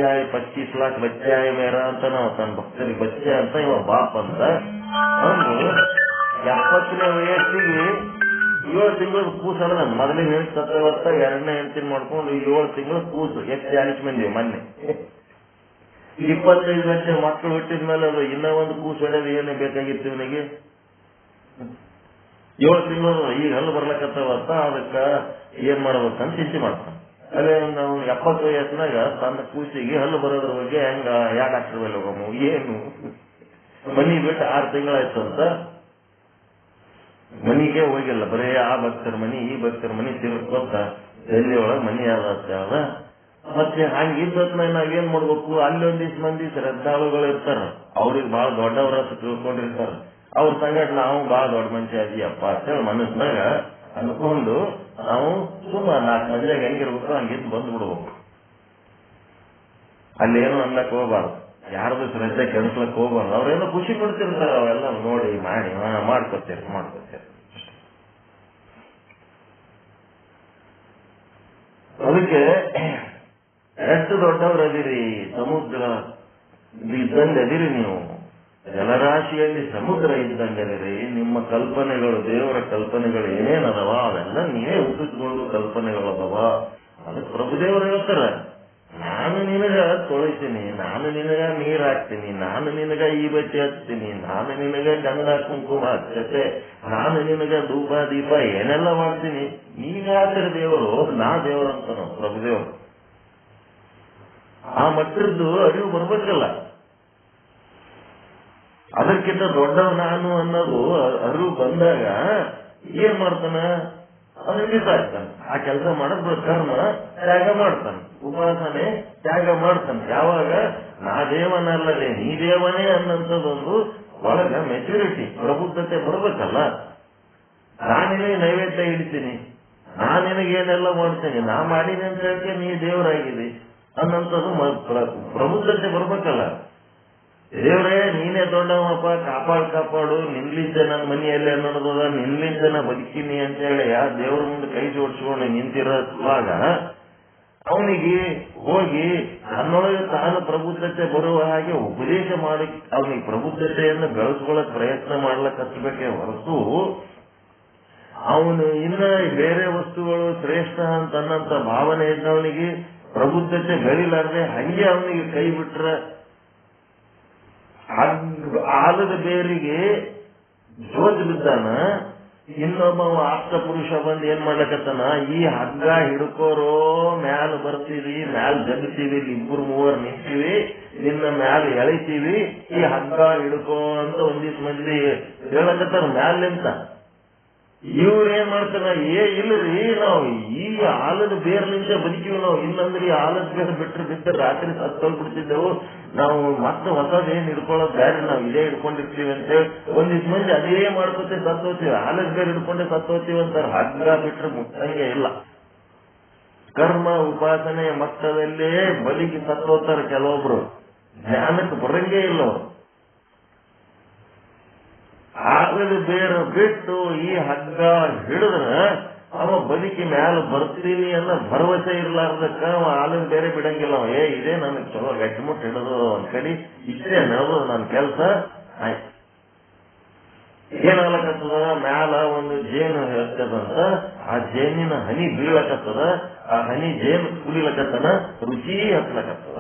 ಆಯ್ 25 लाख ಬಚ್ಚೆ ಆಯ್ ಮೇರಾ ಅಂತ ನಾವು ತನ್ನ ಭಕ್ತರಿಗೆ ಬಚ್ಚೆ ಅಂತ ಇವ ಬಾಪ್ ಅಂತ ಅವನು 70ನೇ ವಯಸ್ಸಿಗೆ 7 ತಿಂಗಳು ಕೂಸು ಅಲ್ಲ. ಮೊದಲಿನ ಹೆಂಡತಿ ಸತ್ತವತ್ತ, 2ನೇ ಹೆಂಡತಿನ ಮಾಡ್ಕೊಂಡು 7 ತಿಂಗಳು ಕೂಸು. ಎಷ್ಟು 40 ಮಂದಿ ಮೊನ್ನೆ 25 ವರ್ಷ ಮಕ್ಕಳು ಹುಟ್ಟಿದ್ಮೇಲೆ ಅದು ಇನ್ನೂ ಒಂದು ಕೂಸು ಹೊಡೆದು ಏನೇ ಬೇಕಾಗಿತ್ತು ಇವನಿಗೆ. 7 ತಿಂಗಳು ಈಗ ಹಲ್ಲು ಬರ್ಲಕತ್ತವತ್ತ, ಅದಕ್ಕ ಏನ್ ಮಾಡ್ಬೇಕಂತ ಚಿಂತೆ ಮಾಡ್ತಾನೆ. ಅದೇ ನಾವು 70 ವಯಸ್ಸಿನಾಗ ತನ್ನ ಕೂಸಿಗೆ ಹಲ್ಲು ಬರೋದ್ರ ಬಗ್ಗೆ ಹೆಂಗ ಯಾವ ಡಾಕ್ಟರ್ ಮೇಲೆ ಹೋಗಮ್ಮ, ಏನು ಮನಿ ಬಿಟ್ಟು 6 ತಿಂಗಳಾಯ್ತು ಅಂತ ಮನಿಗೆ ಹೋಗಿಲ್ಲ. ಬರೇ ಆ ಭಕ್ತರ ಮನಿ ಈ ಭಕ್ತರ ಮನಿ ತಿರ್ಕೊತ ಡೆಲ್ಲಿ ಒಳಗೆ ಮನಿ ಅದ. ಮತ್ತೆ ಹಂಗಿದ್ದಾಗ ನಾವೇನ್ ಮಾಡ್ಬೇಕು, ಅಲ್ಲಿ ಒಂದಿಷ್ಟು ಮಂದಿ ಶ್ರದ್ಧಾಳುಗಳು ಇರ್ತಾರ, ಅವ್ರಿಗೆ ಬಹಳ ದೊಡ್ಡವ್ರ ತಿಳ್ಕೊಂಡಿರ್ತಾರ. ಅವ್ರ ಸಂಗಟ ನಾವು ಬಹಳ ದೊಡ್ಡ ಮನುಷ್ಯ ಅದೀಯಪ್ಪ ಅಂತೇಳಿ ಮನಸ್ಸಿನಾಗ ಅನ್ಕೊಂಡು ನಾವು ಸುಮಾರು 4 ಮಂದಿಯಾಗ ಹೆಂಗಿರ್ಬೇಕು ಹಂಗಿದ್ದು ಬಂದು ಬಿಡ್ಬೇಕು. ಅಲ್ಲೇನು ಅನ್ಲಕ್ ಹೋಗ್ಬಾರ್ದು, ಯಾರ್ದು ಶ್ರದ್ಧೆ ಕೆಡಿಸ್ಲಕ್ ಹೋಗ್ಬಾರ್ದು. ಅವ್ರೇನೋ ಖುಷಿ ಪಡ್ತಿರ್ತಾರ, ಅವೆಲ್ಲ ನೋಡಿ ಮಾಡಿ ಮಾಡ್ಕೊತೀರಿ. ಅದಕ್ಕೆ ಎಷ್ಟು ದೊಡ್ಡವ್ರು ಅದಿರಿ, ಸಮುದ್ರ ಇದ್ದಂಗೆ ಅದಿರಿ ನೀವು, ಜಲರಾಶಿಯಲ್ಲಿ ಸಮುದ್ರ ಇದ್ದಂಗೆ ಅದಿರಿ. ನಿಮ್ಮ ಕಲ್ಪನೆಗಳು, ದೇವರ ಕಲ್ಪನೆಗಳು ಏನೇನದವ ಅವೆಲ್ಲ ನೀವೇ ಹುಟ್ಟಿಸ್ಕೊಂಡು ಕಲ್ಪನೆಗಳು ಅದಾವ. ಅದಕ್ಕೆ ಪ್ರಭುದೇವರು ಹೇಳ್ತಾರ, ನಾನು ನಿನಗ ತೊಳಿತೀನಿ, ನಾನು ನಿನಗ ನೀರ್ ಹಾಕ್ತೀನಿ, ನಾನು ನಿನಗ ಈ ಬಚ್ಚೆ ಹಚ್ತೀನಿ, ನಾನು ನಿನಗ ಗಂಧ ಕುಂಕುಮ ಹಚ್ಚತೆ, ನಾನು ನಿನಗ ಧೂಪ ದೀಪ ಏನೆಲ್ಲ ಮಾಡ್ತೀನಿ. ನೀವ್ ಯಾತ್ರ ದೇವರು, ನಾ ದೇವರು ಅಂತ ನಾವು ಪ್ರಭುದೇವರು. ಆ ಮಟ್ಟದ್ದು ಅರಿವು ಬರ್ಬೇಕಲ್ಲ. ಅದಕ್ಕಿಂತ ದೊಡ್ಡವ ನಾನು ಅನ್ನೋದು ಅರಿವು ಬಂದಾಗ ಏನ್ ಮಾಡ್ತಾನ, ಅದಕ್ಕೆ ಆಗ್ತಾನೆ. ಆ ಕೆಲಸ ಮಾಡೋದ್ ಕರ್ಮ ತ್ಯಾಗ ಮಾಡ್ತಾನೆ, ಉಪಾಸನೆ ತ್ಯಾಗ ಮಾಡ್ತಾನೆ. ಯಾವಾಗ ನಾ ದೇವನಲ್ಲದೆ ನೀ ದೇವನೇ ಅನ್ನಂಥದ್ದೊಂದು ಒಳಗ ಮೆಚುರಿಟಿ ಪ್ರಬುದ್ಧತೆ ಬರ್ಬೇಕಲ್ಲ. ನಾನೇನೇ ನೈವೇದ್ಯ ಇಡ್ತೀನಿ, ನಾನೇನೇನೆಲ್ಲ ಮಾಡ್ತೇನೆ, ನಾ ಮಾಡೀನಿ ಅಂತ ಹೇಳಿಕೆ ನೀ ದೇವರಾಗಿದೆ ಅನ್ನಂಥದ್ದು ಪ್ರಬುದ್ಧತೆ ಬರ್ಬೇಕಲ್ಲ. ದೇವರೇ ನೀನೇ ದೊಡ್ಡವಪ್ಪ, ಕಾಪಾಡು, ನಿನ್ಲಿಂದ ನನ್ನ ಮನೆಯಲ್ಲೇ ಅನ್ನೋದದ, ನಿನ್ಲಿಂದ ನಾ ಬದುಕಿನಿ ಅಂತ ಹೇಳಿ ಆ ದೇವ್ರ ಮುಂದೆ ಕೈ ಜೋಡಿಸ್ಕೊಂಡು ನಿಂತಿರೋವಾಗ ಅವನಿಗೆ ಹೋಗಿ ನನ್ನೊಳಗೆ ತಾನು ಪ್ರಬುದ್ಧತೆ ಬರುವ ಹಾಗೆ ಉಪದೇಶ ಮಾಡಿ ಅವನಿಗೆ ಪ್ರಬುದ್ಧತೆಯನ್ನು ಬೆಳೆಸ್ಕೊಳ್ಳಕ್ ಪ್ರಯತ್ನ ಮಾಡ್ಲಕ್ ಹಚ್ಚಬೇಕೇ ಹೊರತು ಅವನು ಇನ್ನ ಬೇರೆ ವಸ್ತುಗಳು ಶ್ರೇಷ್ಠ ಅಂತನ್ನಂತ ಭಾವನೆ ಇದ್ದವನಿಗೆ ಪ್ರಬುದ್ಧತೆ ಬೆಳಿಲಾರ್ದೆ ಹಂಗೆ ಅವನಿಗೆ ಕೈ ಬಿಟ್ರ ಆಲದ ಬೇರಿಗೆ ಜೋತ್ ಬಿದ್ದಾನ. ಇನ್ನೊಬ್ಬ ಆಪ್ತ ಪುರುಷ ಬಂದು ಏನ್ ಮಾಡ್ಲಕತ್ತಾನ, ಈ ಹಗ್ಗ ಹಿಡ್ಕೋರೋ ಮ್ಯಾಲ ಬರ್ತೀವಿ, ಮ್ಯಾಲ ಜಗತೀವಿ, 2-3 ನಿಂತೀವಿ, ನಿನ್ನ ಮ್ಯಾಲ ಎಳಿತೀವಿ, ಈ ಹಗ್ಗ ಹಿಡ್ಕೋ ಅಂತ ಒಂದಿಷ್ಟು ಮಂದಿ ಹೇಳಕತ್ತಾರ ಮ್ಯಾಲಿಂತ. ಇವ್ರೇನ್ ಮಾಡ್ತಾನ, ಇಲ್ಲರಿ ನಾವು ಈ ಆಲದ ಬೇರ್ಲಿಂದ ಬದುಕಿವಿ ನಾವು, ಇಲ್ಲಂದ್ರೆ ಈ ಆಲದ ಬೇರ್ ಬಿಟ್ಟರೆ ರಾತ್ರಿ ಸತ್ತೋಗ್ಬಿಡ್ತಿದ್ದೆವು ನಾವು, ಮತ್ತೆ ಹೊಸದೇನ್ ಹಿಡ್ಕೊಳ್ಳೋದು ಬೇರೆ, ನಾವು ಇದೇ ಹಿಡ್ಕೊಂಡಿರ್ತೀವಿ ಅಂತೇಳಿ ಒಂದಿಷ್ಟು ಮಂದಿ ಅದೇ ಮಾಡ್ಕೊತೇ ಸತ್ತೋತೀವಿ. ಆಲದ ಬೇರ್ ಹಿಡ್ಕೊಂಡೆ ಸತ್ತೋತೀವಿ ಅಂತಾರೆ. ಹಗ್ಗ ಬಿಟ್ರೆ ಮುಟ್ಟಂಗೆ ಇಲ್ಲ. ಕರ್ಮ ಉಪಾಸನೆಯ ಮಟ್ಟದಲ್ಲೇ ಬಲಿಗೆ ಸತ್ತೋತಾರೆ ಕೆಲವೊಬ್ರು, ಜ್ಞಾನಕ್ಕೆ ಬರಂಗೇ ಇಲ್ಲ ಅವರು. ಆಲದ ಬೇರು ಬಿಟ್ಟು ಈ ಹಗ್ಗ ಹಿಡಿದ್ರ ಅವ ಬದುಕಿ ಮ್ಯಾಲ ಬರ್ತೀನಿ ಅನ್ನೋ ಭರವಸೆ ಇರ್ಲಾರ್ದಕ್ಕ ಅವ ಆಲದ ಬೇರೆ ಬಿಡಂಗಿಲ್ಲ. ಇದೇ ನನಗೆ ಚಲೋ ಗಟ್ಟಿಮುಟ್ಟು ಹಿಡಿದು ಒಂದ್ ಕಡೆ ಇಷ್ಟೇ ನಡೆದು ನನ್ನ ಕೆಲಸ ಆಯ್ತು. ಏನಾಗ್ಲಕತ್ತದ, ಮ್ಯಾಲ ಒಂದು ಜೇನು ಹತ್ತದಂತ, ಆ ಜೇನಿನ ಹನಿ ಬೀಳಕತ್ತದ, ಆ ಹನಿ ಜೇನು ಕುಡಿಲಕತ್ತನ, ರುಚಿ ಹತ್ಲಕತ್ತದ.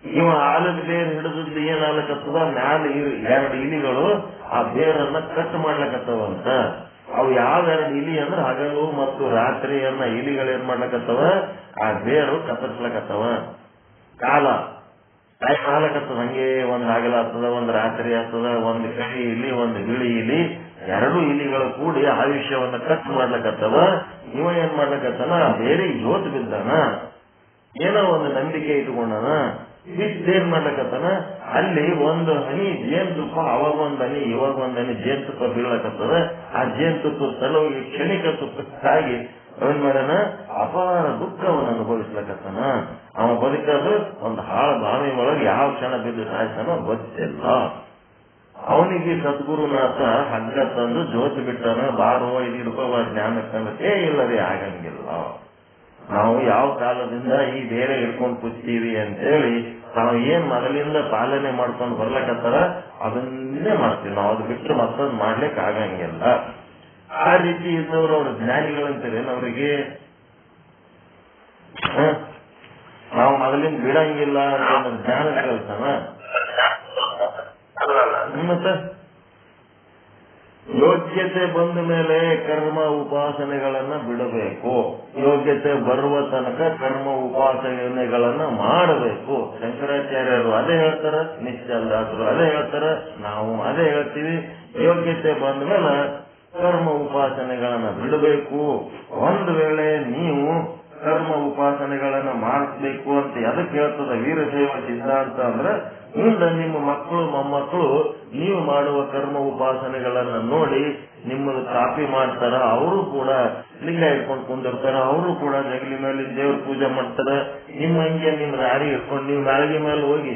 ಇವ ಆಲದ ಬೇರ್ ಹಿಡಿದದ್ದು ಏನಾಗ್ಲಕತ್ತದ, ಮ್ಯಾಲ 2 ಇಲಿಗಳು ಆ ಬೇರನ್ನ ಕಟ್ ಮಾಡ್ಲಕತ್ತವಂತ. ಅವು ಯಾವ್ದೆರಡು ಇಲಿ ಅಂದ್ರೆ ಹಗಲು ಮತ್ತು ರಾತ್ರಿಯನ್ನ ಇಲಿಗಳು ಏನ್ ಮಾಡ್ಲಕತ್ತವ, ಆ ಬೇರು ಕತ್ತರಿಸ್ಲಕತ್ತವ. ಕಾಲ ಟೈಮ್ ಆಗ್ಲಕತ್ತದ, ಹಂಗೆ ಒಂದ್ ಹಗಲ ಆಗ್ತದ, ಒಂದ್ ರಾತ್ರಿ ಆಗ್ತದ, ಒಂದ್ ಕಡಿ ಇಲಿ ಒಂದ್ ಬಿಳಿ ಇಲಿ, 2 ಇಲಿಗಳು ಕೂಡಿ ಆಯುಷ್ಯವನ್ನ ಕಟ್ ಮಾಡ್ಲಕತ್ತವ. ಇವ ಏನ್ ಮಾಡ್ಲಕತ್ತನ, ಬೇರೆ ಜೋತ್ ಬಿದ್ದಾನ, ಏನೋ ಒಂದು ನಂಬಿಕೆ ಇಟ್ಕೊಂಡನ. ಏನ್ ಮಾಡ್ಲಕತ್ತನ, ಅಲ್ಲಿ ಒಂದು ಹನಿ ಜೇನುತುಪ್ಪ, ಅವಾಗ ಒಂದ್ ಹನಿ ಇವಾಗ ಒಂದ್ ಹನಿ ಜೇನುತುಪ್ಪ ಬೀಳಕತ್ತದ. ಆ ಜೇನುತುಪ್ಪ ಸಲುವಾಗಿ ಕ್ಷಣಿಕ ತುಪ್ಪಕ್ಕಾಗಿ ಅವನ್ ಮಾಡ್ಯಾನ ಅಪಾರ ದುಃಖವನ್ನು ಅನುಭವಿಸ್ಲಕತ್ತಾನ. ಅವ ಬದುಕದು ಒಂದು ಹಾಳು ಬಾವಿ ಒಳಗೆ ಯಾವ ಕ್ಷಣ ಬಿದ್ದು ಸಾಯ್ತಾನೋ ಗೊತ್ತಿಲ್ಲ. ಅವನಿಗೆ ಸದ್ಗುರುನಾಥ ಹಗ್ಗ ತಂದು ಜೋತಿ ಬಿಟ್ಟಾನ, ಬಾರೋ ಇದು ಹಿಡ್ಕೋಬ ಜ್ಞಾನಕ್ಕಂದ್ರೆ ಇಲ್ಲದೆ ಆಗಂಗಿಲ್ಲ. ನಾವು ಯಾವ ಕಾಲದಿಂದ ಈ ಬೇರೆ ಹಿಡ್ಕೊಂಡು ಕೂತೀವಿ ಅಂತೇಳಿ ನಾವು ಏನ್ ಮೊದಲಿಂದ ಪಾಲನೆ ಮಾಡ್ಕೊಂಡು ಬರ್ಲಕತ್ತಾರ ಅದನ್ನೇ ಮಾಡ್ತೀವಿ ನಾವು. ಅದು ಬಿಟ್ಟರೆ ಮತ್ತೊಂದು ಮಾಡ್ಲಿಕ್ಕೆ ಆಗಂಗಿಲ್ಲ. ಆ ರೀತಿ ಇದ್ದವ್ರು ಅವ್ರ ಜ್ಞಾನಿಗಳಂತೀರೇನು ಅವರಿಗೆ? ನಾವು ಮೊದಲಿಂದ ಬಿಡಂಗಿಲ್ಲ ಅಂತ ಜ್ಞಾನ ಕೇಳ್ತಾನ. ಮತ್ತೆ ಯೋಗ್ಯತೆ ಬಂದ ಮೇಲೆ ಕರ್ಮ ಉಪಾಸನೆಗಳನ್ನ ಬಿಡಬೇಕು. ಯೋಗ್ಯತೆ ಬರುವ ತನಕ ಕರ್ಮ ಉಪಾಸನೆಗಳನ್ನ ಮಾಡಬೇಕು. ಶಂಕರಾಚಾರ್ಯರು ಅದೇ ಹೇಳ್ತಾರ, ನಿಶ್ಚಲದಾಸರು ಅದೇ ಹೇಳ್ತಾರ, ನಾವು ಅದೇ ಹೇಳ್ತೀವಿ. ಯೋಗ್ಯತೆ ಬಂದ ಮೇಲೆ ಕರ್ಮ ಉಪಾಸನೆಗಳನ್ನ ಬಿಡಬೇಕು. ಒಂದು ವೇಳೆ ನೀವು ಕರ್ಮ ಉಪಾಸನೆಗಳನ್ನ ಮಾಡಿಸ್ಬೇಕು ಅಂತ ಎದಕ್ಕೆ ಹೇಳ್ತದ ವೀರಶೈವ ಸಿದ್ಧಾಂತ ಅಂದ್ರೆ, ಮುಂದೆ ನಿಮ್ಮ ಮಕ್ಕಳು ಮೊಮ್ಮಕ್ಕಳು ನೀವು ಮಾಡುವ ಕರ್ಮ ಉಪಾಸನೆಗಳನ್ನ ನೋಡಿ ನಿಮ್ಮದು ಕಾಪಿ ಮಾಡ್ತಾರ. ಅವರು ಕೂಡ ಲಿಂಗ ಇಟ್ಕೊಂಡು ಕುಂದಿರ್ತಾರ, ಅವರು ಕೂಡ ಜಗಲಿ ಮೇಲೆ ದೇವ್ರ ಪೂಜೆ ಮಾಡ್ತಾರ. ನಿಮ್ಮ ಹಂಗೆ ನಿಮ್ ದಾರಿ ಇಟ್ಕೊಂಡು ನೀವು ಮ್ಯಾಲಿಗೆ ಮೇಲೆ ಹೋಗಿ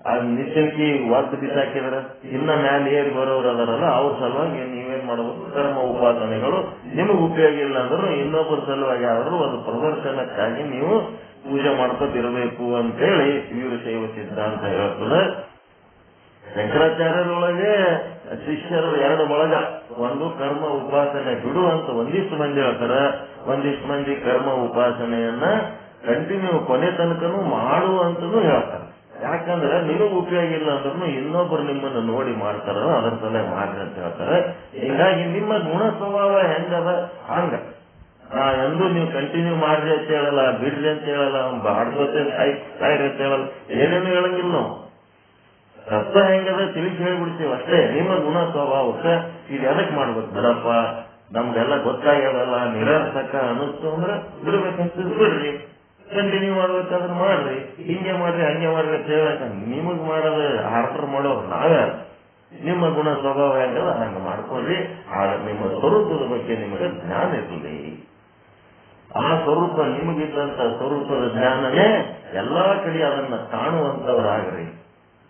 ಅದ್ ನಿಶ್ಚಂಕಿ ಒದ್ದು ಬಿಸಾಕಿದ್ರ ಇನ್ನ ಮ್ಯಾಲ ಏರಿ ಬರೋರು ಅದರಲ್ಲ, ಅವ್ರ ಸಲುವಾಗಿ ನೀವೇನ್ ಮಾಡಬೇಕು, ಕರ್ಮ ಉಪಾಸನೆಗಳು ನಿಮಗ್ ಉಪಯೋಗ ಇಲ್ಲ ಅಂದ್ರೂ ಇನ್ನೊಬ್ಬರ ಸಲುವಾಗಿ ಆದ್ರೂ ಒಂದು ಪ್ರದರ್ಶನಕ್ಕಾಗಿ ನೀವು ಪೂಜೆ ಮಾಡ್ಕೊತಿರ್ಬೇಕು ಅಂತೇಳಿ ವೀರಶೈವ ಸಿದ್ಧಾಂತ ಹೇಳ್ತದೆ. ಶಂಕರಾಚಾರ್ಯರೊಳಗೆ ಶಿಷ್ಯರು ಎರಡು ಬಳಗ. ಒಂದು ಕರ್ಮ ಉಪಾಸನೆ ಬಿಡು ಅಂತ ಒಂದಿಷ್ಟು ಮಂದಿ ಹೇಳ್ತಾರ, ಒಂದಿಷ್ಟು ಮಂದಿ ಕರ್ಮ ಉಪಾಸನೆಯನ್ನ ಕಂಟಿನ್ಯೂ ಕೊನೆ ತನಕನೂ ಮಾಡು ಅಂತನೂ ಹೇಳ್ತಾರೆ. ಯಾಕಂದ್ರೆ ನಿಮಗ್ ಉಪಯೋಗ ಇಲ್ಲ ಅಂದ್ರೂ ಇನ್ನೊಬ್ರು ನಿಮ್ಮನ್ನು ನೋಡಿ ಮಾಡ್ತಾರ, ಅದರ ಸಲಹೆ ಮಾಡ್ರಿ ಅಂತ ಹೇಳ್ತಾರೆ. ಹೀಗಾಗಿ ನಿಮ್ಮ ಗುಣ ಸ್ವಭಾವ ಹೆಂಗದ ಹಂಗ ಎಂದು ನೀವು ಕಂಟಿನ್ಯೂ ಮಾಡ್ರಿ ಅಂತ ಹೇಳಲ್ಲ, ಬಿಡ್ರಿ ಅಂತ ಹೇಳಲ್ಲ, ಬಾಡ್ಸೋತೆ ಸಾಯ್ರಿ ಅಂತ ಹೇಳಲ್ಲ, ಏನೇನು ಹೇಳಂಗಿಲ್ಲ. ನಾವು ತತ್ವ ಹೆಂಗದ ತಿಳಿಸಿ ಹೇಳ್ಬಿಡ್ತೀವಿ ಅಷ್ಟೇ. ನಿಮ್ಮ ಗುಣ ಸ್ವಭಾವಕ್ಕೆ ಇದು ಎದಕ್ ಮಾಡ್ಬೇಕು, ಬಿಡಪ್ಪ ನಮ್ಗೆಲ್ಲ ಗೊತ್ತಾಗ್ಯದಲ್ಲ, ನಿರರ್ಥಕ ಅನ್ನಿಸ್ತು ಅಂದ್ರೆ ಬಿಡ್ಬೇಕಂತ ಬಿಡ್ರಿ, ಕಂಟಿನ್ಯೂ ಮಾಡ್ಬೇಕಾದ್ರೆ ಮಾಡ್ರಿ, ಹಿಂಗೆ ಮಾಡ್ರಿ ಹಂಗೆ ಮಾಡ್ರಿ ಅಂತ ಹೇಳಕ ನಿಮಗ್ ಮಾಡೋದು ಆರ್ಡರ್ ಮಾಡೋರು ನಾವೇ. ನಿಮ್ಮ ಗುಣ ಸ್ವಭಾವ ಹೆಂಗದ ಹಂಗ ಮಾಡ್ಕೊಳ್ರಿ. ಆದ್ರೆ ನಿಮ್ಮ ಸ್ವರೂಪದ ಬಗ್ಗೆ ನಿಮಗೆ ಜ್ಞಾನ ಇರಲಿ. ಆ ಸ್ವರೂಪ ನಿಮಗಿದ್ದಂತ ಸ್ವರೂಪದ ಜ್ಞಾನನೇ ಎಲ್ಲಾ ಕಡೆ ಅದನ್ನ ಕಾಣುವಂತವರಾಗ್ರಿ.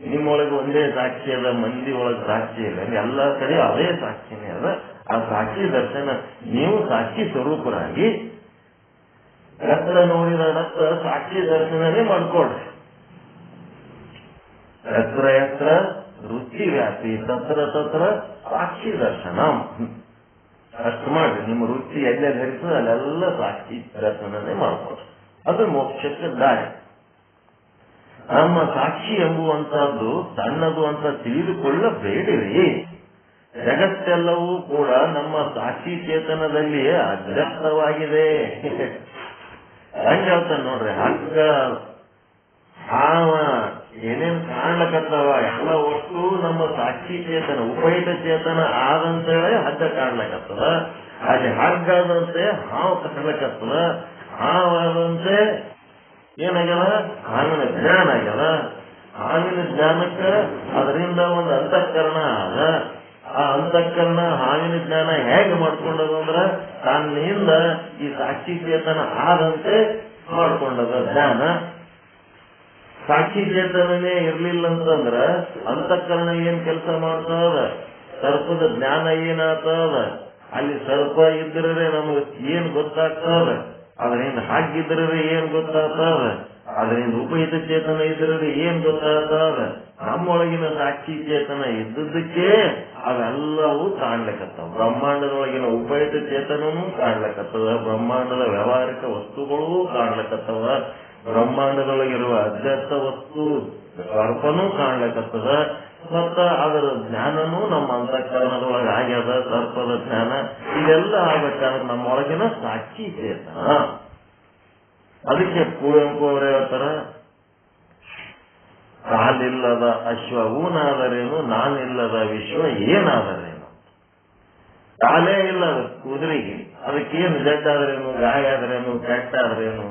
ನಿಮ್ಮೊಳಗೆ ಒಂದೇ ಸಾಕ್ಷಿ ಅದ, ಮಂದಿ ಒಳಗೆ ಸಾಕ್ಷಿ ಇಲ್ಲ, ಎಲ್ಲಾ ಕಡೆ ಅದೇ ಸಾಕ್ಷಿನೇ ಅದ. ಆ ಸಾಕ್ಷಿ ದರ್ಶನ ನೀವು ಸಾಕ್ಷಿ ಸ್ವರೂಪರಾಗಿ ಎತ್ತರ ನೋಡಿದತ್ತ ಸಾಕ್ಷಿ ದರ್ಶನನೇ ಮಾಡ್ಕೊಳ್ರಿ. ಎತ್ತರ ಎತ್ತರ ರುಚಿ ವ್ಯಾಪಿ ತತ್ರ ತತ್ರ ಸಾಕ್ಷಿ ದರ್ಶನ ಅಷ್ಟು ಮಾಡ್ರಿ. ನಿಮ್ಮ ರುಚಿ ಎಲ್ಲೇ ಧರಿಸ್ತದೆ ಅಲ್ಲೆಲ್ಲ ಸಾಕ್ಷಿ ದರ್ಶನನೇ ಮಾಡ್ಕೊಳ್ರಿ. ಅದು ಮೋಕ್ಷಕ್ಕೆ ದಾರಿ. ನಮ್ಮ ಸಾಕ್ಷಿ ಎಂಬುವಂತಹದ್ದು ಸಣ್ಣದು ಅಂತ ತಿಳಿದುಕೊಳ್ಳಬೇಡಿರಿ. ಜಗತ್ತೆಲ್ಲವೂ ಕೂಡ ನಮ್ಮ ಸಾಕ್ಷಿ ಚೇತನದಲ್ಲಿಯೇ ಅಗ್ರಸ್ತವಾಗಿದೆ. ಹೆಂಗ ಹೇಳ್ತಾನೆ ನೋಡ್ರಿ, ಹಗ್ಗ ಹಾವ ಏನೇನ್ ಕಾಣ್ಲಕತ್ತವ ಎಲ್ಲ ಒಟ್ಟು ನಮ್ಮ ಸಾಕ್ಷಿ ಚೇತನ ಉಪಯುಕ್ತ ಚೇತನ ಆದಂತೇಳಿ ಹಗ್ಗ ಕಾಣ್ಲಕತ್ತದ. ಅಲ್ಲಿ ಹಗ್ಗದಂತೆ ಹಾವು ಕಾಣ್ಲಕತ್ತದ, ಹಾವಾದಂತೆ ಏನಾಗ್ಯದ ಹಾವಿನ ಜ್ಞಾನ ಆಗ್ಯದ. ಹಾವಿನ ಜ್ಞಾನಕ್ಕೆ ಅದರಿಂದ ಒಂದು ಅಂತಃಕರಣ ಆದ. ಆ ಅಂತಃಕರಣ ಹಾವಿನ ಜ್ಞಾನ ಹೇಗೆ ಮಾಡ್ಕೊಂಡದ ಅಂದ್ರ ತನ್ನಿಂದ ಈ ಸಾಕ್ಷಿ ಚೇತನ ಆದಂತೆ ಮಾಡ್ಕೊಂಡದ ಜ್ಞಾನ. ಸಾಕ್ಷಿ ಚೇತನನೇ ಇರ್ಲಿಲ್ಲ ಅಂತಂದ್ರ ಅಂತಃಕರಣ ಏನ್ ಕೆಲಸ ಮಾಡ್ತದ, ಸರ್ಪದ ಜ್ಞಾನ ಏನಾಗ್ತದ, ಅಲ್ಲಿ ಸರ್ಪ ಇದ್ರೆ ನಮ್ಗೆ ಏನ್ ಗೊತ್ತಾಗ್ತದ, ಅದರಿಂದ ಹಾಗಿದ್ರೆ ಏನ್ ಗೊತ್ತಾಗ್ತದ, ಅದರಿಂದ ಉಪಯುಕ್ತ ಚೇತನ ಇದ್ರೆ ಏನ್ ಗೊತ್ತಾಗ್ತದ. ನಮ್ಮೊಳಗಿನ ಸಾಕ್ಷಿ ಚೇತನ ಇದ್ದದ್ದಕ್ಕೆ ಅವೆಲ್ಲವೂ ಕಾಣ್ಲಿಕ್ಕತ್ತವ. ಬ್ರಹ್ಮಾಂಡದೊಳಗಿನ ಉಪಯುಕ್ತ ಚೇತನೂ ಕಾಣ್ಲಿಕ್ಕತ್ತದ, ಬ್ರಹ್ಮಾಂಡದ ವ್ಯವಹಾರಿಕ ವಸ್ತುಗಳೂ ಕಾಣ್ಲಿಕ್ಕತ್ತವ, ಬ್ರಹ್ಮಾಂಡದೊಳಗಿರುವ ಅಧ್ಯಾತ್ಮ ವಸ್ತು ಸರ್ಪನೂ ಕಾಣ್ಲಿಕ್ಕತ್ತದ, ಮತ್ತ ಅದರ ಜ್ಞಾನನೂ ನಮ್ಮ ಅಂತಃಕರಣದೊಳಗೆ ಆಗ್ಯದ. ಸರ್ಪದ ಜ್ಞಾನ ಇದೆಲ್ಲ ಆಗ್ಬೇಕಾದ್ರೆ ನಮ್ಮೊಳಗಿನ ಸಾಕ್ಷಿ ಚೇತನ. ಅದಕ್ಕೆ ಕುವೆಂಪು ಅವರು ಹೇಳ್ತಾರ, ಕಾಲಿಲ್ಲದ ಅಶ್ವ ಊನಾದರೇನು, ನಾನಿಲ್ಲದ ವಿಶ್ವ ಏನಾದರೇನು. ಕಾಲೇ ಇಲ್ಲ ಕುದುರೆಗೆ, ಅದಕ್ಕೇನು ಜಡ್ಡಾದ್ರೇನು, ಗಾಯ ಆದ್ರೇನು, ಕೆಟ್ಟಾದ್ರೇನು,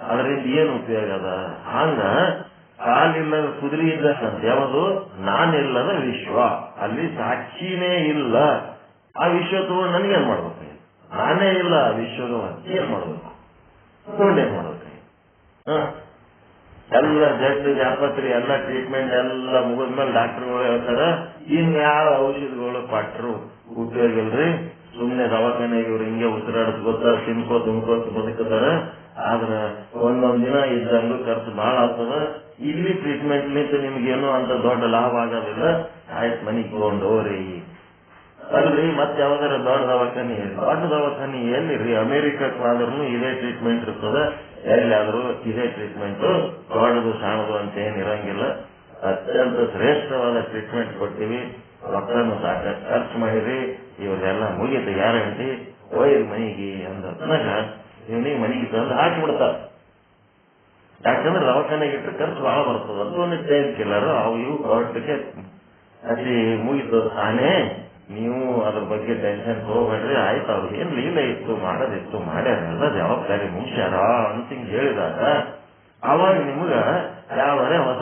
ಅದರಿಂದ ಏನು ಉಪಯೋಗ ಅದ. ಹಂಗ ಕಾಲಿಲ್ಲದ ಕುದುರೆ ಇದ್ದಂತ ಯಾವುದು ನಾನಿಲ್ಲದ ವಿಶ್ವ, ಅಲ್ಲಿ ಸಾಕ್ಷಿನೇ ಇಲ್ಲ. ಆ ವಿಶ್ವ ತಗೊಂಡು ನನಗೇನ್ ಮಾಡ್ಬೇಕು, ನಾನೇ ಇಲ್ಲ ವಿಶ್ವದ ಏನ್ ಮಾಡ್ಬೇಕು ಏನ್ ಮಾಡ್ಬೇಕು ಎಲ್ಲ ಜಡ್ಡು ಆಸ್ಪತ್ರೆ ಎಲ್ಲ ಟ್ರೀಟ್ಮೆಂಟ್ ಎಲ್ಲ ಮುಗಿದ್ಮೇಲೆ ಡಾಕ್ಟರ್ಗಳು ಹೇಳ್ತಾರ ಇನ್ ಯಾವ ಔಷಧಿಗಳು ಕೊಟ್ಟರು ಉಪಯೋಗ ಇಲ್ರಿ, ಸುಮ್ನೆ ದವಾಖಾನೆಗೆ ಇವ್ರು ಹಿಂಗೆ ಉಸಿರಾಡೋದು ಗೊತ್ತಾರ ತಿನ್ಕೋತ ಬದುಕತಾರ. ಆದ್ರ ಒಂದೊಂದ್ ದಿನ ಇದ್ದಂಗ ಖರ್ಚು ಬಹಳ ಆಗ್ತದ. ಇಲ್ಲಿ ಟ್ರೀಟ್ಮೆಂಟ್ ನಿಂತು ನಿಮ್ಗೇನು ಅಂತ ದೊಡ್ಡ ಲಾಭ ಆಗೋದಿಲ್ಲ, ಆಯ್ತು ಮನೆಗೆ ತಗೊಂಡೋರಿ ಅಲ್ರಿ. ಮತ್ತೆ ಯಾವ್ದಾರ ದೊಡ್ಡ ದವಾಖಾನೆ ಎಲ್ಲಿರಿ? ಅಮೆರಿಕಕ್ಕಾದ್ರೂ ಇದೇ ಟ್ರೀಟ್ಮೆಂಟ್ ಇರ್ತದ, ಎಲ್ಲಾದ್ರೂ ಇದೇ ಟ್ರೀಟ್ಮೆಂಟ್, ದೊಡ್ಡದು ಸಣ್ಣದು ಅಂತ ಏನ್ ಇರಂಗಿಲ್ಲ. ಅತ್ಯಂತ ಶ್ರೇಷ್ಠವಾದ ಟ್ರೀಟ್ಮೆಂಟ್ ಕೊಡ್ತೀವಿ, ರೊಕ್ಕನು ಸಾಕಷ್ಟು ಖರ್ಚು ಮಾಡಿರಿ, ಇವ್ರೆಲ್ಲ ಮುಗಿತು ಗ್ಯಾರಂಟಿ, ಒಯ್ರಿ ಮನೆಗೆ ಅಂದಾಗ ಇವನಿಗೆ ಮನೆಗೆ ತಂದು ಹಾಕಿಬಿಡ್ತಾರ. ಯಾಕಂದ್ರೆ ದವಾಖಾನೆಗೆ ಇಟ್ಟರೆ ಖರ್ಚು ಬಹಳ ಬರ್ತದ. ಅದು ಒಂದು ಟೈಮ್ ಕಿಲ್ಲರ್, ಅವು ಇವು ಹೊರಟಕ್ಕೆ ಅತಿ ಮುಗಿತು ತಾನೇ. ನೀವು ಅದ್ರ ಬಗ್ಗೆ ಟೆನ್ಷನ್ ಹೋಗ್ಬೇಡ್ರಿ, ಆಯ್ತು ಅವ್ರು ಏನ್ ಲೀಲ ಇತ್ತು ಮಾಡೋದಿತ್ತು ಮಾಡ್ಯಾರ, ಎಲ್ಲ ಜವಾಬ್ದಾರಿ ಮುಗಿಸ್ಯಾರ ಅಂತ ಹಿಂಗ್ ಹೇಳಿದಾಗ ಅವಾಗ ನಿಮ್ಗ ಯಾವರೇ ಹೊಸ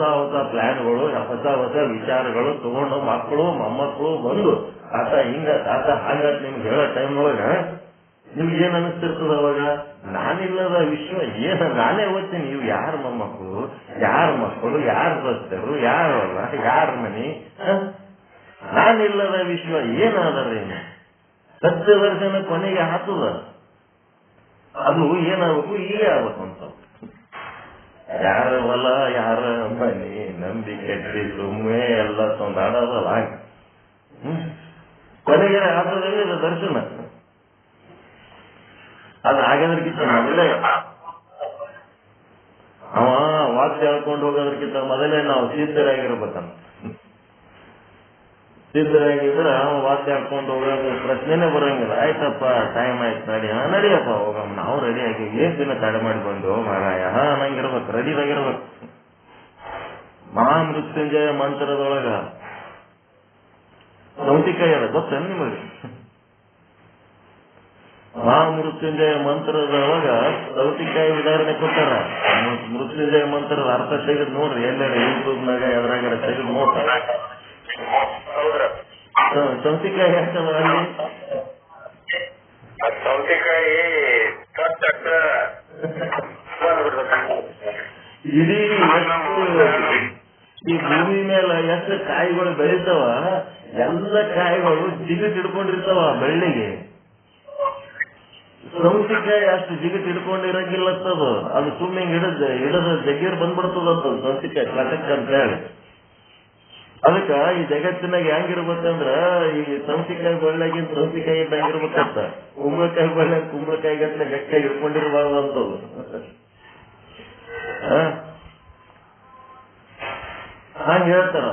ಪ್ಲಾನ್ಗಳು, ಹೊಸ ವಿಚಾರಗಳು ತಗೊಂಡು ಮಕ್ಕಳು ಮೊಮ್ಮಕ್ಕಳು ಬಂದು ಆತ ಹಂಗ ನಿಮ್ಗೆ ಹೇಳೋ ಟೈಮ್ ಒಳಗ ನಿಮ್ಗೆ ಏನ್ ಅನಿಸ್ತಿರ್ತದ? ಅವಾಗ ನಾನಿಲ್ಲದ ವಿಶ್ವ ಏನ ನಾನೇ ಓದ್ತೀನಿ, ಇವು ಯಾರ ಮೊಮ್ಮಕ್ಕಳು, ಯಾರ ಮಕ್ಕಳು, ಯಾರ ಸಸ್ತರು, ಯಾರಲ್ಲ, ಯಾರ ಮನಿ, ನಾನಿಲ್ಲದ ವಿಶ್ವ ಏನಾದರೆ ಸತ್ಯ ದರ್ಶನ ಕೊನೆಗೆ ಹಾತದ. ಅದು ಏನಾಗಬೇಕು, ಹೀಗೆ ಆಗ್ಬೇಕಂತ. ಯಾರ ಹೊಲ, ಯಾರ ಮನೆ, ನಂಬಿಕೆ ಸುಮ್ಮನೆ ಎಲ್ಲ ತೊಂದಾಡೋದಲ್ಲ. ಕೊನೆಗೆ ಆಗ್ತದೆ ದರ್ಶನ. ಅದು ಹಾಗಾದ್ರಕ್ಕಿಂತ ಮೊದಲೇ ಅವ ವಾಕ್ಯ ಹೇಳ್ಕೊಂಡು ಹೋಗೋದಕ್ಕಿಂತ ಮೊದಲೇ ನಾವು ಸಿದ್ಧರಾಗಿರ್ಬೇಕಂತ. ಸಿದ್ಧರಾಗಿದ್ರೆ ಅವ ವಾಕ್ಯ ಹಾಕೊಂಡು ಹೋಗೋದು ಪ್ರಶ್ನೆನೇ ಬರೋಂಗಿಲ್ಲ. ಆಯ್ತಪ್ಪ ಟೈಮ್ ಆಯ್ತು ನಡಿಯಪ್ಪ ಹೋಗಮ್ಮ, ನಾವು ರೆಡಿ ಆಗಿ ಏನ್ ದಿನ ತಡೆ ಮಾಡಿಕೊಂಡು ಮಾರಾಯ ಅನ್ನಂಗಿರ್ಬೇಕು, ರೆಡಿದಾಗಿರ್ಬೇಕು. ಮಹಾಮೃತ್ಯುಂಜಯ ಮಂತ್ರದೊಳಗ ಸೌತಿಕಾಯಿ ಅದ ಗೊತ್ತೇನು ನಿಮಗೆ? ಮಹಾಮೃತ್ಯುಂಜಯ ಮಂತ್ರದೊಳಗ ಸೌತಿಕಾಯಿ ಉದಾಹರಣೆ ಕೊಟ್ಟಾರ. ಮೃತ್ಯುಂಜಯ ಮಂತ್ರದ ಅರ್ಥ ತೆಗೆದು ನೋಡ್ರಿ, ಎಲ್ಲಾರ ಯೂಟ್ಯೂಬ್ನಾಗ ಎದ್ರಾಗಾರ ತೆಗೆದು ನೋಡ್ತಾರ. ಸೌತಿಕಾಯಿ ಹಾಕಲ್ಲ ಅಲ್ಲಿ, ಸೌತೆಕಾಯಿ ಇಡೀ ಈ ಭೂಮಿ ಮೇಲೆ ಎಷ್ಟು ಕಾಯಿಗಳು ಬೆಳೀತಾವ, ಎಲ್ಲ ಕಾಯಿಗಳು ಜಿಗಿಟ್ ಹಿಡ್ಕೊಂಡಿರ್ತಾವ ಬೆಳ್ಳಿಗೆ. ಸೌತಿಕಾಯಿ ಅಷ್ಟು ಜಿಗಿಟ್ ಹಿಡ್ಕೊಂಡಿರಂಗಿಲ್ಲತ್ತದು, ಅದು ಸುಮ್ಮನೆ ಹಿಡದ ಜಗೀರ್ ಬಂದ್ಬಿಡ್ತದಂತ ಸೌತಿಕಾಯಿ ಕಟಕ್ ಅಂತ ಹೇಳಿ. ಅದಕ್ಕ ಈ ಜಗತ್ತಿನಾಗ ಹೆಂಗಿರ್ಬೇಕಂದ್ರ ಈ ಸೌತಿಕಾಯಿ ಬಳ್ಳಿಯಾಗಿಂತ ಸೌತಿಕಾಯಿ ಹೆಂಗಿರ್ಬೇಕಂತ, ಕುಂಬಳಕಾಯಿ ಬಳ್ಳಿಯಾಗ ಕುಂಬಳಕಾಯಿ ಗಟ್ಟಲೆ ಗಟ್ಟಿಯಾಗಿ ಹಿಡ್ಕೊಂಡಿರ್ಬಾರ್ದು ಅಂತದ್ದು. ಹಂಗ ಹೇಳ್ತಾರ.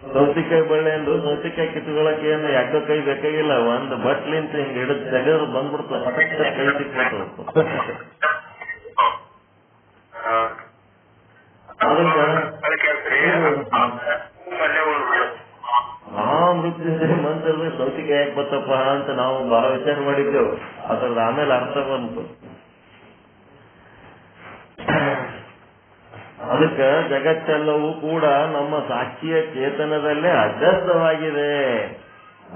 ಸೌತಿಕಾಯಿ ಬಳ್ಳಿ ಅಂದ್ರು ಸೌತಿಕಾಯಿ ಕಿತ್ಕೊಳಕ್ಕೆ ಏನು ಯಾಕ ಕೈ ಬೇಕಾಗಿಲ್ಲ, ಒಂದ್ ಬಟ್ಲಿಂತ ಹಿಂಗ್ ಹಿಡಿದು ತೆಗೆದು ಬಂದ್ಬಿಡ್ತಾವ, ಪಟಕ್ ಕೈ ಸಿಕ್ಬಿಡ್ತಾವ. ಮಹಾಮೃತ್ಯುಂಜಯ ಮಂತ್ರದ ಸೌತಿಕಾಯಿ ಯಾಕೆ ಬತ್ತಪ್ಪ ಅಂತ ನಾವು ಬಹಳ ವಿಚಾರ ಮಾಡಿದ್ದೆವು. ಅದ್ರದ್ದು ಆಮೇಲೆ ಅರ್ಥ ಬಂತು. ಅದಕ್ಕೆ ಜಗತ್ತೆಲ್ಲವೂ ಕೂಡ ನಮ್ಮ ಸಾಕ್ಷಿಯ ಚೇತನದಲ್ಲೇ ಅಭ್ಯಸ್ತವಾಗಿದೆ.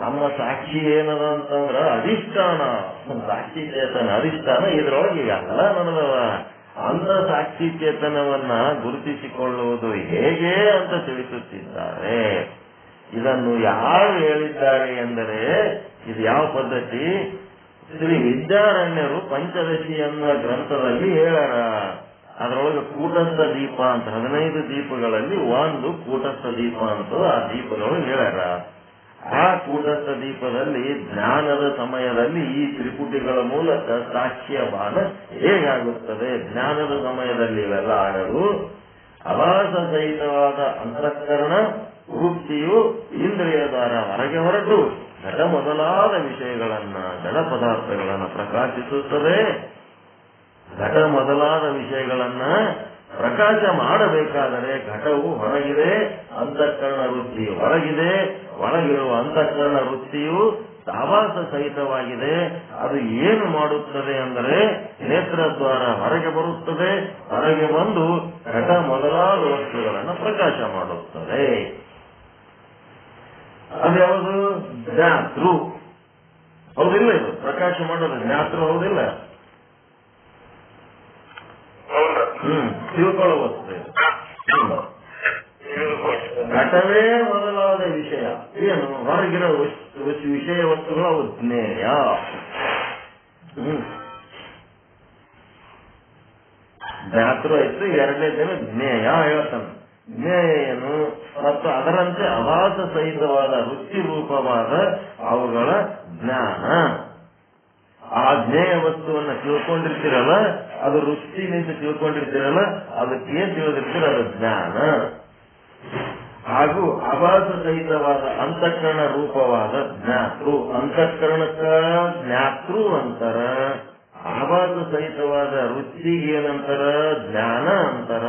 ನಮ್ಮ ಸಾಕ್ಷಿ ಏನದ ಅಂತಂದ್ರ ಅಧಿಷ್ಠಾನ, ಸಾಕ್ಷಿ ಚೇತನ ಅಧಿಷ್ಠಾನ, ಇದ್ರೊಳಗೆ ಎಲ್ಲ ನಡೆದವ. ಅಂತ ಸಾಕ್ಷಿ ಚೇತನವನ್ನ ಗುರುತಿಸಿಕೊಳ್ಳುವುದು ಹೇಗೆ ಅಂತ ತಿಳಿಸುತ್ತಿದ್ದಾರೆ. ಇದನ್ನು ಯಾರು ಹೇಳಿದ್ದಾರೆ ಎಂದರೆ, ಇದು ಯಾವ ಪದ್ಧತಿ? ಶ್ರೀ ವಿದ್ಯಾರಣ್ಯರು ಪಂಚದಶಿ ಎನ್ನುವ ಗ್ರಂಥದಲ್ಲಿ ಹೇಳಾರ. ಅದರೊಳಗೆ ಕೂಟಸ್ಥ ದೀಪ ಅಂತ 15 ದೀಪಗಳಲ್ಲಿ ಒಂದು ಕೂಟಸ್ಥ ದೀಪ ಅಂತ ಆ ದೀಪದೊಳಗೆ ಹೇಳ್ಯಾರ. ಆ ಕೂಟಸ್ಥ ದೀಪದಲ್ಲಿ ಜ್ಞಾನದ ಸಮಯದಲ್ಲಿ ಈ ತ್ರಿಪುಟಿಗಳ ಮೂಲಕ ಸಾಕ್ಷ್ಯ ಬಾಣ ಹೇಗಾಗುತ್ತದೆ, ಜ್ಞಾನದ ಸಮಯದಲ್ಲಿ ಇವೆಲ್ಲ ಆಗಲು ಅಭಾಸ ಸಹಿತವಾದ ಅಂತಃಕರಣ ವೃತ್ತಿಯು ಇಂದ್ರಿಯ ದ್ವಾರ ಹೊರಗೆ ಹೊರಟು ಘಟ ಮೊದಲಾದ ವಿಷಯಗಳನ್ನ, ಜಡ ಪದಾರ್ಥಗಳನ್ನ ಪ್ರಕಾಶಿಸುತ್ತದೆ. ಘಟ ಮೊದಲಾದ ವಿಷಯಗಳನ್ನ ಪ್ರಕಾಶ ಮಾಡಬೇಕಾದರೆ ಘಟವು ಹೊರಗಿದೆ, ಅಂತಃಕರಣ ವೃತ್ತಿಯು ಹೊರಗಿದೆ. ಒಳಗಿರುವ ಅಂತಃಕರಣ ವೃತ್ತಿಯು ಆಭಾಸ ಸಹಿತವಾಗಿದೆ. ಅದು ಏನು ಮಾಡುತ್ತದೆ ಅಂದರೆ ನೇತ್ರದ್ವಾರ ಹೊರಗೆ ಬರುತ್ತದೆ, ಹೊರಗೆ ಬಂದು ಘಟ ಮೊದಲಾದ ವಸ್ತುಗಳನ್ನು ಪ್ರಕಾಶ ಮಾಡುತ್ತದೆ. ಅದ್ಯಾವುದು? ಜ್ಞಾತೃ. ಹೌದಿಲ್ಲ? ಇದು ಪ್ರಕಾಶ ಮಾಡೋದು ಜ್ಞಾತೃ, ಹೌದಿಲ್ಲ? ತಿಳ್ಕೊಳ್ಳೋ ವಸ್ತು. ಘಟವೇ ಮೊದಲಾದ ವಿಷಯ. ಏನು? ಹೊರಗಿರೋ ವಿಷಯ ವಸ್ತುಗಳು ಅವು ಜ್ಞೇಯ. ಜ್ಞಾತೃ ಆಯ್ತು. ಎರಡನೇ ದಿನ ಜ್ಞೇಯ ಹೇಳ್ತಾನೆ. ಜ್ಞೇಯ ಏನು? ಮತ್ತು ಅದರಂತೆ ಅಭಾಸ ಸಹಿತವಾದ ವೃತ್ತಿ ರೂಪವಾದ ಅವುಗಳ ಜ್ಞಾನ. ಆ ಜ್ಞೇಯ ವಸ್ತುವನ್ನ ತಿಳ್ಕೊಂಡಿರ್ತೀರಲ್ಲ, ಅದು ವೃತ್ತಿನಿಂದ ತಿಳ್ಕೊಂಡಿರ್ತೀರಲ್ಲ, ಅದಕ್ಕೆ ಏನ್ ತಿಳಿದಿರ್ತೀರ? ಅದು ಜ್ಞಾನ. ಹಾಗೂ ಅಭಾಸ ಸಹಿತವಾದ ಅಂತಃಕರಣ ರೂಪವಾದ ಜ್ಞಾತೃ. ಅಂತಃಕರಣಕ್ಕ ಜ್ಞಾತೃ ಅಂತಾರ, ಆಭಾಸ ಸಹಿತವಾದ ವೃತ್ತಿಗೆ ಏನಂತಾರ? ಜ್ಞಾನ ಅಂತಾರ.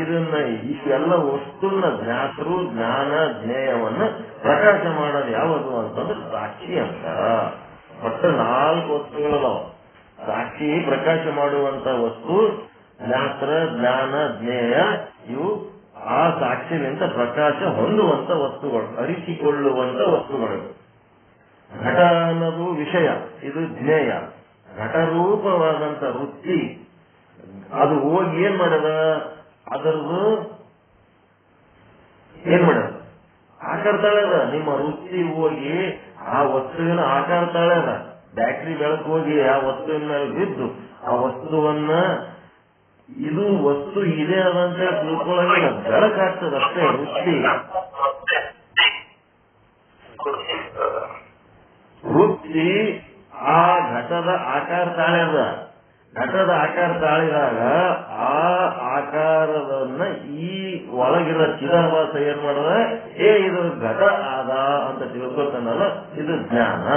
ಇದನ್ನ ಇಷ್ಟೆಲ್ಲ ವಸ್ತುನ ಜ್ಞಾತೃ, ಜ್ಞಾನ, ಜ್ಞೇಯವನ್ನ ಪ್ರಕಾಶ ಮಾಡೋದು ಯಾವುದು ಅಂತಂದ್ರೆ ಸಾಕ್ಷಿ ಅಂತಾರ. ಒಟ್ಟು 4 ವಸ್ತುಗಳದಾವ. ಸಾಕ್ಷಿ ಪ್ರಕಾಶ ಮಾಡುವಂತ ವಸ್ತು, ಜ್ಞಾತ್ರ, ಜ್ಞಾನ, ಜ್ಞೇಯ. ಇವು ಆ ಸಾಕ್ಷಿನಿಂದ ಪ್ರಕಾಶ ಹೊಂದುವಂತ ವಸ್ತುಗಳು, ಅರಿಸಿಕೊಳ್ಳುವಂತ ವಸ್ತುಗಳು. ಘಟ ಅನ್ನೋದು ವಿಷಯ, ಇದು ಜ್ಞೇಯ. ಘಟರೂಪವಾದಂತ ವೃತ್ತಿ ಅದು ಹೋಗಿ ಏನ್ ಮಾಡದ? ಅದರದು ಏನ್ ಮಾಡದ? ಆಕಾರ ತಾಳದ. ನಿಮ್ಮ ವೃತ್ತಿ ಹೋಗಿ ಆ ವಸ್ತುವಿನ ಆಕಾರ ತಾಳದ. ಬ್ಯಾಟ್ರಿ ಬೆಳಕು ಹೋಗಿ ಆ ವಸ್ತುವಿನ ಮೇಲೆ ಬಿದ್ದು ಆ ವಸ್ತುವನ್ನ ಇದು ವಸ್ತು ಇದೆ ಅದಂತ ತಿಳ್ಕೊಳ್ಳೋದಿಲ್ಲ, ಬೆಳಕಾಗ್ತದ ಅಷ್ಟೇ ವೃತ್ತಿ. ವೃತ್ತಿ ಆ ಘಟದ ಆಕಾರ ತಾಳ್ಯದ. ಘಟದ ಆಕಾರ ತಾಳಿದಾಗ ಆ ಆಕಾರದನ್ನ ಈ ಒಳಗಿರೋ ಚಿದಾಭಾಸ ಏನ್ ಮಾಡದ? ಇದು ಘಟ ಆದ ಅಂತ ತಿಳ್ಕೊತಾನಲ್ಲ, ಇದು ಜ್ಞಾನ.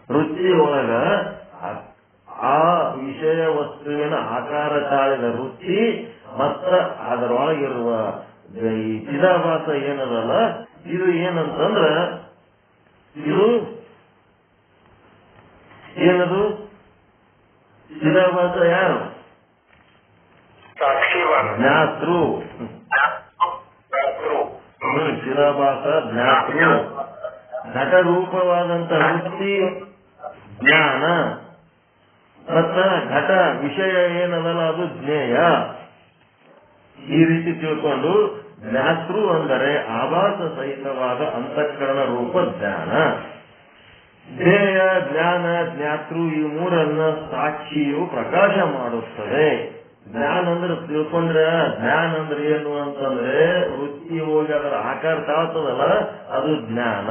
ವೃತ್ತಿ ಒಳಗ ಆ ವಿಷಯ ವಸ್ತುವಿನ ಆಕಾರ ತಾಳಿದ ವೃತ್ತಿ ಮತ್ತ ಅದರೊಳಗಿರುವ ಈ ಚಿದಾಭಾಸ ಏನದಲ್ಲ, ಇದು ಏನಂತಂದ್ರ ಇದು ಏನದು? ಚಿದಾಭಾಸ ಯಾರು? ಜ್ಞಾತೃ. ಚಿದಾಭಾಸ ಜ್ಞಾತೃ. ಘಟರೂಪವಾದಂತ ವೃತ್ತಿ ಜ್ಞಾನ. ಮತ್ತ ಘಟ ವಿಷಯ ಏನದಲ್ಲ ಅದು ಜ್ಞೇಯ. ಈ ರೀತಿ ತಿಳ್ಕೊಂಡು ಜ್ಞಾತೃ ಅಂದರೆ ಆಭಾಸ ಸಹಿತವಾದ ಅಂತಃಕರಣ ರೂಪ ಜ್ಞಾನ. ಜ್ಞೇಯ, ಜ್ಞಾನ, ಜ್ಞಾತೃ ಈ ಮೂರನ್ನ ಸಾಕ್ಷಿಯು ಪ್ರಕಾಶ ಮಾಡುತ್ತದೆ. ಜ್ಞಾನ ಅಂದ್ರೆ ತಿಳ್ಕೊಂಡ್ರೆ, ಜ್ಞಾನ ಅಂದ್ರೆ ಏನು ಅಂತಂದ್ರೆ ವೃತ್ತಿ ಹೋಗಿ ಅದರ ಆಕಾರ ತಾಳ್ತದಲ್ಲ, ಅದು ಜ್ಞಾನ.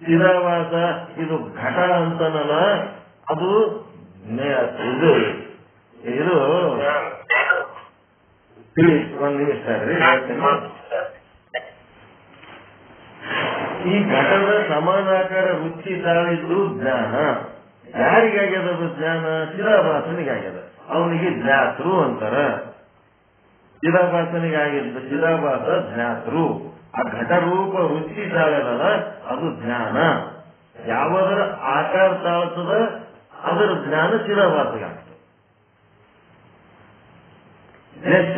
ಚಿದಾಭಾಸ ಇದು ಘಟ ಅಂತನಲ್ಲ, ಅದು ಇದು ಇದು ಒಂದ್ ನಿಮಿಷ ಹೇಳ್ತೇನೆ. ಈ ಘಟದ ಸಮಾನಾಕಾರ ವೃತ್ತಿ ತಾಳಿದ್ದು ಜ್ಞಾನ. ಯಾರಿಗಾಗ್ಯದ ಅದು ಜ್ಞಾನ? ಚಿದಾಭಾಸನಿಗಾಗ್ಯದ. ಅವನಿಗೆ ಜ್ಞಾತೃ ಅಂತಾರ. ಚಿದಾಭಾಸನಿಗಾಗಿದ್ದ ಚಿದಾಭಾಸ ಜ್ಞಾತೃ. ಆ ಘಟರೂಪ ವೃತ್ತಿ ತಾಳದಲ್ಲ, ಅದು ಜ್ಞಾನ. ಯಾವದರ ಆಕಾರ ತಾಳ್ತದ ಅದರ ಜ್ಞಾನ ಚಿದಾಭಾಸಗಾಗ್ತದೆ.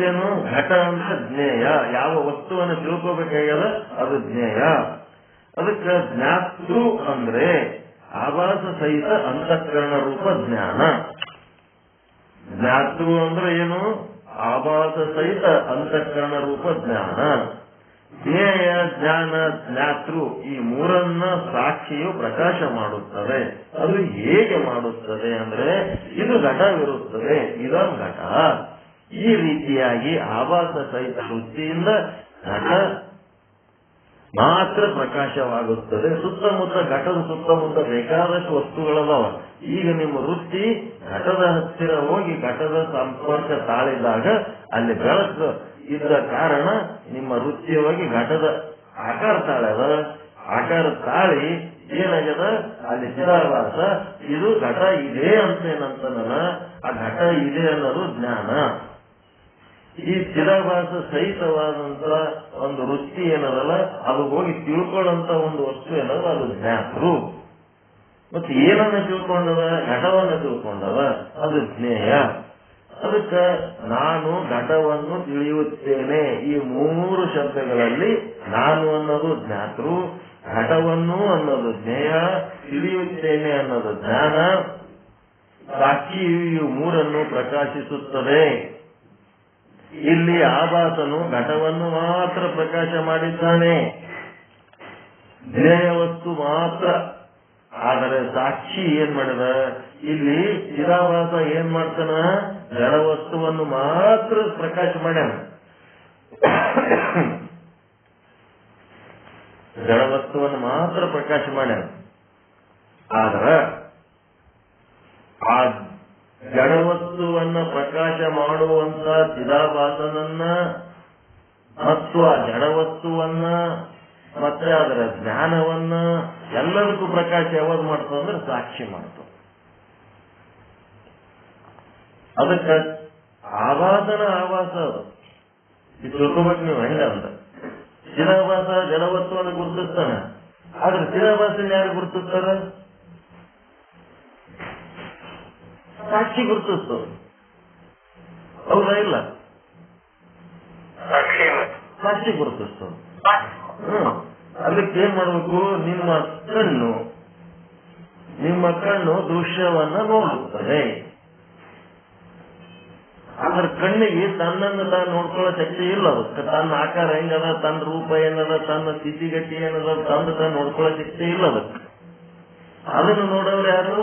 ಏನು? ಘಟ ಅಂತ ಜ್ಞೇಯ. ಯಾವ ವಸ್ತುವನ್ನು ತಿಳ್ಕೋಬೇಕಾಗ್ಯದ ಅದು ಜ್ಞೇಯ. ಅದಕ್ಕೆ ಜ್ಞಾತೃ ಅಂದ್ರೆ ಆಭಾಸ ಸಹಿತ ಅಂತಃಕರಣ ರೂಪ ಜ್ಞಾನ. ಜ್ಞಾತೃ ಅಂದ್ರೆ ಏನು? ಆಭಾಸ ಸಹಿತ ಅಂತಃಕರಣ ರೂಪ ಜ್ಞಾನ. ಜ್ಞೇಯ, ಜ್ಞಾನ, ಜ್ಞಾತೃ ಈ ಮೂರನ್ನ ಸಾಕ್ಷಿಯು ಪ್ರಕಾಶ ಮಾಡುತ್ತದೆ. ಅದು ಹೇಗೆ ಮಾಡುತ್ತದೆ ಅಂದ್ರೆ ಇದು ಘಟವಿರುತ್ತದೆ, ಇದೊಂದು ಘಟ. ಈ ರೀತಿಯಾಗಿ ಆಭಾಸ ಸಹಿತ ವೃತ್ತಿಯಿಂದ ಘಟ ಮಾತ್ರ ಪ್ರಕಾಶವಾಗುತ್ತದೆ. ಸುತ್ತಮುತ್ತ ಘಟದ ಸುತ್ತಮುತ್ತ ಬೇಕಾದಷ್ಟು ವಸ್ತುಗಳದಾವ. ಈಗ ನಿಮ್ಮ ವೃತ್ತಿ ಘಟದ ಹತ್ತಿರ ಹೋಗಿ ಘಟದ ಸಂಪರ್ಕ ತಾಳಿದಾಗ ಅಲ್ಲಿ ಬೆಳಕು ಇದ್ದ ಕಾರಣ ನಿಮ್ಮ ವೃತ್ತಿ ಹೋಗಿ ಘಟದ ಆಕಾರ ತಾಳ್ಯದ. ಆಕಾರ ತಾಳಿ ಏನಾಗ್ಯದ? ಅಲ್ಲಿ ಚಿದಾಭಾಸ ಇದು ಘಟ ಇದೆ ಅಂತ ಏನಂತನಲ್ಲ, ಆ ಘಟ ಇದೆ ಅನ್ನೋದು ಜ್ಞಾನ. ಈ ಚಿದಾಭಾಸ ಸಹಿತವಾದಂತ ಒಂದು ವೃತ್ತಿ ಏನದಲ್ಲ, ಅದು ಹೋಗಿ ತಿಳ್ಕೊಳ್ಳಂತ ಒಂದು ವಸ್ತು ಏನದ ಅದು ಜ್ಞಾತೃ. ಮತ್ತೆ ಏನನ್ನ ತಿಳ್ಕೊಂಡದ? ಘಟವನ್ನ ತಿಳ್ಕೊಂಡದ, ಅದು ಜ್ಞೇಯ. ಅದಕ್ಕೆ ನಾನು ಘಟವನ್ನು ತಿಳಿಯುತ್ತೇನೆ. ಈ 3 ಶಬ್ದಗಳಲ್ಲಿ ನಾನು ಅನ್ನೋದು ಜ್ಞಾತೃ, ಘಟವನ್ನು ಅನ್ನೋದು ಜ್ಞೇಯ, ತಿಳಿಯುತ್ತೇನೆ ಅನ್ನೋದು ಜ್ಞಾನ, ಸಾಕ್ಷಿಯು ಈ 3 ಪ್ರಕಾಶಿಸುತ್ತದೆ. ಇಲ್ಲಿ ಆಭಾಸನು ಘಟವನ್ನು ಮಾತ್ರ ಪ್ರಕಾಶ ಮಾಡಿದ್ದಾನೆ, ಜ್ಞೇಯ ವಸ್ತು ಮಾತ್ರ. ಆದರೆ ಸಾಕ್ಷಿ ಏನ್ ಮಾಡಿದ, ಇಲ್ಲಿ ಚಿದಾಭಾಸ ಏನ್ ಮಾಡ್ತಾನ, ಜಡ ವಸ್ತುವನ್ನು ಮಾತ್ರ ಪ್ರಕಾಶ ಮಾಡ್ಯಾನ. ಜಡ ವಸ್ತುವನ್ನು ಮಾತ್ರ ಪ್ರಕಾಶ ಮಾಡ್ಯಾನ. ಆದ್ರ ಆ ಜಡವಸ್ತುವನ್ನ ಪ್ರಕಾಶ ಮಾಡುವಂತ ಚಿದಾಭಾಸನನ್ನ ಮತ್ತು ಆ ಜಡವಸ್ತುವನ್ನ ಮತ್ತೆ ಅದರ ಜ್ಞಾನವನ್ನ ಎಲ್ಲದಕ್ಕೂ ಪ್ರಕಾಶ ಯಾವಾಗ ಮಾಡ್ತದೆ ಅಂದ್ರೆ ಸಾಕ್ಷಿ ಮಾಡ್ತದೆ. ಅದಕ್ಕೆ ಆಭಾಸನ ಆಭಾಸ ಅದು. ಇದು ತಿಳ್ಕೊಬೇಕು ನೀವು ಹೆಂಗ ಅಂತ. ಚಿದಾಭಾಸ ಜಡವಸ್ತುವನ್ನು ಗುರುತಿಸ್ತಾನ, ಆದ್ರೆ ಚಿದಾಭಾಸನ ಯಾರು ಗುರುತಿಸ್ತಾರ? ಸಾಕ್ಷಿ ಗುರುತಿಸ್ತು. ಹೌದಾ ಇಲ್ಲ? ಸಾಕ್ಷಿ ಗುರುತಿಸ್ತು. ಅದಕ್ಕೆ ಏನ್ ಮಾಡ್ಬೇಕು, ನಿಮ್ಮ ಕಣ್ಣು ದೃಶ್ಯವನ್ನ ನೋಡುತ್ತದೆ. ಅದ್ರ ಕಣ್ಣಿಗೆ ತನ್ನನ್ನು ತಾನು ನೋಡ್ಕೊಳ್ಳೋ ಶಕ್ತಿ ಇಲ್ಲ. ಅದಕ್ಕೆ ತನ್ನ ಆಕಾರ ಹೆಂಗದ, ತನ್ನ ರೂಪ ಏನದ, ತನ್ನ ಸ್ಥಿತಿಗತಿ ಏನದ, ತಾನು ನೋಡ್ಕೊಳ್ಳೋ ಶಕ್ತಿ ಇಲ್ಲ ಅದಕ್ಕೆ. ಅದನ್ನು ನೋಡೋರು ಯಾರು?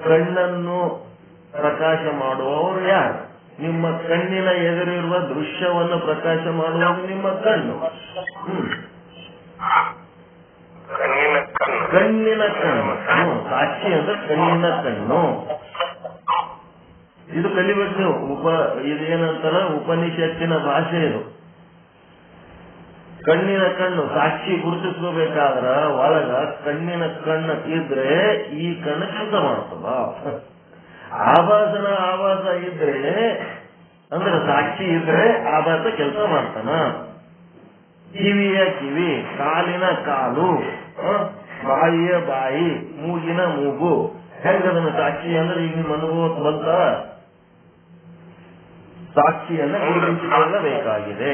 ಕಣ್ಣನ್ನು ಪ್ರಕಾಶ ಮಾಡುವವರು ಯಾರು? ನಿಮ್ಮ ಕಣ್ಣಿನ ಎದುರಿರುವ ದೃಶ್ಯವನ್ನು ಪ್ರಕಾಶ ಮಾಡುವುದು ನಿಮ್ಮ ಕಣ್ಣು. ಕಣ್ಣಿನ ಕಣ್ಣು ಸಾಕ್ಷಿ ಅಂದ್ರೆ ಕಣ್ಣಿನ ಕಣ್ಣು. ಇದು ಕಲಿಬೇಕು ನೀವು. ಇದೇನಂತಾರ, ಉಪನಿಷತ್ತಿನ ಭಾಷೆ ಇದು. ಕಣ್ಣಿನ ಕಣ್ಣು ಸಾಕ್ಷಿ ಗುರುತಿಸ್ಕೋಬೇಕಾದ್ರ ಒಳಗ ಕಣ್ಣಿನ ಕಣ್ಣು ಇದ್ರೆ ಈ ಕಣ್ಣು ಕೆಲಸ ಮಾಡ್ತದ. ಆಭಾಸನ ಆಭಾಸ ಇದ್ರೆ ಅಂದ್ರೆ ಸಾಕ್ಷಿ ಇದ್ರೆ ಆಭಾಸ ಕೆಲಸ ಮಾಡ್ತಾನ. ಕಿವಿಯ ಕಿವಿ, ಕಾಲಿನ ಕಾಲು, ಬಾಯಿಯ ಬಾಯಿ, ಮೂಗಿನ ಮೂಗು. ಹೆಂಗದನ್ನ ಸಾಕ್ಷಿ ಅಂದ್ರೆ ಈಗ ನಿಮ್ಮ ಅನುಭವಕ್ಕೆ ಬಂತ ಸಾಕ್ಷಿಯನ್ನ ಗುರುತಿಸಿಕೊಳ್ಳಬೇಕಾಗಿದೆ.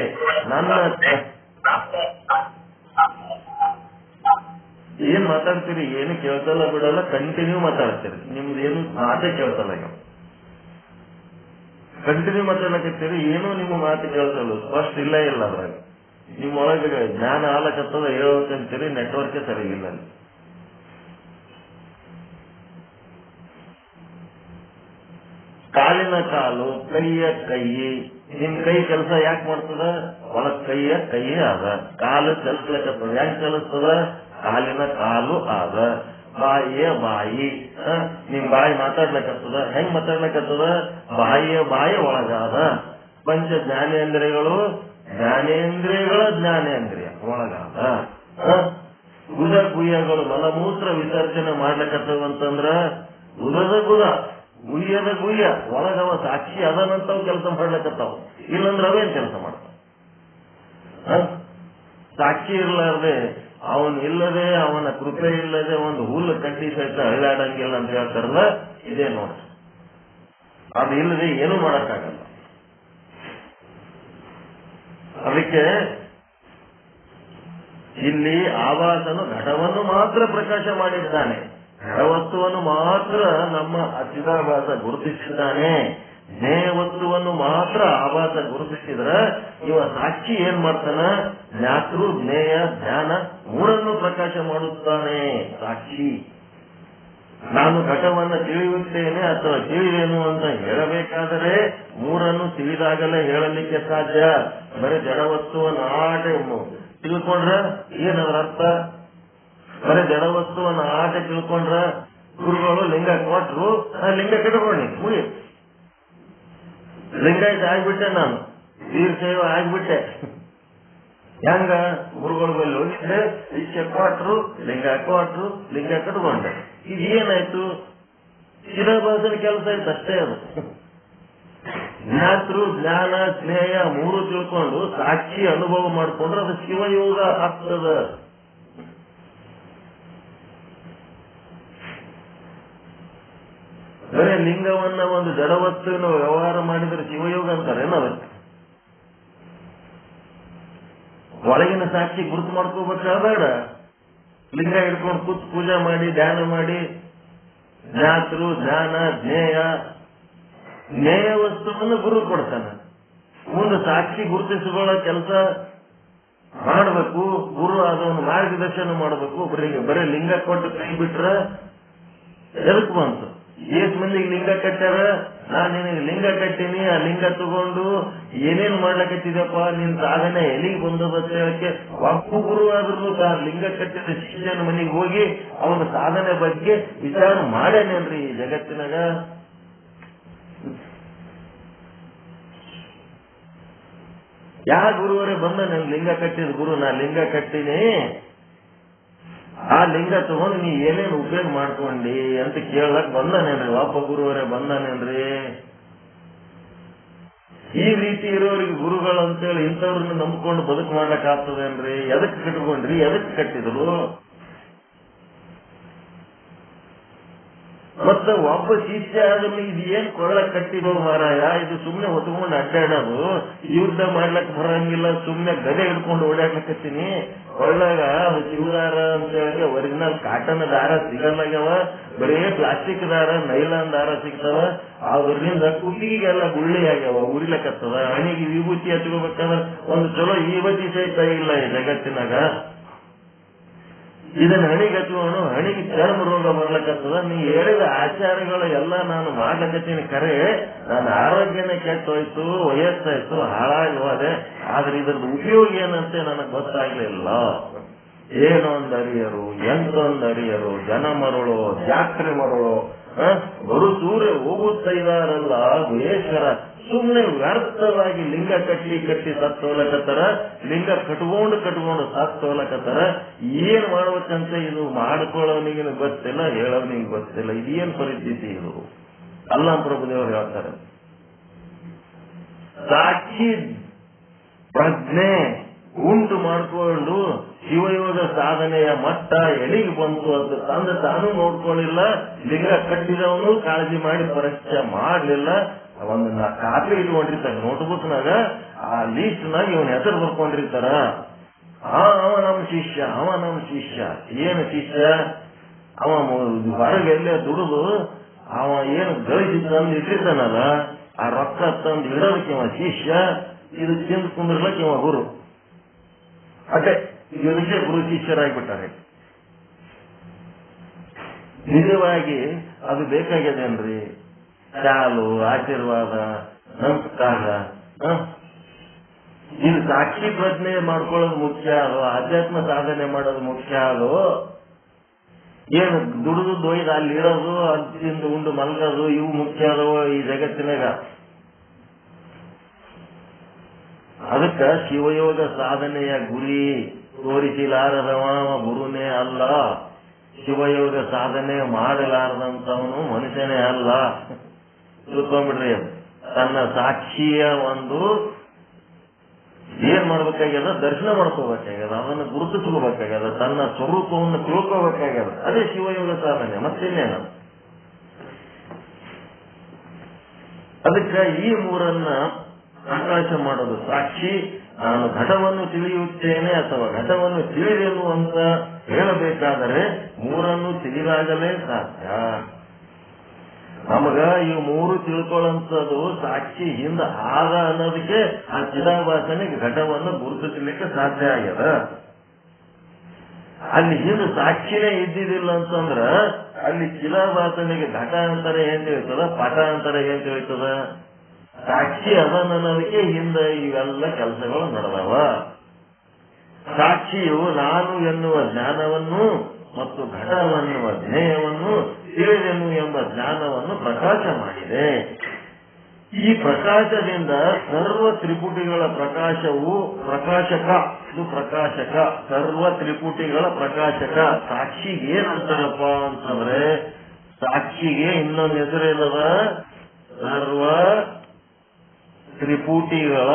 ಏನ್ ಮಾತಾಡ್ತೀರಿ, ಏನು ಕೇಳ್ತಲ್ಲ ಬಿಡಲ್ಲ, ಕಂಟಿನ್ಯೂ ಮಾತಾಡ್ತೀರಿ. ನಿಮ್ದೇನು ಮಾತೇ ಕೇಳ್ತಲ್ಲ. ಈಗ ಕಂಟಿನ್ಯೂ ಮಾತಾಡಕತ್ತೀರಿ, ಏನೋ ನಿಮ್ಮ ಮಾತು ಕೇಳ್ತಲ್ಲ, ಸ್ಪಷ್ಟ ಇಲ್ಲ ಅದ್ರಾಗ. ನಿಮ್ಮೊಳಗೆ ಜ್ಞಾನ ಆಲಕತ್ತದ ಹೇಳ್ಬೇಕಂತೀರಿ, ನೆಟ್ವರ್ಕೇ ಸರಿಯಿಲ್ಲ. ಕಾಲಿನ ಕಾಲು, ಕೈಯ ಕೈ. ನಿಮ್ ಕೈ ಕೆಲಸ ಯಾಕೆ ಮಾಡ್ತದ? ಒಳಗ್ ಕೈಯ ಕೈ ಆದ. ಕಾಲು ಚಲಿಸ್ಲಕತ್ತದ, ಯಾಕೆ ಚಲಿಸ್ತದ? ಕಾಲಿನ ಕಾಲು ಆದ. ಬಾಯಿಯ ಬಾಯಿ, ನಿಮ್ ಬಾಯಿ ಮಾತಾಡ್ಲಕತ್ತದ, ಹೆಂಗ್ ಮಾತಾಡ್ಲಕತ್ತದ? ಬಾಯಿಯ ಬಾಯಿ ಒಳಗಾದ. ಪಂಚ ಜ್ಞಾನೇಂದ್ರಿಯಗಳು, ಜ್ಞಾನೇಂದ್ರಿಯಗಳ ಜ್ಞಾನೇಂದ್ರಿಯ ಒಳಗಾದ. ಗುದ ಗುಯ್ಯಗಳು ಮಲಮೂತ್ರ ವಿಸರ್ಜನೆ ಮಾಡ್ಲಕತ್ತವಂತಂದ್ರ ಗುದದ ಗುದ, ಗುಯ್ಯದ ಗುಯ್ಯ ಒಳಗವ ಸಾಕ್ಷಿ ಅದನಂತವ್ ಕೆಲಸ ಮಾಡ್ಲಕತ್ತಾವ. ಇಲ್ಲಂದ್ರೆ ಅವೇನ್ ಕೆಲಸ ಮಾಡ್ತಾವ? ಸಾಕ್ಷಿ ಇರ್ಲಾರ್ದೆ, ಅವನಿಲ್ಲದೆ, ಅವನ ಕೃಪೆ ಇಲ್ಲದೆ ಒಂದು ಹುಲ್ಲು ಕಡ್ಡಿ ಸಹಿತ ಹಳ್ಳಾಡಂಗಿಲ್ಲ ಅಂತ ಹೇಳ್ತಾರಲ್ಲ, ಇದೇ ನೋಡ್ರಿ. ಅದು ಇಲ್ಲದೆ ಏನು ಮಾಡಕ್ಕಾಗಲ್ಲ. ಅದಕ್ಕೆ ಇಲ್ಲಿ ಆಭಾಸನು ಘಟವನ್ನು ಮಾತ್ರ ಪ್ರಕಾಶ ಮಾಡಿದ್ದಾನೆ, ಘಟವಸ್ತುವನ್ನು ಮಾತ್ರ ನಮ್ಮ ಚಿದಾಭಾಸ ಗುರುತಿಸಿದ್ದಾನೆ. ಜ್ಞೇಯ ವಸ್ತುವನ್ನು ಮಾತ್ರ ಆಭಾಸ ಗುರುತಿಸಿದ್ರ ಇವ ಸಾಕ್ಷಿ ಏನ್ ಮಾಡ್ತಾನ? ಜ್ಞಾತೃ, ಜ್ಞೇಯ, ಜ್ಞಾನ 3 ಪ್ರಕಾಶ ಮಾಡುತ್ತಾನೆ ಸಾಕ್ಷಿ. ನಾನು ಘಟವನ್ನು ತಿಳಿಯುತ್ತೇನೆ ಅಥವಾ ತಿಳಿದೇನು ಅಂತ ಹೇಳಬೇಕಾದರೆ 3 ತಿಳಿದಾಗಲೇ ಹೇಳಲಿಕ್ಕೆ ಸಾಧ್ಯ. ಬರೀ ಜಡವಸ್ತುವನ್ನು ಆಟೆ ತಿಳ್ಕೊಂಡ್ರ ಏನದ್ರ ಅರ್ಥ? ಬರೀ ಜಡವಸ್ತುವನ್ನು ಆಟೆ ತಿಳ್ಕೊಂಡ್ರ ಗುರುಗಳು ಲಿಂಗ ಕೊಟ್ರು, ಲಿಂಗ ಕಟ್ಕೊಂಡಿ ಮುಗಿ, ಲಿಂಗಾಯತ ಆಗ್ಬಿಟ್ಟೆ, ನಾನು ವೀರಶೈವ ಆಗ್ಬಿಟ್ಟೆ. ಹೆಂಗ? ಗುರುಗಳ ಮೇಲೆ ಹೋಗಿದ್ರೆ ಶಿಕ್ಷೆ ಕೊಟ್ರು, ಲಿಂಗ ಕೊಟ್ರು, ಲಿಂಗ ಕಟ್ಕೊಂಡೆ. ಇದು ಏನಾಯ್ತು? ಚಿದಾಭಾಸನ ಕೆಲಸ ಆಯ್ತು ಅಷ್ಟೇ. ಅದು ಜ್ಞಾತೃ, ಜ್ಞಾನ, ಸ್ನೇಹ 3 ತಿಳ್ಕೊಂಡು ಸಾಕ್ಷಿ ಅನುಭವ ಮಾಡಿಕೊಂಡ್ರೆ ಅದು ಶಿವಯೋಗ ಆಗ್ತದ. ಬರೀ ಲಿಂಗವನ್ನ ಒಂದು ಜಡವಸ್ತುವಿನ ವ್ಯವಹಾರ ಮಾಡಿದ್ರೆ ಶಿವಯೋಗ ಅಂತಾರೇನು? ಅದಕ್ಕೆ ಒಳಗಿನ ಸಾಕ್ಷಿ ಗುರುತು ಮಾಡ್ಕೋಬೇಕಾದ ಲಿಂಗ ಹಿಡ್ಕೊಂಡು ಕೂತ್ ಪೂಜೆ ಮಾಡಿ ಧ್ಯಾನ ಮಾಡಿ ಜ್ಞಾತೃ ಜ್ಞಾನ ಜ್ಞೇಯ ವಸ್ತುವನ್ನು ಗುರು ಕೊಡ್ತಾನೆ. ಮುಂದೆ ಸಾಕ್ಷಿ ಗುರುತಿಸಿಕೊಳ್ಳೋ ಕೆಲಸ ಮಾಡಬೇಕು. ಗುರು ಅದನ್ನು ಮಾರ್ಗದರ್ಶನ ಮಾಡಬೇಕು. ಬರೀ ಲಿಂಗ ಕೊಟ್ಟು ಕೈ ಬಿಟ್ರೆ ಎದಕ್ ಬಂತು? ಏಸ್ ಮಂದಿಗೆ ಲಿಂಗ ಕಟ್ಟಾರ, ನಾನ್ ನಿನಗೆ ಲಿಂಗ ಕಟ್ಟೀನಿ, ಆ ಲಿಂಗ ತಗೊಂಡು ಏನೇನ್ ಮಾಡ್ಲಕತ್ತಿದಪ್ಪ, ನಿನ್ ಸಾಧನೆ ಎಲ್ಲಿಗೆ ಬಂದದ ಹೇಳಕ್ಕೆ ಒಬ್ಬ ಗುರು ಆದ್ರೂ ಲಿಂಗ ಕಟ್ಟಿದ ಶಿಷ್ಯನ ಮನೆಗೆ ಹೋಗಿ ಅವನ ಸಾಧನೆ ಬಗ್ಗೆ ವಿಚಾರ ಮಾಡ್ಯಾನೇನ್ರಿ ಈ ಜಗತ್ತಿನಾಗ? ಯಾ ಗುರುವರೇ ಬಂದ ನನ್ ಲಿಂಗ ಕಟ್ಟಿದ ಗುರು, ನಾ ಲಿಂಗ ಕಟ್ಟಿನಿ, ಆ ಲಿಂಗ ತಗೊಂಡು ನೀ ಏನೇನು ಉಪಯೋಗ ಮಾಡ್ಕೊಂಡಿ ಅಂತ ಕೇಳಕ್ ಬಂದಾನೇನ್ರಿ? ಒಬ್ಬ ಗುರುವರೇ ಬಂದಾನೇನ್ರಿ? ಈ ರೀತಿ ಇರೋರಿಗೆ ಗುರುಗಳು ಅಂತೇಳಿ ಇಂಥವ್ರನ್ನ ನಂಬ್ಕೊಂಡು ಬದುಕು ಮಾಡ್ಲಕ್ ಆಗ್ತದೇನ್ರಿ? ಎದಕ್ ಕಟ್ಕೊಂಡ್ರಿ? ಎದಕ್ ಕಟ್ಟಿದ್ರು? ಮತ್ತೆ ಒಬ್ಬ ಶಿಷ್ಯ ಆದ್ರೂ ಇದು ಏನ್ ಕೊಳ್ಳಕ್ ಕಟ್ಟಿರೋ ಮಾರಾಯ, ಇದು ಸುಮ್ನೆ ಹೊತ್ಕೊಂಡು ಅಡ್ಡಾಡೋದು, ಯುದ್ಧ ಮಾಡ್ಲಕ್ ಬರಂಗಿಲ್ಲ, ಸುಮ್ನೆ ಗದೆ ಹಿಡ್ಕೊಂಡು ಓಡಾಡ್ಲಕತ್ತೀನಿ. ಒಳ್ಳಾಗ ಅದು ಶಿವದಾರ ಅಂತ ಹೇಳಿ ಒರಿಜಿನಲ್ ಕಾಟನ್ ದಾರ ಸಿಗಲ್ಲಾಗ್ಯಾವ, ಬರೀ ಪ್ಲಾಸ್ಟಿಕ್ ದಾರ ನೈಲಾನ್ ದಾರ ಸಿಗ್ತಾವ. ಅದ್ರಿಂದ ಕುತ್ತಿಗೆಲ್ಲ ಗುಳ್ಳಿ ಆಗ್ಯಾವ, ಉರಿಲಕತ್ತದ. ಹಣಿಗೆ ವಿಭೂತಿ ಹಚ್ಕೋಬೇಕಾದ್ರೆ ಒಂದು ಚಲೋ ವಿಭೂತಿ ಸಹಿತ ಇಲ್ಲ ಈ ಜಗತ್ತಿನಾಗ. ಇದನ್ನ ಹಣಿಗೆ ಹಚ್ಕೊಂಡು ಹಣಿಗೆ ಚರ್ಮ ರೋಗ ಬರ್ಲಕತ್ತದ. ನೀ ಹೇಳಿದ ಆಚಾರಗಳು ಎಲ್ಲ ನಾನು ಮಾಡ್ಲಕತ್ತೀನಿ, ಖರೆ ನನ್ನ ಆರೋಗ್ಯನೇ ಕೆಟ್ಟೋಯ್ತು, ವಯಸ್ಸಾಯ್ತು, ಹಾಳಾಗಿ ಹೋದೆ. ಆದ್ರೆ ಇದ್ರದ್ದು ಉಪಯೋಗ ಏನಂತೆ ನನಗೆ ಗೊತ್ತಾಗ್ಲಿಲ್ಲ. ಏನೊಂದು ಅರಿಯರು, ಎಂತೊಂದು ಅರಿಯರು, ಜನ ಮರಳು, ಜಾತ್ರೆ ಮರಳು, ಬರು ಸೂರ್ಯ ಹೋಗುತ್ತಾ ಇದಾರಲ್ಲ ವೇಶ್ವರ. ಸುಮ್ನೆ ವ್ಯರ್ಥವಾಗಿ ಲಿಂಗ ಕಟ್ಟಿ ಸತ್ತೋಲಕತ್ತಾರ, ಲಿಂಗ ಕಟ್ಕೊಂಡು ಸತ್ತೋಲಕತ್ತಾರ. ಏನ್ ಮಾಡ್ಬೇಕಂತ ಇದು ಮಾಡ್ಕೊಳ್ಳೋನಿಗೆ ಗೊತ್ತಿಲ್ಲ, ಹೇಳೋನಿಗೆ ಗೊತ್ತಿಲ್ಲ. ಇದೇನ್ ಪರಿಸ್ಥಿತಿ ಇದು? ಅಲ್ಲಾ ಪ್ರಭುದೇವರು ಹೇಳ್ತಾರೆ, ಸಾಕ್ಷಿ ಪ್ರಜ್ಞೆ ಉಂಟು ಮಾಡಿಕೊಂಡು ಶಿವಯೋಗ ಸಾಧನೆಯ ಮಟ್ಟ ಎಲ್ಲಿಗೆ ಬಂತು ಅಂತ ತಂದೆ ತಾನು ನೋಡ್ಕೊಳ್ಳಿಲ್ಲ. ಲಿಂಗ ಕಟ್ಟಿದವನು ಕಾಳಜಿ ಮಾಡಿ ಪರೀಕ್ಷೆ ಮಾಡ್ಲಿಲ್ಲ. ಒಂದು ಕಾಪಿ ಇಟ್ಕೊಂಡಿರ್ತಾರ ನೋಟ್ಬುಕ್ನಾಗ, ಆ ಲೀಸ್ಟ್ನಾಗ ಇವನ್ ಹೆಸರು ಬರ್ಕೊಂಡಿರ್ತಾರ. ಅವ ನಮ್ಮ ಶಿಷ್ಯ, ಅವ ನಮ್ಮ ಶಿಷ್ಯ. ಏನು ಶಿಷ್ಯ? ಅವ ಹೊರಗೆ ಎಲ್ಲೇ ದುಡಿದು ಅವ ಏನು ಗಳಿಸಿ ತಂದು ಇಟ್ಟಿರ್ತಾನಲ್ಲ, ಆ ರೊಕ್ಕ ತಂದು ಇಡೋದಕ್ಕೆ ಇವ ಶಿಷ್ಯ, ಇದು ತಿಂದು ಕುಂದ್ರಲಕ್ಕೆ ಇವ ಗುರು. ಅದೇ ಇವನಿಗೆ ಗುರು ಶಿಷ್ಯರಾಗ್ಬಿಟ್ಟಾರೆ. ನಿಜವಾಗಿ ಅದು ಬೇಕಾಗ್ಯದೇನ್ರಿ? ಶಾಲು, ಆಶೀರ್ವಾದ, ನಮಸ್ಕಾರ, ಇದು ಸಾಕ್ಷಿ ಪ್ರಜ್ಞೆ ಮಾಡ್ಕೊಳ್ಳೋದು ಮುಖ್ಯ ಅದು, ಆಧ್ಯಾತ್ಮ ಸಾಧನೆ ಮಾಡೋದು ಮುಖ್ಯ ಅದು. ಏನು ದುಡಿದು ದೊಯ್ದು ಅಲ್ಲಿ ಇರೋದು, ಅಲ್ಲಿಂದ ಉಂಡು ಮಲ್ಗೋದು, ಇವು ಮುಖ್ಯ ಅದೋ ಈ ಜಗತ್ತಿನಾಗ? ಅದಕ್ಕ ಶಿವಯೋಗ ಸಾಧನೆಯ ಗುರಿ ತೋರಿಸಲಾರದವ ಗುರುನೇ ಅಲ್ಲ, ಶಿವಯೋಗ ಸಾಧನೆ ಮಾಡಲಾರದಂತವನು ಮನುಷ್ಯನೇ ಅಲ್ಲ. ತಿಳ್ಕೊಂಡ್ಬಿಡ್ರಿ. ತನ್ನ ಸಾಕ್ಷಿಯ ಒಂದು ಏನ್ ಮಾಡ್ಬೇಕಾಗ್ಯದ? ದರ್ಶನ ಮಾಡ್ಕೋಬೇಕಾಗ್ಯದ, ಅದನ್ನು ಗುರುತಿಸ್ಕೋಬೇಕಾಗ್ಯದ, ತನ್ನ ಸ್ವರೂಪವನ್ನು ತಿಳ್ಕೋಬೇಕಾಗ್ಯದ. ಅದೇ ಶಿವಯೋಗ ಸಾಧನೆ, ಮತ್ತಿನ್ನೇನು? ಅದಕ್ಕೆ ಈ ಮೂರನ್ನ ಪ್ರಕಾಶ ಮಾಡೋದು. ಸಾಕ್ಷಿ, ನಾನು ಘಟವನ್ನು ತಿಳಿಯುತ್ತೇನೆ ಅಥವಾ ಘಟವನ್ನು ತಿಳಿದೆನು ಅಂತ ಹೇಳಬೇಕಾದರೆ ಮೂರನ್ನು ತಿಳಿದಾಗಲೇ ಸಾಧ್ಯ. ನಮಗ ಈ ಮೂರು ತಿಳ್ಕೊಳ್ಳುವಂಥದ್ದು ಸಾಕ್ಷಿ ಹಿಂದ ಆದ ಅನ್ನೋದಕ್ಕೆ ಆ ಚಿದಾಭಾಸನಿಗೆ ಘಟವನ್ನು ಗುರುತಿಸಲಿಕ್ಕೆ ಸಾಧ್ಯ ಆಗ್ಯದ. ಅಲ್ಲಿ ಹಿಂದೆ ಸಾಕ್ಷಿನೇ ಇದ್ದಿದ್ದಿಲ್ಲ ಅಂತಂದ್ರ ಅಲ್ಲಿ ಚಿದಾಭಾಸನಿಗೆ ಘಟ ಅಂತಾರೆ ಏನ್ ತಿಳಿತದ, ಪಟ ಅಂತಾರೆ ಏನ್ ತಿಳಿತದ? ಸಾಕ್ಷಿ ಅದನ್ನೋದಕ್ಕೆ ಹಿಂದೆ ಇವೆಲ್ಲ ಕೆಲಸಗಳು ನಡೆದವ. ಸಾಕ್ಷಿಯು ನಾನು ಎನ್ನುವ ಜ್ಞಾನವನ್ನು ಮತ್ತು ಘಟವನ್ನುವ ಜ್ಞೇಯವನ್ನು ತಿಳಿದೆನು ಎಂಬ ಜ್ಞಾನವನ್ನು ಪ್ರಕಾಶ ಮಾಡಿದೆ. ಈ ಪ್ರಕಾಶದಿಂದ ಸರ್ವ ತ್ರಿಪುಟಿಗಳ ಪ್ರಕಾಶವು ಪ್ರಕಾಶಕ. ಇದು ಪ್ರಕಾಶಕ, ಸರ್ವ ತ್ರಿಪುಟಿಗಳ ಪ್ರಕಾಶಕ. ಸಾಕ್ಷಿಗೆ ಏನಂತಾರಪ್ಪ ಅಂತಂದ್ರೆ, ಸಾಕ್ಷಿಗೆ ಇನ್ನೊಂದು ಹೆಸರೇನದ? ಸರ್ವ ತ್ರಿಪುಟಿಗಳ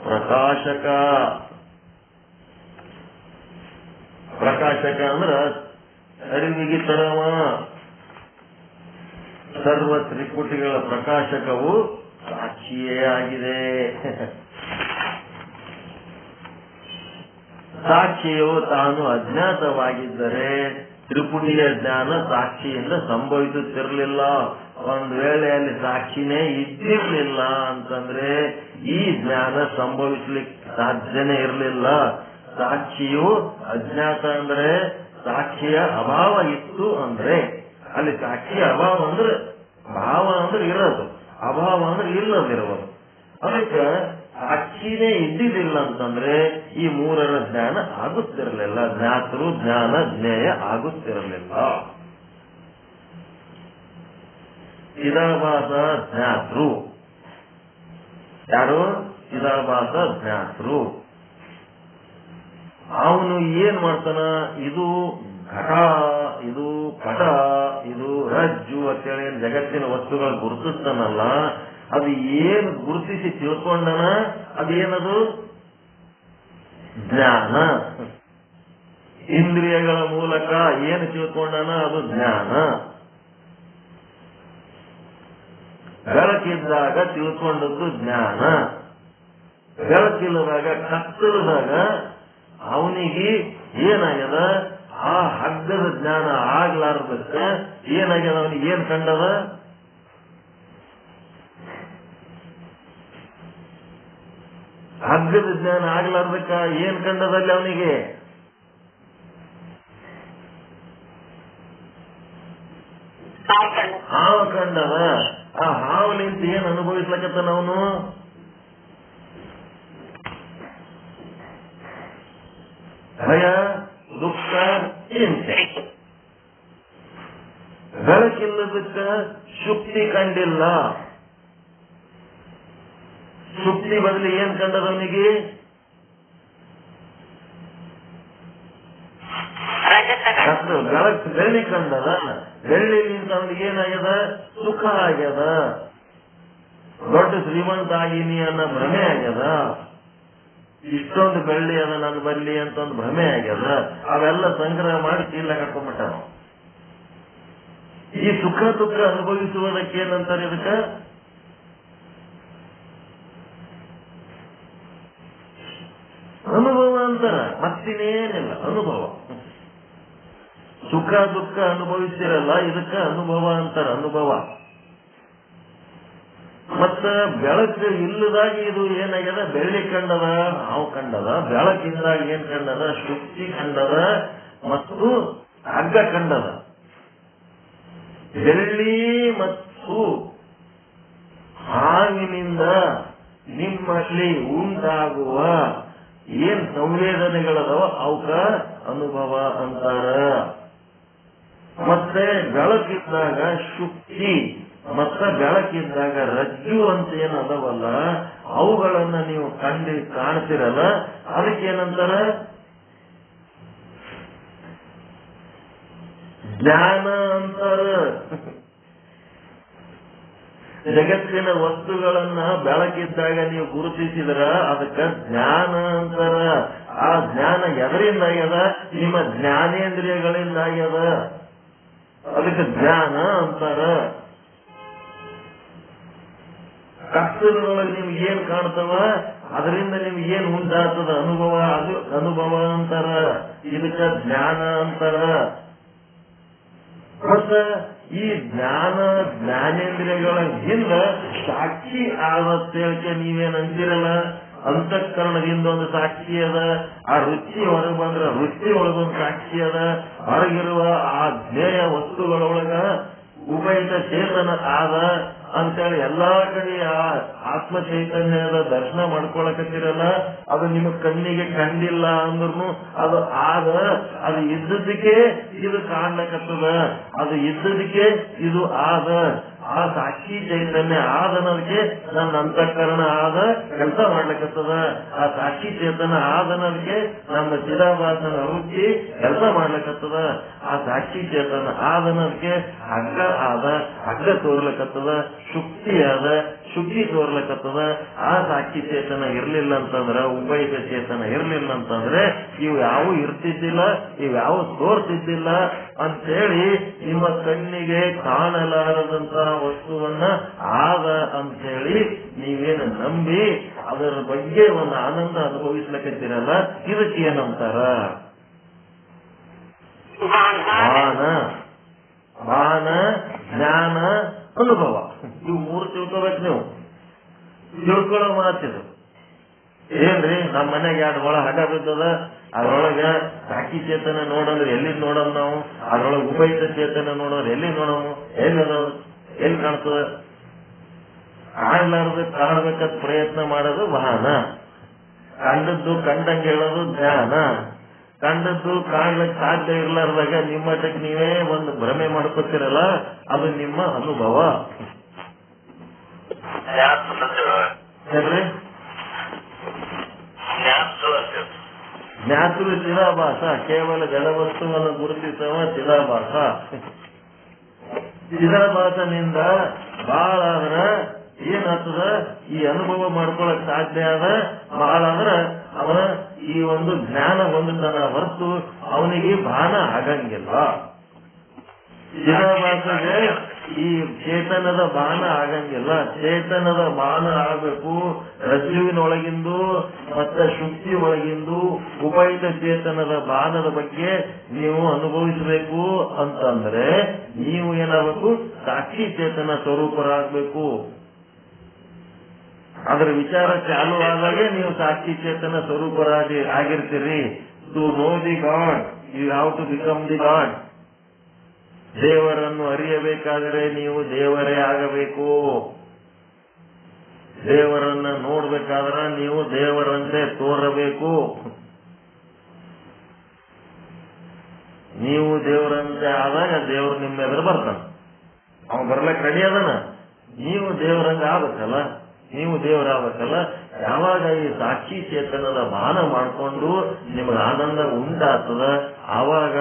ಪ್ರಕಾಶಕ. ಪ್ರಕಾಶಕ ಅಂದ್ರ ಅರಿವಿಗೆ ತರವ ಸರ್ವ ತ್ರಿಪುಟಿಗಳ ಪ್ರಕಾಶಕವು ಸಾಕ್ಷಿಯೇ ಆಗಿದೆ. ಸಾಕ್ಷಿಯು ತಾನು ಅಜ್ಞಾತವಾಗಿದ್ದರೆ ತ್ರಿಪುಟಿಯ ಜ್ಞಾನ ಸಾಕ್ಷಿಯಿಂದ ಸಂಭವಿಸುತ್ತಿರಲಿಲ್ಲ. ಒಂದ್ ವೇಳೆ ಅಲ್ಲಿ ಸಾಕ್ಷಿನೇ ಇದ್ದಿರ್ಲಿಲ್ಲ ಅಂತಂದ್ರೆ ಈ ಜ್ಞಾನ ಸಂಭವಿಸ್ಲಿಕ್ಕೆ ಸಾಧ್ಯನೇ ಇರಲಿಲ್ಲ. ಸಾಕ್ಷಿಯು ಅಜ್ಞಾತ ಅಂದ್ರೆ ಸಾಕ್ಷಿಯ ಅಭಾವ ಇತ್ತು ಅಂದ್ರೆ, ಅಲ್ಲಿ ಸಾಕ್ಷಿಯ ಅಭಾವ ಅಂದ್ರೆ ಭಾವ ಅಂದ್ರೆ ಇರೋದು, ಅಭಾವ ಅಂದ್ರೆ ಇಲ್ಲದಿರುವುದು. ಅದಕ್ಕೆ ಸಾಕ್ಷಿನೇ ಇದ್ದಿದ್ದಿಲ್ಲ ಅಂತಂದ್ರೆ ಈ ಮೂರರ ಜ್ಞಾನ ಆಗುತ್ತಿರಲಿಲ್ಲ. ಜ್ಞಾತೃ ಜ್ಞಾನ ಜ್ಞೇಯ ಆಗುತ್ತಿರಲಿಲ್ಲ. ಚಿದಾಭಾಸ ಜ್ಞಾತೃ. ಯಾರು? ಚಿದಾಭಾಸ ಜ್ಞಾತೃ. ಅವನು ಏನ್ ಮಾಡ್ತಾನ? ಇದು ಘಟ, ಇದು ಪಟ, ಇದು ರಜ್ಜು ಅಂತೇಳಿ ಜಗತ್ತಿನ ವಸ್ತುಗಳು ಗುರುತಿಸ್ತಾನಲ್ಲ, ಅದು ಏನು ಗುರುತಿಸಿ ತಿಳ್ಕೊಂಡನ ಅದೇನದು? ಜ್ಞಾನ. ಇಂದ್ರಿಯಗಳ ಮೂಲಕ ಏನು ತಿಳ್ಕೊಂಡನ ಅದು ಜ್ಞಾನ. ಬೆಳಕಿದ್ದಾಗ ತಿಳ್ಕೊಂಡದ್ದು ಜ್ಞಾನ. ಬೆಳಕಿಲ್ಲದಾಗ ಕತ್ತಲದಾಗ ಅವನಿಗೆ ಏನಾಗ್ಯದ? ಆ ಹಗ್ಗದ ಜ್ಞಾನ ಆಗ್ಲಾರ್ದಕ್ಕ ಏನಾಗ್ಯದ? ಅವನಿಗೆ ಏನ್ ಕಂಡದ? ಹಗ್ಗದ ಜ್ಞಾನ ಆಗ್ಲಾರ್ದಕ್ಕ ಏನ್ ಕಂಡದಲ್ಲಿ ಅವನಿಗೆ? ಹಾವು ಕಂಡದ. ಆ ಹಾವಲಿಂದ ಏನ್ ಅನುಭವಿಸ್ಲಕತ್ತಾನ ಅವನು? ಭಯ, ದುಃಖ, ಚಿಂತೆ. ಬೆಳಕಿಲ್ಲದಕ್ಕ ಶುಕ್ತಿ ಕಂಡಿಲ್ಲ. ಶುಕ್ತಿ ಬದಲು ಏನ್ ಕಂಡದ ಅವನಿಗೆ? ಬೆಳಕು, ಬೆಳ್ಳಿ ಕಂಡದ. ಬೆಳ್ಳಿಲಿಂದ ಅವನಿಗೆ ಏನಾಗ್ಯದ? ಸುಖ ಆಗ್ಯದ. ದೊಡ್ಡ ಶ್ರೀಮಂತ ಆಗಿನಿ ಅನ್ನೋ ಭ್ರಮೆ ಆಗ್ಯದ. ಇಷ್ಟೊಂದು ಬೆಳ್ಳಿ ಅದ ನನ್ನ ಬಲ್ಲಿ ಅಂತ ಒಂದು ಭ್ರಮೆ ಆಗ್ಯದ. ಅವೆಲ್ಲ ಸಂಗ್ರಹ ಮಾಡಿ ಚೀಲ ಕಟ್ಕೊಂಡ್ಬಿಟ್ಟ. ಈ ಸುಖ ದುಃಖ ಅನುಭವಿಸುವುದಕ್ಕೆ ಏನಂತಾರೆ? ಇದಕ್ಕ ಅನುಭವ ಅಂತಾರ. ಮತ್ತಿನೇನಿಲ್ಲ, ಅನುಭವ. ಸುಖ ದುಃಖ ಅನುಭವಿಸಿರಲ್ಲ, ಇದಕ್ಕ ಅನುಭವ ಅಂತಾರ. ಅನುಭವ. ಮತ್ತ ಬೆಳಕು ಇಲ್ಲದಾಗಿ ಇದು ಏನಾಗ್ಯದ? ಬೆಳ್ಳಿ ಕಂಡದ, ಹಾವು ಕಂಡದ. ಬೆಳಕಿಂದಾಗ ಏನ್ ಕಂಡದ? ಶುಕ್ತಿ ಕಂಡದ ಮತ್ತು ಹಗ್ಗ ಕಂಡದ. ಬೆಳ್ಳಿ ಮತ್ತು ಹಾವಿನಿಂದ ನಿಮ್ಮಲ್ಲಿ ಉಂಟಾಗುವ ಏನ್ ಸಂವೇದನೆಗಳದವ ಅವಕ ಅನುಭವ ಅಂತಾರ. ಮತ್ತೆ ಬೆಳಕಿದ್ದಾಗ ಶುಕ್ತಿ ಮತ್ತ ಬೆಳಕಿದ್ದಾಗ ರಜ್ಜು ಅಂತ ಏನು ಅದವಲ್ಲ, ಅವುಗಳನ್ನ ನೀವು ಕಾಣ್ತಿರಲ್ಲ, ಅದಕ್ಕೇನಂತಾರ? ಜ್ಞಾನ ಅಂತಾರ. ಜಗತ್ತಿನ ವಸ್ತುಗಳನ್ನ ಬೆಳಕಿದ್ದಾಗ ನೀವು ಗುರುತಿಸಿದ್ರ ಅದಕ್ಕ ಜ್ಞಾನ ಅಂತಾರ. ಆ ಜ್ಞಾನ ಎದರಿಂದ ಆಗ್ಯದ? ನಿಮ್ಮ ಜ್ಞಾನೇಂದ್ರಿಯಗಳಿಂದ ಆಗ್ಯದ. ಅದಕ್ಕೆ ಜ್ಞಾನ ಅಂತಾರ. ಕತ್ತಲೊಳಗೆ ನಿಮ್ಗೆ ಏನ್ ಕಾಣ್ತವ ಅದರಿಂದ ನಿಮ್ಗೆ ಏನ್ ಉಂಟಾಗ್ತದ ಅನುಭವ, ಅದು ಅನುಭವ ಅಂತಾರ. ಇದಕ್ಕ ಜ್ಞಾನ ಅಂತಾರ. ಮತ್ತ ಈ ಜ್ಞಾನ ಜ್ಞಾನೇಂದ್ರಿಯಗಳ ಹಿಂದ ಸಾಕ್ಷಿ ಆದತ್ತೇಳಕ್ಕೆ ನೀವೇನ್ ಅಂತೀರಲ್ಲ, ಅಂತಃಕರಣದಿಂದ ಒಂದು ಸಾಕ್ಷಿ ಅದ. ಆ ರುಚಿ ಹೊರಗೆ ಬಂದ್ರ ರುಚಿ ಒಳಗೊಂದು ಸಾಕ್ಷಿ ಅದ. ಹೊರಗಿರುವ ಆ ಜ್ಞೇಯ ವಸ್ತುಗಳೊಳಗ ಉಪಯುಕ್ತ ಚೇತನ ಆದ ಅಂತೇಳಿ ಎಲ್ಲಾ ಕಡೆ ಆ ಆತ್ಮ ಚೈತನ್ಯದ ದರ್ಶನ ಮಾಡ್ಕೊಳಕತ್ತಿರಲ್ಲ. ಅದು ನಿಮ್ಮ ಕಣ್ಣಿಗೆ ಕಂಡಿಲ್ಲ ಅಂದ್ರೂ ಅದು ಆದ. ಅದು ಇದ್ದದಕ್ಕೆ ಇದು ಕಾಣ್ಲಕತ್ತದ, ಅದು ಇದ್ದದಕ್ಕೆ ಇದು ಆದ. ಆ ಸಾಕ್ಷಿ ಚೈತನ್ಯ ಆದನದಕ್ಕೆ ನನ್ನ ಅಂತಃಕರಣ ಆದ ಕೆಲಸ ಮಾಡ್ಲಿಕ್ಕತ್ತದ. ಆ ಸಾಕ್ಷಿ ಚೇತನ ಆದನದಕ್ಕೆ ನಮ್ಮ ಚಿದಾಭಾಸನ ರುಚಿ ಕೆಲಸ ಮಾಡ್ಲಿಕ್ಕತ್ತದ. ಆ ಸಾಕ್ಷಿ ಚೇತನ ಆದನದಕ್ಕೆ ಹಗ್ಗ ಆದ, ಹಗ್ಗ ತೋರ್ಲಿಕ್ಕತ್ತದ. ಶುಕ್ತಿ ಆದ, ಶುದ್ಧಿ ತೋರ್ಲಕತ್ತದ. ಆ ಸಾಕ್ಷಿ ಚೇತನ ಇರ್ಲಿಲ್ಲ ಅಂತಂದ್ರ, ಉಪಯುಕ್ತ ಚೇತನ ಇರ್ಲಿಲ್ಲ ಅಂತಂದ್ರೆ ಇವು ಯಾವ ಇರ್ತಿದ್ದಿಲ್ಲ, ಇವು ಯಾವ ತೋರ್ತಿದ್ದಿಲ್ಲ ಅಂತೇಳಿ ನಿಮ್ಮ ಕಣ್ಣಿಗೆ ಕಾಣಲಾರದಂತ ವಸ್ತುವನ್ನ ಆದ ಅಂತೇಳಿ ನೀವೇನು ನಂಬಿ ಅದರ ಬಗ್ಗೆ ಒಂದು ಆನಂದ ಅನುಭವಿಸ್ಲಕತ್ತೀರಲ್ಲ, ಇದಕ್ಕೆ ಏನಂತಾರ? ಭಾನ, ಜ್ಞಾನ, ಅನುಭವ. ಇವು ಮೂರು ತಿಳ್ಕೋಬೇಕು ನೀವು. ತಿಳ್ಕೊಳ್ಳೋ ಮಾತಿದು ಏನ್ರಿ, ನಮ್ಮ ಮನೆಗೆ 2 ಮೊಳ ಹಗ ಬಿದ್ದದ, ಅದ್ರೊಳಗ ಸಾಕ್ಷಿ ಚೇತನ ನೋಡಂದ್ರೆ ಎಲ್ಲಿ ನೋಡಮ್ ನಾವು? ಅದ್ರೊಳಗೆ ಉಪಯುಕ್ತ ಚೇತನ ನೋಡೋರು ಎಲ್ಲಿ ನೋಡಮ್? ಎಲ್ಲಿ ಕಾಣ್ತದ? ಕಾಣ್ಲಾರ್ದ ಕಾಣ್ಬೇಕಂತ ಪ್ರಯತ್ನ ಮಾಡೋದು ವಾಹನ. ಕಂಡದ್ದು ಕಂಡಂಗೆ ಹೇಳೋದು ಜ್ಞಾನ. ಕಂಡದ್ದು ಕಾಣ್ಲಿಕ್ಕೆ ಸಾಧ್ಯ ಇರ್ಲಾರ್ದಾಗ ನಿಮ್ಮಟಕ್ಕೆ ನೀವೇ ಒಂದು ಭ್ರಮೆ ಮಾಡ್ಕೊತಿರಲ್ಲ, ಅದು ನಿಮ್ಮ ಅನುಭವ. ಜ್ಞಾತೃ ಚಿದಾಭಾಸ, ಕೇವಲ ಜಡವಸ್ತುವನ್ನು ಗುರುತಿಸುವ ಚಿದಾಭಾಸ. ಚಿದಾಭಾಸನಿಂದ ಬಹಳ ಆದ್ರ ಏನಾಗ್ತದ, ಈ ಅನುಭವ ಮಾಡ್ಕೊಳಕ್ ಸಾಧ್ಯ ಆದ ಬಹಳ ಆದ್ರ ಅವನ ಈ ಒಂದು ಜ್ಞಾನ ಹೊಂದಿದ್ದಾನ ಹೊರತು ಅವನಿಗೆ ಭಾನ ಆಗಂಗಿಲ್ಲ. ಚಿದಾಭಾಸಗೆ ಈ ಚೇತನದ ಬಾಣ ಆಗಂಗಿಲ್ಲ. ಚೇತನದ ಬಾಣ ಆಗಬೇಕು ರಜ್ಜುವಿನೊಳಗಿಂದು ಮತ್ತೆ ಶುದ್ಧಿ ಒಳಗಿಂದು ಉಪಯುಕ್ತ ಚೇತನದ ಬಾಣದ ಬಗ್ಗೆ ನೀವು ಅನುಭವಿಸಬೇಕು ಅಂತಂದ್ರೆ ನೀವು ಏನಾಗಬೇಕು? ಸಾಕ್ಷಿ ಚೇತನ ಸ್ವರೂಪರಾಗಬೇಕು. ಅದರ ವಿಚಾರ ಚಾಲು ಆದಾಗೆ ನೀವು ಸಾಕ್ಷಿ ಚೇತನ ಸ್ವರೂಪರಾಗಿ ಆಗಿರ್ತೀರಿ. To know the God you have to become the God. ದೇವರನ್ನು ಅರಿಯಬೇಕಾದರೆ ನೀವು ದೇವರೇ ಆಗಬೇಕು. ದೇವರನ್ನ ನೋಡ್ಬೇಕಾದ್ರೆ ನೀವು ದೇವರಂತೆ ತೋರಬೇಕು. ನೀವು ದೇವರಂತೆ ಆದಾಗ ದೇವರು ನಿಮ್ಮ ಎದುರು ಬರ್ತಾನ. ಅವನು ಬರ್ಲಕ್ ರೆಡಿ ಅದನ. ನೀವು ದೇವರಂಗ ಆಗ್ಬೇಕಲ್ಲ, ನೀವು ದೇವರಾಗಬೇಕಲ್ಲ. ಯಾವಾಗ ಈ ಸಾಕ್ಷಿ ಚೇತನದ ಭಾನ ಮಾಡಿಕೊಂಡು ನಿಮಗೆ ಆನಂದ ಉಂಟಾಗ್ತದ, ಆವಾಗ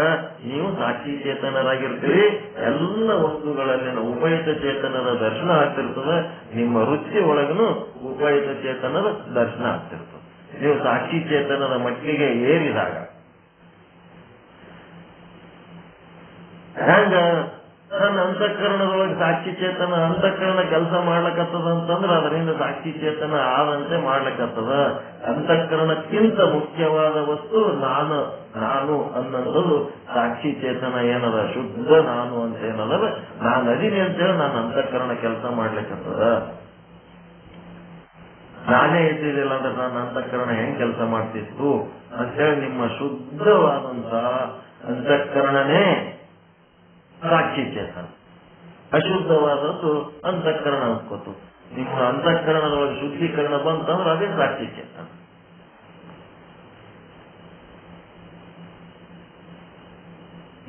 ನೀವು ಸಾಕ್ಷಿ ಚೇತನರಾಗಿರ್ತೀರಿ. ಎಲ್ಲ ವಸ್ತುಗಳಲ್ಲಿನ ಉಪಯುಕ್ತ ಚೇತನದ ದರ್ಶನ ಆಗ್ತಿರ್ತದೆ. ನಿಮ್ಮ ರುಚಿ ಒಳಗನು ಉಪಯುಕ್ತ ಚೇತನದ ದರ್ಶನ ಆಗ್ತಿರ್ತದೆ. ನೀವು ಸಾಕ್ಷಿ ಚೇತನದ ಮಟ್ಟಿಗೆ ಏರಿದಾಗ ಹೆಂಗ ನನ್ನ ಅಂತಃಕರಣದೊಳಗೆ ಸಾಕ್ಷಿ ಚೇತನ ಅಂತಃಕರಣ ಕೆಲಸ ಮಾಡ್ಲಕತ್ತದ ಅಂತಂದ್ರೆ ಅದರಿಂದ ಸಾಕ್ಷಿ ಚೇತನ ಆದಂತೆ ಮಾಡ್ಲಕತ್ತದ. ಅಂತಃಕರಣಕ್ಕಿಂತ ಮುಖ್ಯವಾದ ವಸ್ತು ನಾನು ಅನ್ನೋದು ಸಾಕ್ಷಿ ಚೇತನ ಏನದ, ಶುದ್ಧ ನಾನು ಅಂತ ಏನದ, ನಾನು ಅದೀನಿ ಅಂತೇಳಿ ನಾನು ಅಂತಃಕರಣ ಕೆಲಸ ಮಾಡ್ಲಿಕ್ಕತ್ತದ. ನಾನೇ ಇದ್ದಿದ್ದಿಲ್ಲ ಅಂದ್ರೆ ನನ್ನ ಅಂತಃಕರಣ ಹೆಂಗ್ ಕೆಲಸ ಮಾಡ್ತಿತ್ತು ಅಂತೇಳಿ ನಿಮ್ಮ ಶುದ್ಧವಾದಂತ ಅಂತಃಕರಣನೇ ಸಾಕ್ಷಿ ಚೇತನ. ಅಶುದ್ಧವಾದದ್ದು ಅಂತಃಕರಣ ಅನ್ಕೋತು. ನಿಮ್ಮ ಅಂತಃಕರಣದೊಳಗೆ ಶುದ್ಧೀಕರಣ ಬಂತಂದ್ರೆ ಅದೇ ಸಾಕ್ಷಿ ಚೇತನ.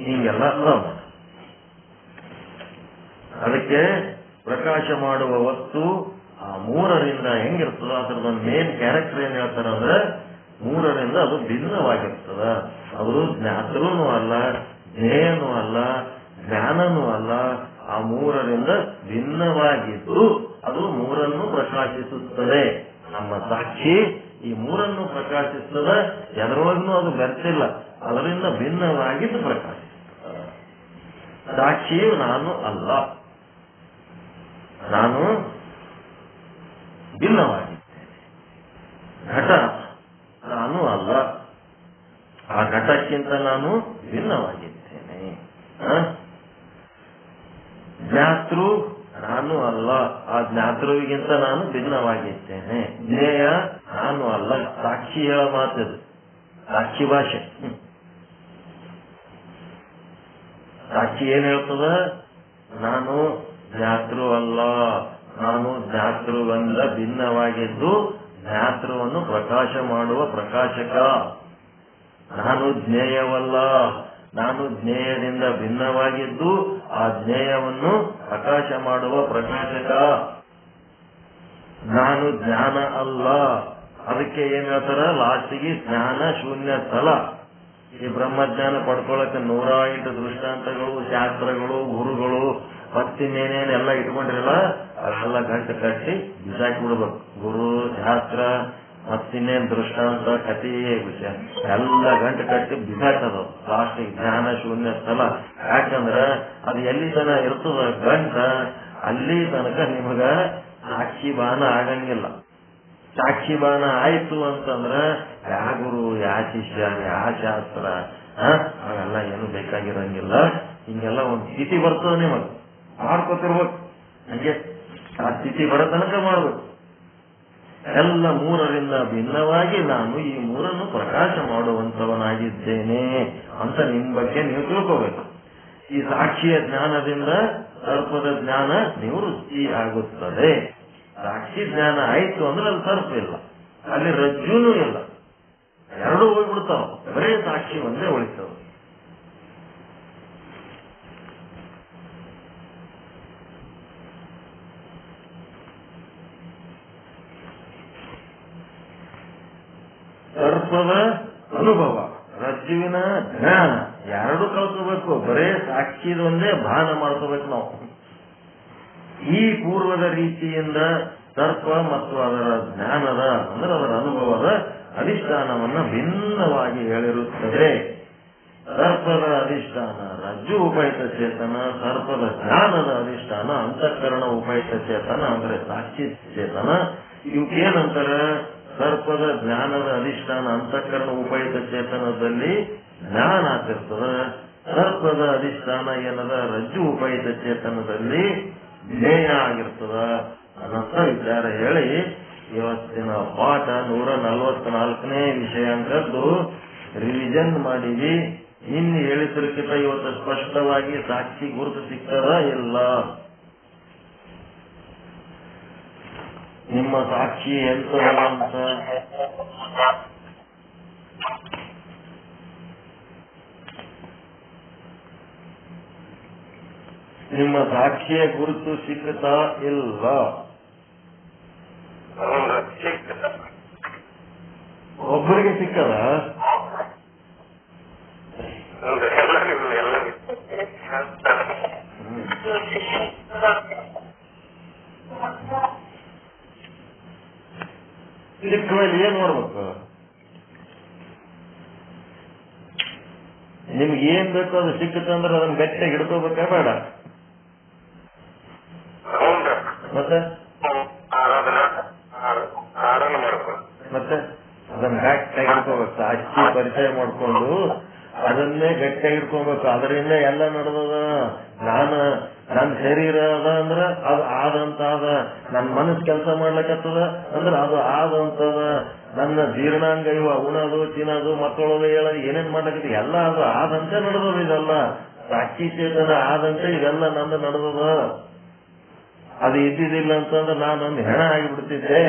ಹೀಗೆಲ್ಲ ಅದಕ್ಕೆ ಪ್ರಕಾಶ ಮಾಡುವ ವಸ್ತು ಆ ಮೂರರಿಂದ ಹೆಂಗಿರ್ತದ ಅದ್ರದೊಂದು ಮೇನ್ ಕ್ಯಾರೆಕ್ಟರ್ ಏನ್ ಹೇಳ್ತಾರ ಅಂದ್ರೆ ಮೂರರಿಂದ ಅದು ಭಿನ್ನವಾಗಿರ್ತದ. ಅದು ಜ್ಞಾತರೂ ಅಲ್ಲ, ಜ್ಞೇಯನೂ ಅಲ್ಲ, ಜ್ಞಾನನೂ ಅಲ್ಲ. ಆ ಮೂರರಿಂದ ಭಿನ್ನವಾಗಿದ್ದು ಅದು ಮೂರನ್ನು ಪ್ರಕಾಶಿಸುತ್ತದೆ. ನಮ್ಮ ಸಾಕ್ಷಿ ಈ ಮೂರನ್ನು ಪ್ರಕಾಶಿಸ್ತದೆ. ಎದರೊಳಗೂ ಅದು ಬೆರ್ತಿಲ್ಲ, ಅದರಿಂದ ಭಿನ್ನವಾಗಿದ್ದು ಪ್ರಕಾಶಿಸುತ್ತದೆ. ಸಾಕ್ಷಿಯು ನಾನು ಅಲ್ಲ, ನಾನು ಭಿನ್ನವಾಗಿದ್ದೇನೆ. ಘಟ ನಾನು ಅಲ್ಲ, ಆ ಘಟಕ್ಕಿಂತ ನಾನು ಭಿನ್ನವಾಗಿದ್ದೇನೆ. ಜ್ಞಾತೃ ನಾನು ಅಲ್ಲ, ಆ ಜ್ಞಾತೃವಿಗಿಂತ ನಾನು ಭಿನ್ನವಾಗಿದ್ದೇನೆ. ಜ್ಞೇಯ ನಾನು ಅಲ್ಲ, ಸಾಕ್ಷಿಯ ಮಾತದು, ಸಾಕ್ಷಿ ಭಾಷೆ. ಸಾಕ್ಷಿ ಏನ್ ಹೇಳ್ತದ? ನಾನು ಜ್ಞಾತೃ ಅಲ್ಲ, ನಾನು ಜ್ಞಾತೃವಿಂದ ಭಿನ್ನವಾಗಿದ್ದು ಜ್ಞಾತೃವನ್ನು ಪ್ರಕಾಶ ಮಾಡುವ ಪ್ರಕಾಶಕ. ನಾನು ಜ್ಞೇಯವಲ್ಲ, ನಾನು ಜ್ಞೇಯದಿಂದ ಭಿನ್ನವಾಗಿದ್ದು ಆ ಜ್ಞೇಯವನ್ನು ಪ್ರಕಾಶ ಮಾಡುವ ಪ್ರಕಾಶಕ. ನಾನು ಜ್ಞಾನ ಅಲ್ಲ, ಅದಕ್ಕೆ ಏನ್ ಹೇಳ್ತಾರ ಲಾಸ್ಟಿಗೆ ಜ್ಞಾನ ಶೂನ್ಯ ಸ್ಥಳ. ಈ ಬ್ರಹ್ಮಜ್ಞಾನ ಪಡ್ಕೊಳ್ಳಕ್ಕೆ 108 ದೃಷ್ಟಾಂತಗಳು, ಶಾಸ್ತ್ರಗಳು, ಗುರುಗಳು ಮತ್ತಿನ್ನೇನೇನೆಲ್ಲ ಇಟ್ಕೊಂಡಿರಲ್ಲ ಅದೆಲ್ಲ ಗಂಟು ಕಟ್ಟಿ ಬಿಸಾಕಿ ಬಿಡ್ಬೇಕು. ಗುರು ಶಾಸ್ತ್ರ ಮತ್ತಿನ್ನೇನ್ ದೃಷ್ಟಾಂತ ಕಥೆ ವಿಷಯ ಎಲ್ಲ ಗಂಟು ಕಟ್ಟಿ ಬಿಸಾಕದು ಲಾಸ್ಟಿಗೆ ಜ್ಞಾನ ಶೂನ್ಯ ಸ್ಥಳ. ಯಾಕಂದ್ರ ಅದು ಎಲ್ಲಿ ತನ ಇರ್ತದ ಗಂಟ ಅಲ್ಲಿ ತನಕ ನಿಮಗ ಸಾಕ್ಷಿ ಬಾನ ಆಗಂಗಿಲ್ಲ. ಸಾಕ್ಷಿ ಬಾನ ಆಯ್ತು ಅಂತಂದ್ರ ಯಾ ಗುರು ಯಾ ಶಿಷ್ಯ ಯಾ ಶಾಸ್ತ್ರ ಅವೆಲ್ಲ ಏನು ಬೇಕಾಗಿರಂಗಿಲ್ಲ. ಹಿಂಗೆಲ್ಲ ಒಂದು ಸ್ಥಿತಿ ಬರ್ತದ ನಿಮಗ ಮಾಡ್ಕೊತಿರ್ಬೇಕು. ಹಂಗೆ ಆ ಸ್ಥಿತಿ ಬರೋ ತನಕ ಮಾಡ್ಬೇಕು. ಎಲ್ಲ ಮೂರರಿಂದ ಭಿನ್ನವಾಗಿ ನಾನು ಈ ಮೂರನ್ನು ಪ್ರಕಾಶ ಮಾಡುವಂತವನಾಗಿದ್ದೇನೆ ಅಂತ ನಿಮ್ ಬಗ್ಗೆ ನೀವು ತಿಳ್ಕೋಬೇಕು. ಈ ಸಾಕ್ಷಿಯ ಜ್ಞಾನದಿಂದ ಸರ್ಪದ ಜ್ಞಾನ ನಿವೃತ್ತಿ ಆಗುತ್ತದೆ. ಸಾಕ್ಷಿ ಜ್ಞಾನ ಆಯ್ತು ಅಂದ್ರೆ ಅಲ್ಲಿ ಸರ್ಪ ಇಲ್ಲ, ಅಲ್ಲಿ ರಜ್ಜುನೂ ಇಲ್ಲ, ಎರಡೂ ಹೋಗ್ಬಿಡ್ತಾವ. ಬರೇ ಸಾಕ್ಷಿ ಒಂದೇ ಉಳಿತಾವ. ಸರ್ಪದ ಅನುಭವ, ರಜ್ಜುವಿನ ಜ್ಞಾನ ಎರಡು ಕಳ್ಕೋಬೇಕು. ಬರೇ ಸಾಕ್ಷಿದೊಂದೇ ಭಾನ ಮಾಡ್ಕೋಬೇಕು ನಾವು. ಈ ಪೂರ್ವದ ರೀತಿಯಿಂದ ಸರ್ಪ ಮತ್ತು ಅದರ ಜ್ಞಾನದ ಅಂದ್ರೆ ಅದರ ಅನುಭವದ ಅಧಿಷ್ಠಾನವನ್ನ ಭಿನ್ನವಾಗಿ ಹೇಳಿರುತ್ತದೆ. ಸರ್ಪದ ಅಧಿಷ್ಠಾನ ರಜ್ಜು ಉಪಹಿತ ಚೇತನ, ಸರ್ಪದ ಜ್ಞಾನದ ಅಧಿಷ್ಠಾನ ಅಂತಃಕರಣ ಉಪಹಿತ ಚೇತನ ಅಂದ್ರೆ ಸಾಕ್ಷಿ ಚೇತನ. ಇವಕ್ಕೇನಂತಾರ? ಸರ್ಪದ ಜ್ಞಾನದ ಅಧಿಷ್ಠಾನ ಅಂತಃಕರಣ ಉಪಹಿತ ಚೇತನದಲ್ಲಿ ಜ್ಞಾನ ಆಗ್ತಿರ್ತದ. ಸರ್ಪದ ಅಧಿಷ್ಠಾನ ಏನದ ರಜ್ಜು ಉಪಹಿತ ಚೇತನದಲ್ಲಿ ಜ್ಞೇಯ ಆಗಿರ್ತದ ಅನ್ನೋ ವಿಚಾರ ಹೇಳಿ ಇವತ್ತಿನ ಪಾಠ 144ನೇ ವಿಷಯಾಂಕದ್ದು ರಿವಿಷನ್ ಮಾಡಿವಿ. ಇನ್ನು ಹೇಳಿದ್ರಕ್ಕಿಂತ ಇವತ್ತು ಸ್ಪಷ್ಟವಾಗಿ ಸಾಕ್ಷಿ ಗುರುತು ಸಿಗ್ತದ ಇಲ್ಲ? ನಿಮ್ಮ ಸಾಕ್ಷಿ ಎಂತದಂತ ನಿಮ್ಮ ಸಾಕ್ಷಿಯ ಗುರುತು ಸಿಕ್ಕತಾ ಇಲ್ಲ? ಒಬ್ಬರಿಗೆ ಸಿಕ್ಕದ? ಸಿಕ್ಕ ಮೇಲೆ ಏನ್ ಮಾಡ್ಬೇಕು? ನಿಮ್ಗೆ ಏನ್ ಬೇಕೋ ಅದು ಸಿಕ್ಕತ್ತಂದ್ರೆ ಅದನ್ನ ಗಟ್ಟಿಯಾಗಿ ಹಿಡ್ಕೋಬೇಕಾ ಬೇಡ? ಮತ್ತೆ ಅದನ್ನ ಗಟ್ಟಿಯಾಗಿ ಹಿಡ್ಕೋಬೇಕು. ಅಚ್ಚಿ ಪರಿಚಯ ಮಾಡ್ಕೊಂಡು ಅದನ್ನೇ ಗಟ್ಟಿಯಾಗಿ ಹಿಡ್ಕೋಬೇಕು. ಅದರಿಂದ ಎಲ್ಲ ನಡೆದದ. ನನ್ನ ಶರೀರ ಅದ ಅಂದ್ರ ಅದು ಆದಂತ ಅದ. ನನ್ನ ಮನಸ್ಸು ಕೆಲಸ ಮಾಡ್ಲಕತ್ತದ ಅಂದ್ರ ಅದು ಆದಂತದ. ನನ್ನ ಜೀರ್ಣಾಂಗ ಇವ ಉಣದು ತಿನ್ನೋದು ಮಕ್ಕಳದು ಹೇಳೋದು ಏನೇನ್ ಮಾಡ್ಲಕತ್ತ ಎಲ್ಲ ಅದು ಆದಂತೆ ನಡೆದದ. ಇದೆಲ್ಲ ಸಾಕ್ಷಿ ಚೇತನ ಆದಂತೆ ಇದೆಲ್ಲ ನಂದು ನಡೆದದ. ಅದು ಇದ್ದಿದ್ದಿಲ್ಲ ಅಂತಂದ್ರೆ ನಾನೊಂದು ಹೆಣ ಆಗಿಬಿಡ್ತಿದ್ದೆ.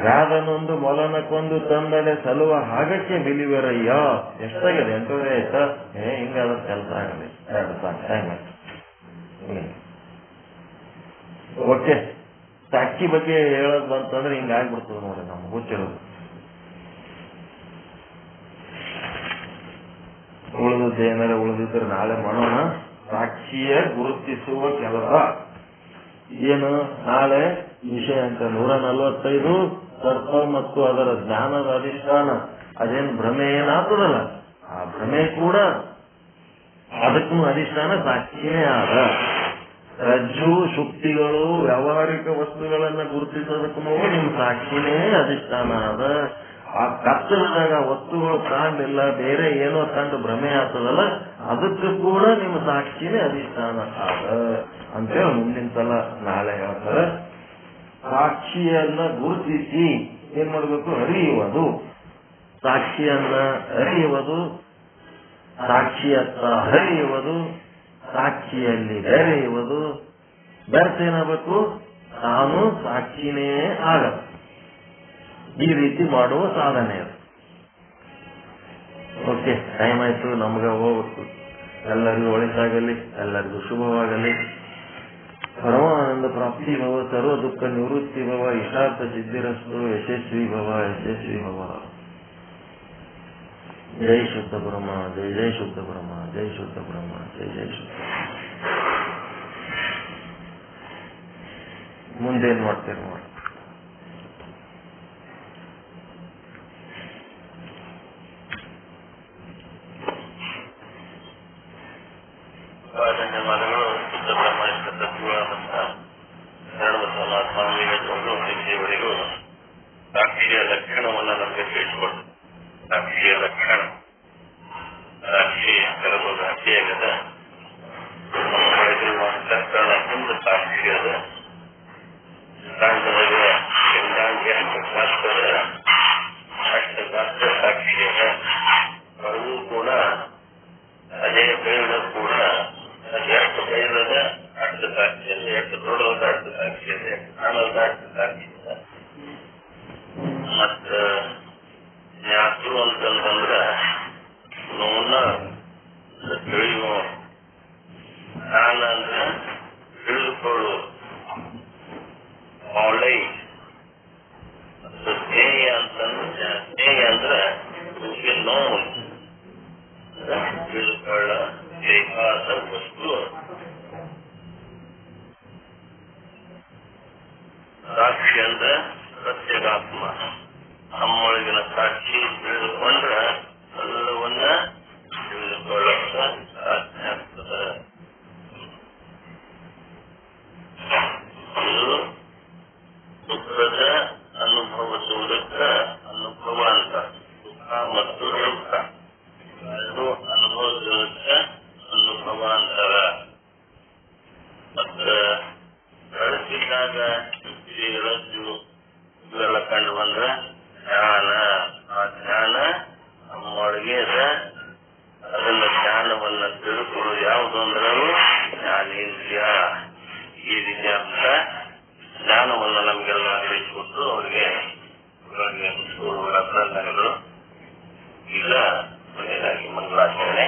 ರಾಧನೊಂದು ಮೊಲನ ಕೊಂದು ತಂದಡೆ ಸಲುವ ಹಾಗಕ್ಕೆ ಬಿಲಿವರಯ್ಯ. ಎಷ್ಟಾಗಿದೆ? 8 ಆಯ್ತಾ? ಹಿಂಗಾದ್ರೆ ಕೆಲಸ ಆಗಲಿ. 2 ಸಾಕು ಟೈಮ್ ಆಯ್ತು. ಓಕೆ, ಸಾಕ್ಷಿ ಬಗ್ಗೆ ಹೇಳೋದು ಬಂತಂದ್ರೆ ಹಿಂಗಾಗ್ಬಿಡ್ತದೆ ನೋಡಿ. ನಮ್ಗೆ ಗೊತ್ತಿರೋದು ಉಳಿದದ್ದು ಏನಾರ ಉಳಿದಿದ್ರೆ ನಾಳೆ ಮಾಡೋಣ. ಸಾಕ್ಷಿಯ ಗುರುತಿಸುವ ಕೆಲಸ ಏನು? ನಾಳೆ ವಿಷಯ ಅಂತ 145 ಸರ್ಪ ಮತ್ತು ಅದರ ಜ್ಞಾನದ ಅಧಿಷ್ಠಾನ. ಅದೇನು ಭ್ರಮೆ ಏನಾಗ್ತದಲ್ಲ, ಆ ಭ್ರಮೆ ಕೂಡ ಅದಕ್ಕೂ ಅಧಿಷ್ಠಾನ ಸಾಕ್ಷಿಯೇ ಆದ. ರಜ್ಜು ಶುಕ್ತಿಗಳು ವ್ಯಾವಹಾರಿಕ ವಸ್ತುಗಳನ್ನ ಗುರುತಿಸೋದಕ್ಕೂ ನಿಮ್ ಸಾಕ್ಷಿನೇ ಅಧಿಷ್ಠಾನ ಆದ. ಆ ಕತ್ತಲದಾಗ ವಸ್ತುಗಳು ಕಾಣಿಲ್ಲ, ಬೇರೆ ಏನೋ ಕಂಡು ಭ್ರಮೆ ಆಗ್ತದಲ್ಲ, ಅದಕ್ಕೂ ಕೂಡ ನಿಮ್ಮ ಸಾಕ್ಷಿನೇ ಅಧಿಷ್ಠಾನ ಆದ ಅಂತೇಳಿ ಮುಂದಿನ ಸಲ ನಾಳೆ ಹೇಳ್ತಾರೆ. ಸಾಕ್ಷಿಯನ್ನ ಗುರುತಿಸಿ ಏನ್ ಮಾಡ್ಬೇಕು? ಅರಿಯುವುದು. ಸಾಕ್ಷಿಯನ್ನ ಅರಿಯುವುದು, ಸಾಕ್ಷಿಯತ್ತ ಹರಿಯುವುದು, ಸಾಕ್ಷಿಯಲ್ಲಿ ಬೆರೆಯುವುದು. ಬೆರೆತೇನಾಗಬೇಕು? ತಾನು ಸಾಕ್ಷಿನೇ ಆಗದು. ಈ ರೀತಿ ಮಾಡುವ ಸಾಧನೆ ಅದು. ಓಕೆ, ಟೈಮ್ ಆಯ್ತು, ನಮ್ಗೆ ಹೋಗ್ಬೇಕು. ಎಲ್ಲರಿಗೂ ಒಳಿತಾಗಲಿ, ಎಲ್ಲರಿಗೂ ಶುಭವಾಗಲಿ. ಪರಮಾನಂದ ಪ್ರಾಪ್ತಿ ಭವ, ಸರ್ವ ದುಃಖ ನಿವೃತ್ತಿ ಭವ, ಇಷ್ಟಾರ್ಥ ಸಿದ್ಧಿರಸ್ತು, ಯಶಸ್ವಿ ಭವ, ಯಶಸ್ವಿ ಭವ. ಜೈ ಶುದ್ಧ ಬ್ರಹ್ಮ, ಜೈ ಜೈ ಶುದ್ಧ ಬ್ರಹ್ಮ, ಜೈ ಶುದ್ಧ ಬ್ರಹ್ಮ, ಜೈ ಜೈ ಶುದ್ಧ. ಮುಂದೇನ್ ಮಾಡ್ತೀರಿ ನೋಡಿ. ಧನ್ಯವಾದಗಳು. ಶುದ್ಧ ಪ್ರಾಮಾಣಿಕ ತತ್ವಗಳಾದಂಥ ಶರಣಬಸವ ಸ್ವಾಮಿಗಳಿಗೂ ದೇವರಿಗೂ ಸಾಕ್ಷಿಯ ಲಕ್ಷಣವನ್ನು ನಮಗೆ ತಿಳಿಸಿಕೊಟ್ಟು, ಸಾಕ್ಷಿಯ ಲಕ್ಷಣ ಸಾಕ್ಷಿ ಕೆಲವು ಸಾಕ್ಷಿಯಾಗದ ಪ್ರಕರಣ ಹಿಂದೆ ಸಾಕ್ಷಿ ಅದ ದಾಂಡದಾಗ ದಾಂಡ ಎಷ್ಟು ಶಾಸ್ತ್ರದ ಅಷ್ಟು ಶಾಸ್ತ್ರ ಸಾಕ್ಷಿ ಅದ. ಅದು ಕೂಡ ಅದೇ ಬೇಡ ಕೂಡ ಎಷ್ಟು ಬೈಲದ ಅಷ್ಟು ಸಾಕ್ಷಿ ಅದ, ಎಷ್ಟು ದೊಡ್ಡದ ಅಷ್ಟು ಸಾಕ್ಷಿ ಅದ, ಎಷ್ಟು ಕಾಣದ ಅಷ್ಟು ಸಾಕ್ಷಿ ಅದ. ಮತ್ತ ಜ್ಞಾತೃ ಅಂತಂದ್ರ ನೋವನ್ನ ತಿಳಿಯುವ, ಜ್ಞಾನ ಅಂದ್ರೆ ತಿಳಿದುಕೊಳ್ಳು, ಒಳ್ಳೆ ಜ್ಞೇಯ ಅಂತಂದ್ರೆ ಜ್ಞೇಯ ಅಂದ್ರೆ ನೋವು ತಿಳಿದುಕೊಳ್ಳ ಬೇಕಾದ ವಸ್ತು. ಸಾಕ್ಷಿ ಅಂದ್ರೆ ಪ್ರತ್ಯೇಕಾತ್ಮ, ನಮ್ಮೊಳಗಿನ ಸಾಕ್ಷಿ ತಿಳಿದುಕೊಂಡ್ರೆ ಎಲ್ಲವನ್ನ ತಿಳಿದುಕೊಳ್ಳಕ್ಕ ಸಾಧ್ಯ ಆಗ್ತದೆ. ಇದು ದುಃಖದ ಅನುಭವಿಸುವುದಕ್ಕ ಅನುಭವ ಅಂತ. ದುಃಖ ಮತ್ತು ದುಃಖ ಎರಡು ಅನುಭವಿಸುವುದಕ್ಕ ಅನುಭವ ಅಂತಾರ. ಮತ್ತ ಬೆಳಕಿದ್ದಾಗ ರಜ್ಜು ಇವೆಲ್ಲ ಕಂಡು ಬಂದ್ರೆ ಜ್ಞಾನ. ಆ ಜ್ಞಾನ ನಮ್ಮೊಳಗೆ ಅದನ್ನ ಜ್ಞಾನವನ್ನ ತಿಳ್ಕೊಳ್ಳೋದು ಯಾವುದು ಅಂದ್ರೆ ಅದು ಜ್ಞಾನೇಂದ್ರಿಯ. ಈ ರೀತಿಯಾದ ಜ್ಞಾನವನ್ನ ನಮಗೆಲ್ಲ ತಿಳಿಸಿಕೊಟ್ಟು ಅವರಿಗೆ ಅಭಿನಂದನೆಗಳು. ಈಗ ಕೊನೆಯದಾಗಿ ಮಂಗಳಾಚರಣೆ.